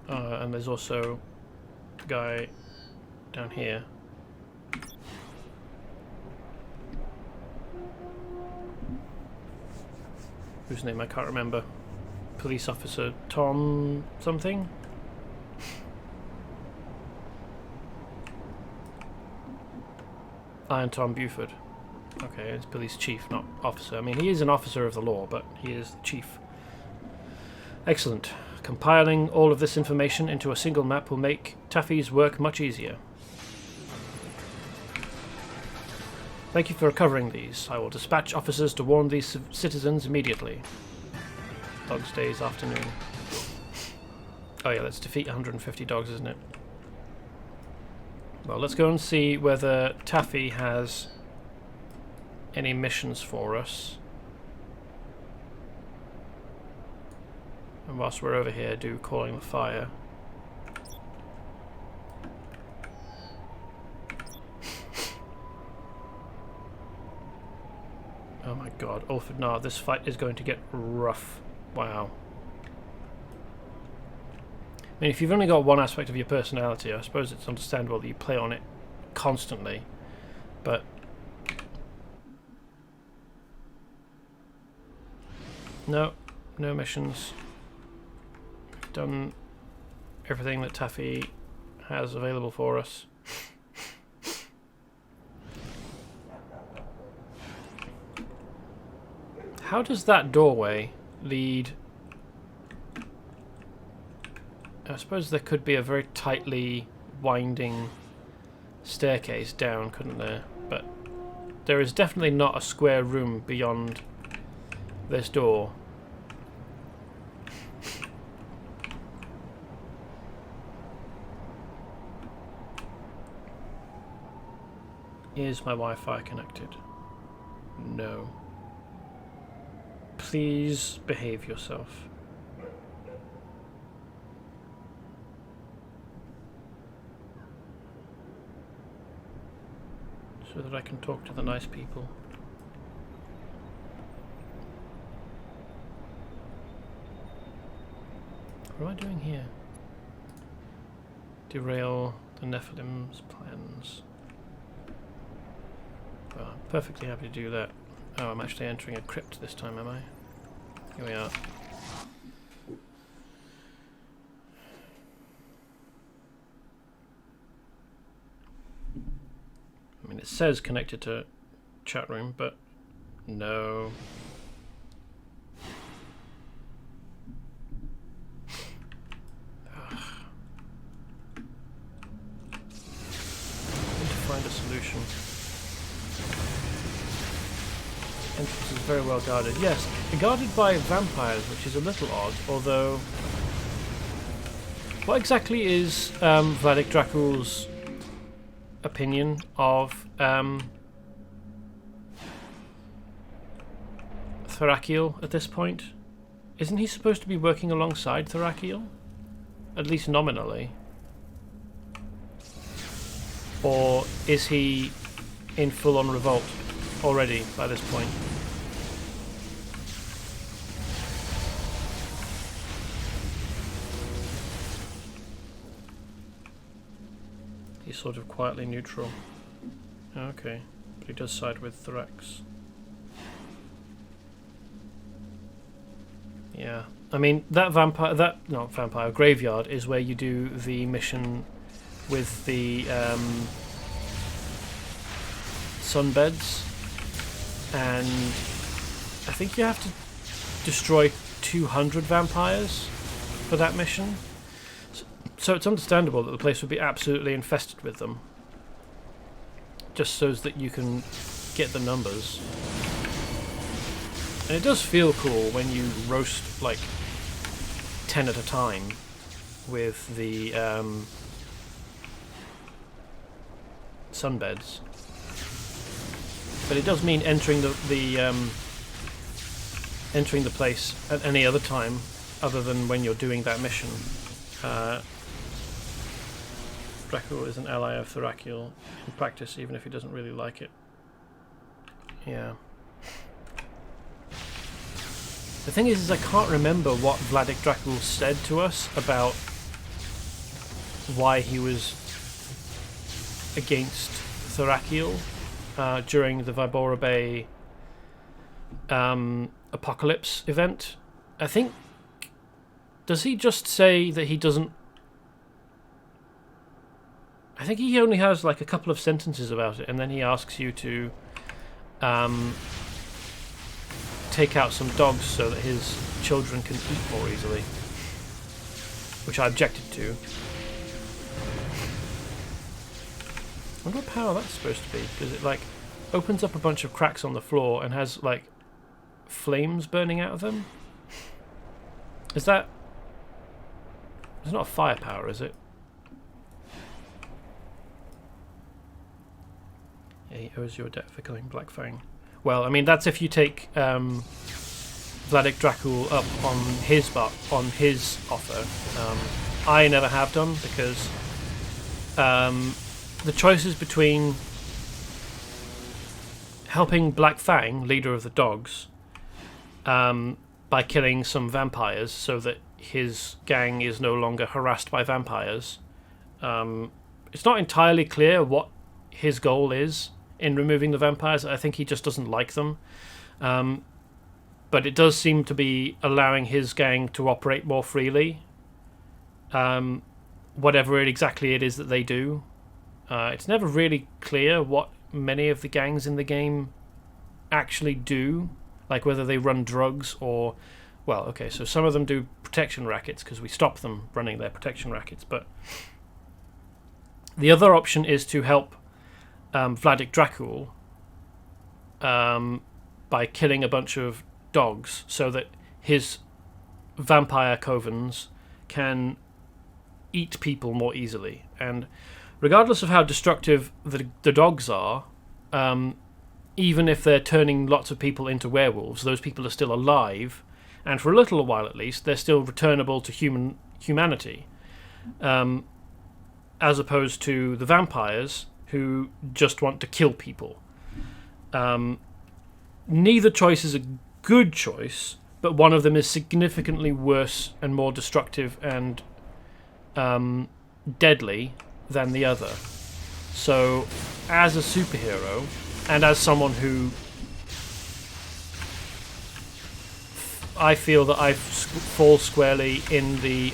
And there's also a guy down here. Whose name I can't remember. Police officer Tom something? Iron Tom Buford. Okay, it's police chief, not officer. I mean, he is an officer of the law, but he is the chief. Excellent. Compiling all of this information into a single map will make Taffy's work much easier. Thank you for recovering these. I will dispatch officers to warn these citizens immediately. Dogs Days afternoon. Oh yeah, let's defeat 150 dogs, isn't it? Well, let's go and see whether Taffy has any missions for us. And whilst we're over here, do Calling the Fire. Oh my god, Ulfred, nah, this fight is going to get rough. Wow. I mean, if you've only got one aspect of your personality, I suppose it's understandable that you play on it constantly, but no missions. We've done everything that Taffy has available for us. How does that doorway lead? I suppose there could be a very tightly winding staircase down, couldn't there? But there is definitely not a square room beyond this door. Is my Wi-Fi connected? No. Please behave yourself. So that I can talk to the nice people. What am I doing here? Derail the Nephilim's plans. Well, I'm perfectly happy to do that. Oh, I'm actually entering a crypt this time, am I? Here we are. I mean, it says connected to chat room, but no. Ugh. I need to find a solution. Entrance is very well guarded. Yes, guarded by vampires, which is a little odd, although... What exactly is Vladik Dracul's opinion of Thrakiel at this point? Isn't he supposed to be working alongside Thrakiel? At least nominally. Or is he in full-on revolt already by this point? He's sort of quietly neutral. Okay, but he does side with Thrax. Yeah, I mean that graveyard is where you do the mission with the sunbeds, and I think you have to destroy 200 vampires for that mission. So it's understandable that the place would be absolutely infested with them, just so that you can get the numbers. And it does feel cool when you roast like 10 at a time with the sunbeds. But it does mean entering entering the place at any other time other than when you're doing that mission. Dracul is an ally of Thrakiel in practice, even if he doesn't really like it. Yeah. The thing is I can't remember what Vladik Dracul said to us about why he was against Thrakiel during the Vibora Bay apocalypse event. I think... Does he just say that he doesn't... I think he only has like a couple of sentences about it, and then he asks you to take out some dogs so that his children can eat more easily, which I objected to. I wonder what power that's supposed to be, because it like opens up a bunch of cracks on the floor and has like flames burning out of them. Is that... It's not a firepower, is it? Yeah, he owes you a debt for killing Black Fang. Well, I mean, that's if you take Vladik Dracul up on his offer. I never have done, because the choices between helping Black Fang, leader of the dogs, by killing some vampires so that his gang is no longer harassed by vampires. It's not entirely clear what his goal is in removing the vampires. I think he just doesn't like them. But it does seem to be allowing his gang to operate more freely. Whatever exactly it is that they do. It's never really clear what many of the gangs in the game actually do. Like whether they run drugs or... Well, okay, so some of them do protection rackets because we stop them running their protection rackets. But the other option is to help Vladik Dracul by killing a bunch of dogs so that his vampire covens can eat people more easily. And regardless of how destructive the dogs are, even if they're turning lots of people into werewolves, those people are still alive, and for a little while at least, they're still returnable to humanity, as opposed to the vampires who just want to kill people. Neither choice is a good choice, but one of them is significantly worse and more destructive and deadly than the other. So, as a superhero, and as someone who I feel that I fall squarely in the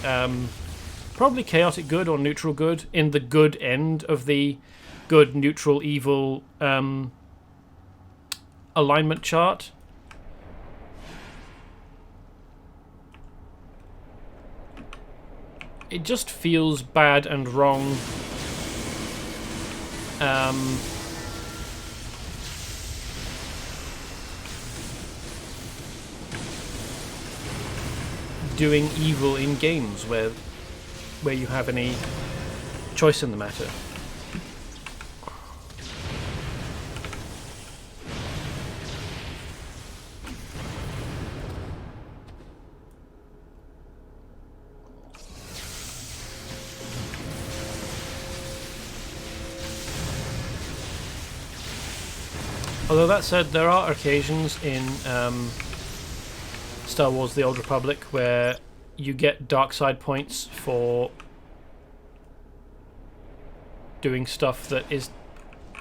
probably chaotic good or neutral good, in the good end of the good, neutral, evil alignment chart. It just feels bad and wrong. Doing evil in games where you have any choice in the matter. Although that said, there are occasions in Star Wars The Old Republic where you get dark side points for doing stuff that is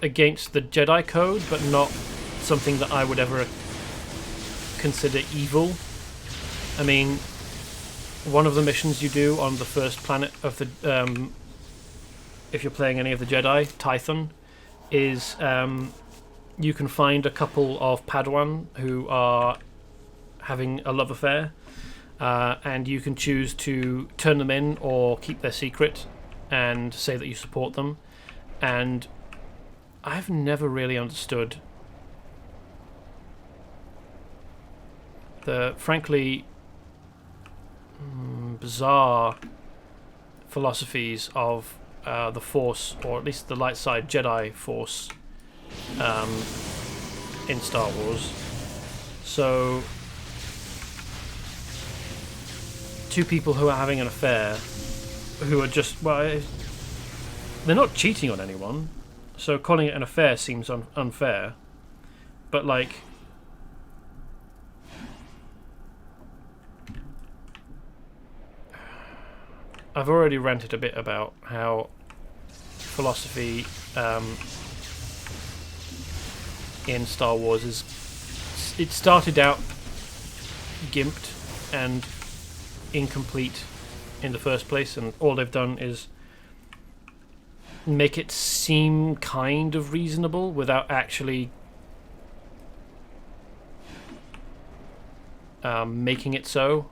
against the Jedi code, but not something that I would ever consider evil. I mean, one of the missions you do on the first planet of the if you're playing any of the Jedi, Tython, is you can find a couple of Padawan who are having a love affair, and you can choose to turn them in or keep their secret and say that you support them. And I've never really understood the frankly bizarre philosophies of the Force, or at least the light side Jedi Force, in Star Wars. So, two people who are having an affair, who are just, well, they're not cheating on anyone, so calling it an affair seems unfair, but like, I've already ranted a bit about how philosophy in Star Wars it started out gimped and incomplete in the first place, and all they've done is make it seem kind of reasonable without actually making it so.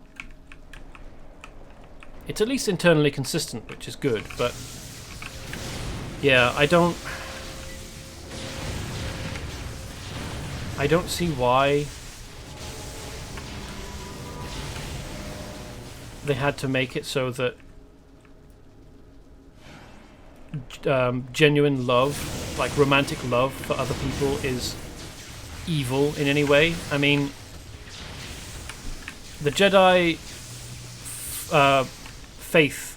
It's at least internally consistent, which is good, but yeah, I don't see why they had to make it so that genuine love, like romantic love for other people, is evil in any way. I mean, the Jedi faith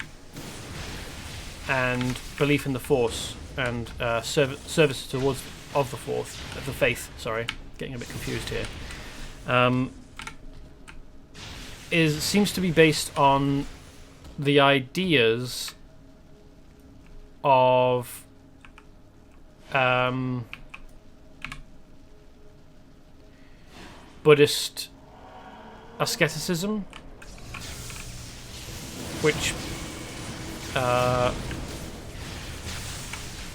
and belief in the Force and service towards of the faith. Sorry, getting a bit confused here. Seems to be based on the ideas of Buddhist asceticism, which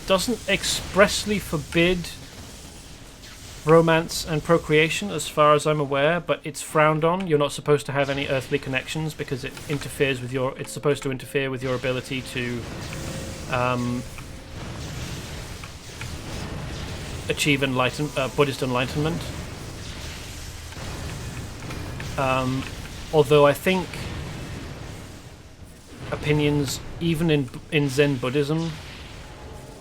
doesn't expressly forbid romance and procreation, as far as I'm aware, but it's frowned on. You're not supposed to have any earthly connections because it interferes with your. It's supposed to interfere with your ability to achieve Buddhist enlightenment. Although I think opinions, even in Zen Buddhism,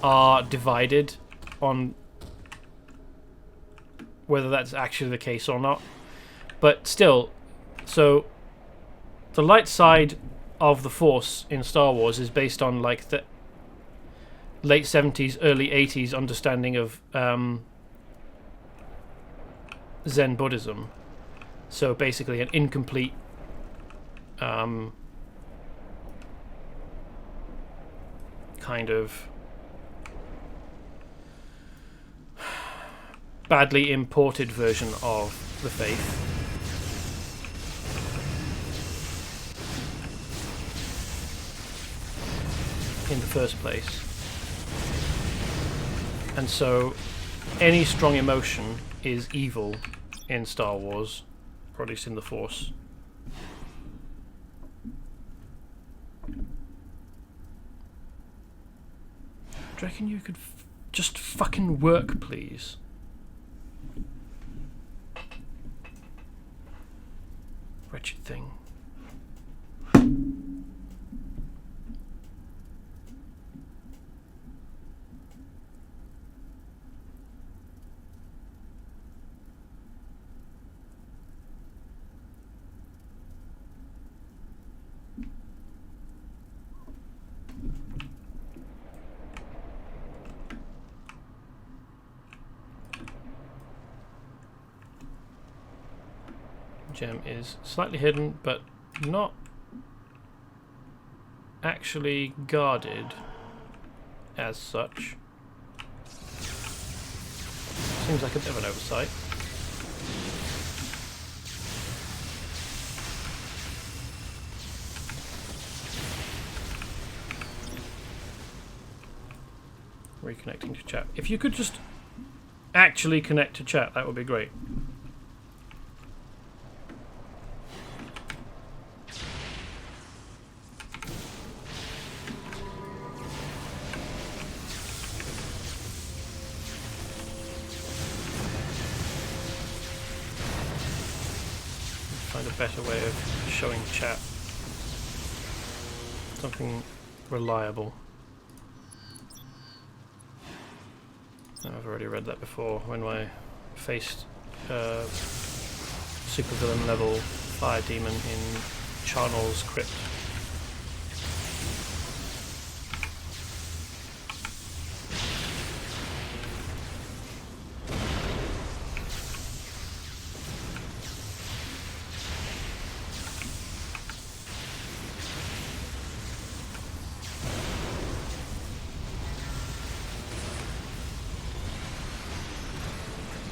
are divided on whether that's actually the case or not. But still, so the light side of the Force in Star Wars is based on like the late 70s, early 80s understanding of Zen Buddhism. So basically an incomplete kind of badly imported version of the faith. In the first place. And so any strong emotion is evil in Star Wars, or at least in the Force. Do you reckon you could just fucking work, please? Wretched thing. Gem is slightly hidden, but not actually guarded as such. Seems like a bit of an oversight. Reconnecting to chat. If you could just actually connect to chat, that would be great. Find a better way of showing chat. Something reliable. I've already read that before when I faced supervillain level fire demon in Charnel's Crypt.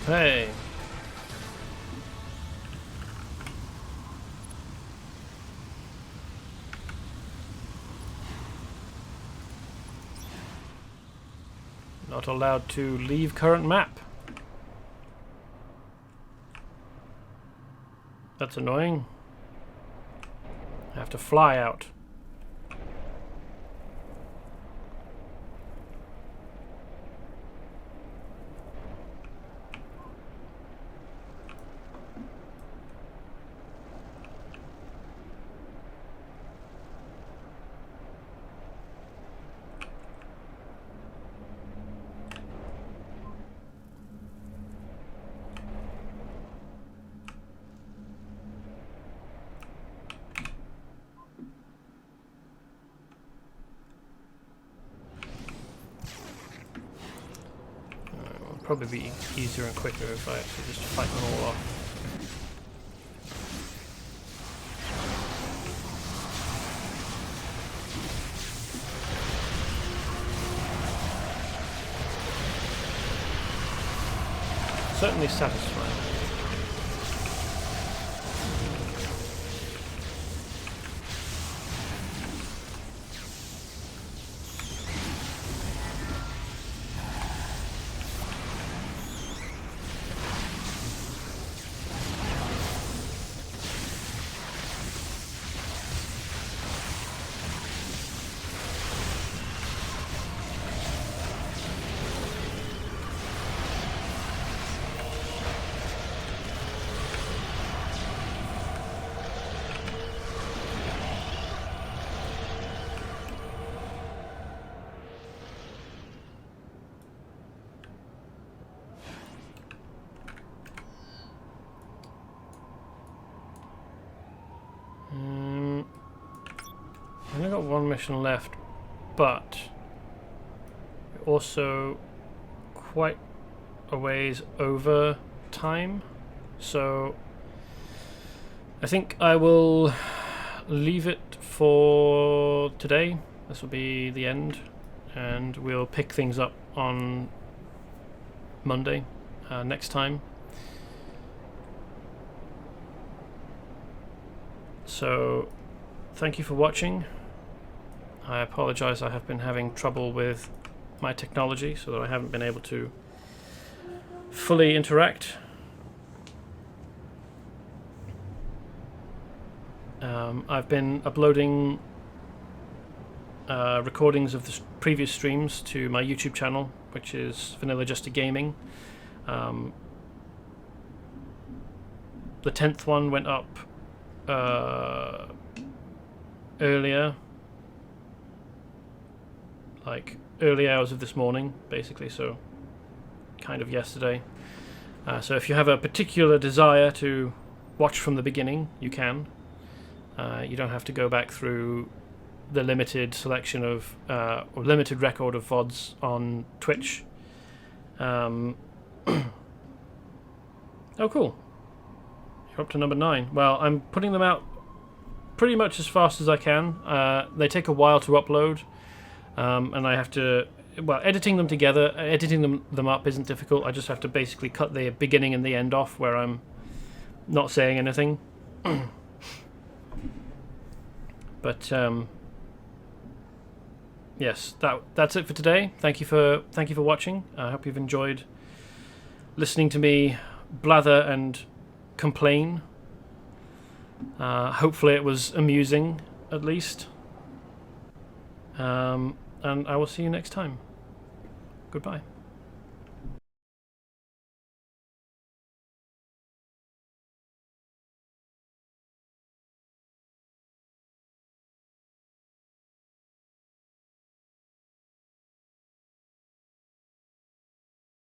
Hey. Not allowed to leave current map. That's annoying. I have to fly out. probably be easier and quicker if I actually just fight them all off. Certainly satisfying. I've only got one mission left, but also quite a ways over time, so I think I will leave it for today. This will be the end, and we'll pick things up on Monday next time. So thank you for watching. I apologize, I have been having trouble with my technology, so that I haven't been able to fully interact. I've been uploading recordings of the previous streams to my YouTube channel, which is Vanilla Jester Gaming. The 10th one went up earlier, like early hours of this morning, basically, so kind of yesterday. So if you have a particular desire to watch from the beginning, you can. You don't have to go back through the limited selection of or limited record of VODs on Twitch. Oh, cool. You're up to number 9. Well, I'm putting them out pretty much as fast as I can. They take a while to upload, and I have to... Well, editing them together, editing them up isn't difficult. I just have to basically cut the beginning and the end off where I'm not saying anything. But yes, that's it for today. Thank you for watching. I hope you've enjoyed listening to me blather and complain. Hopefully it was amusing, at least. And I will see you next time. Goodbye.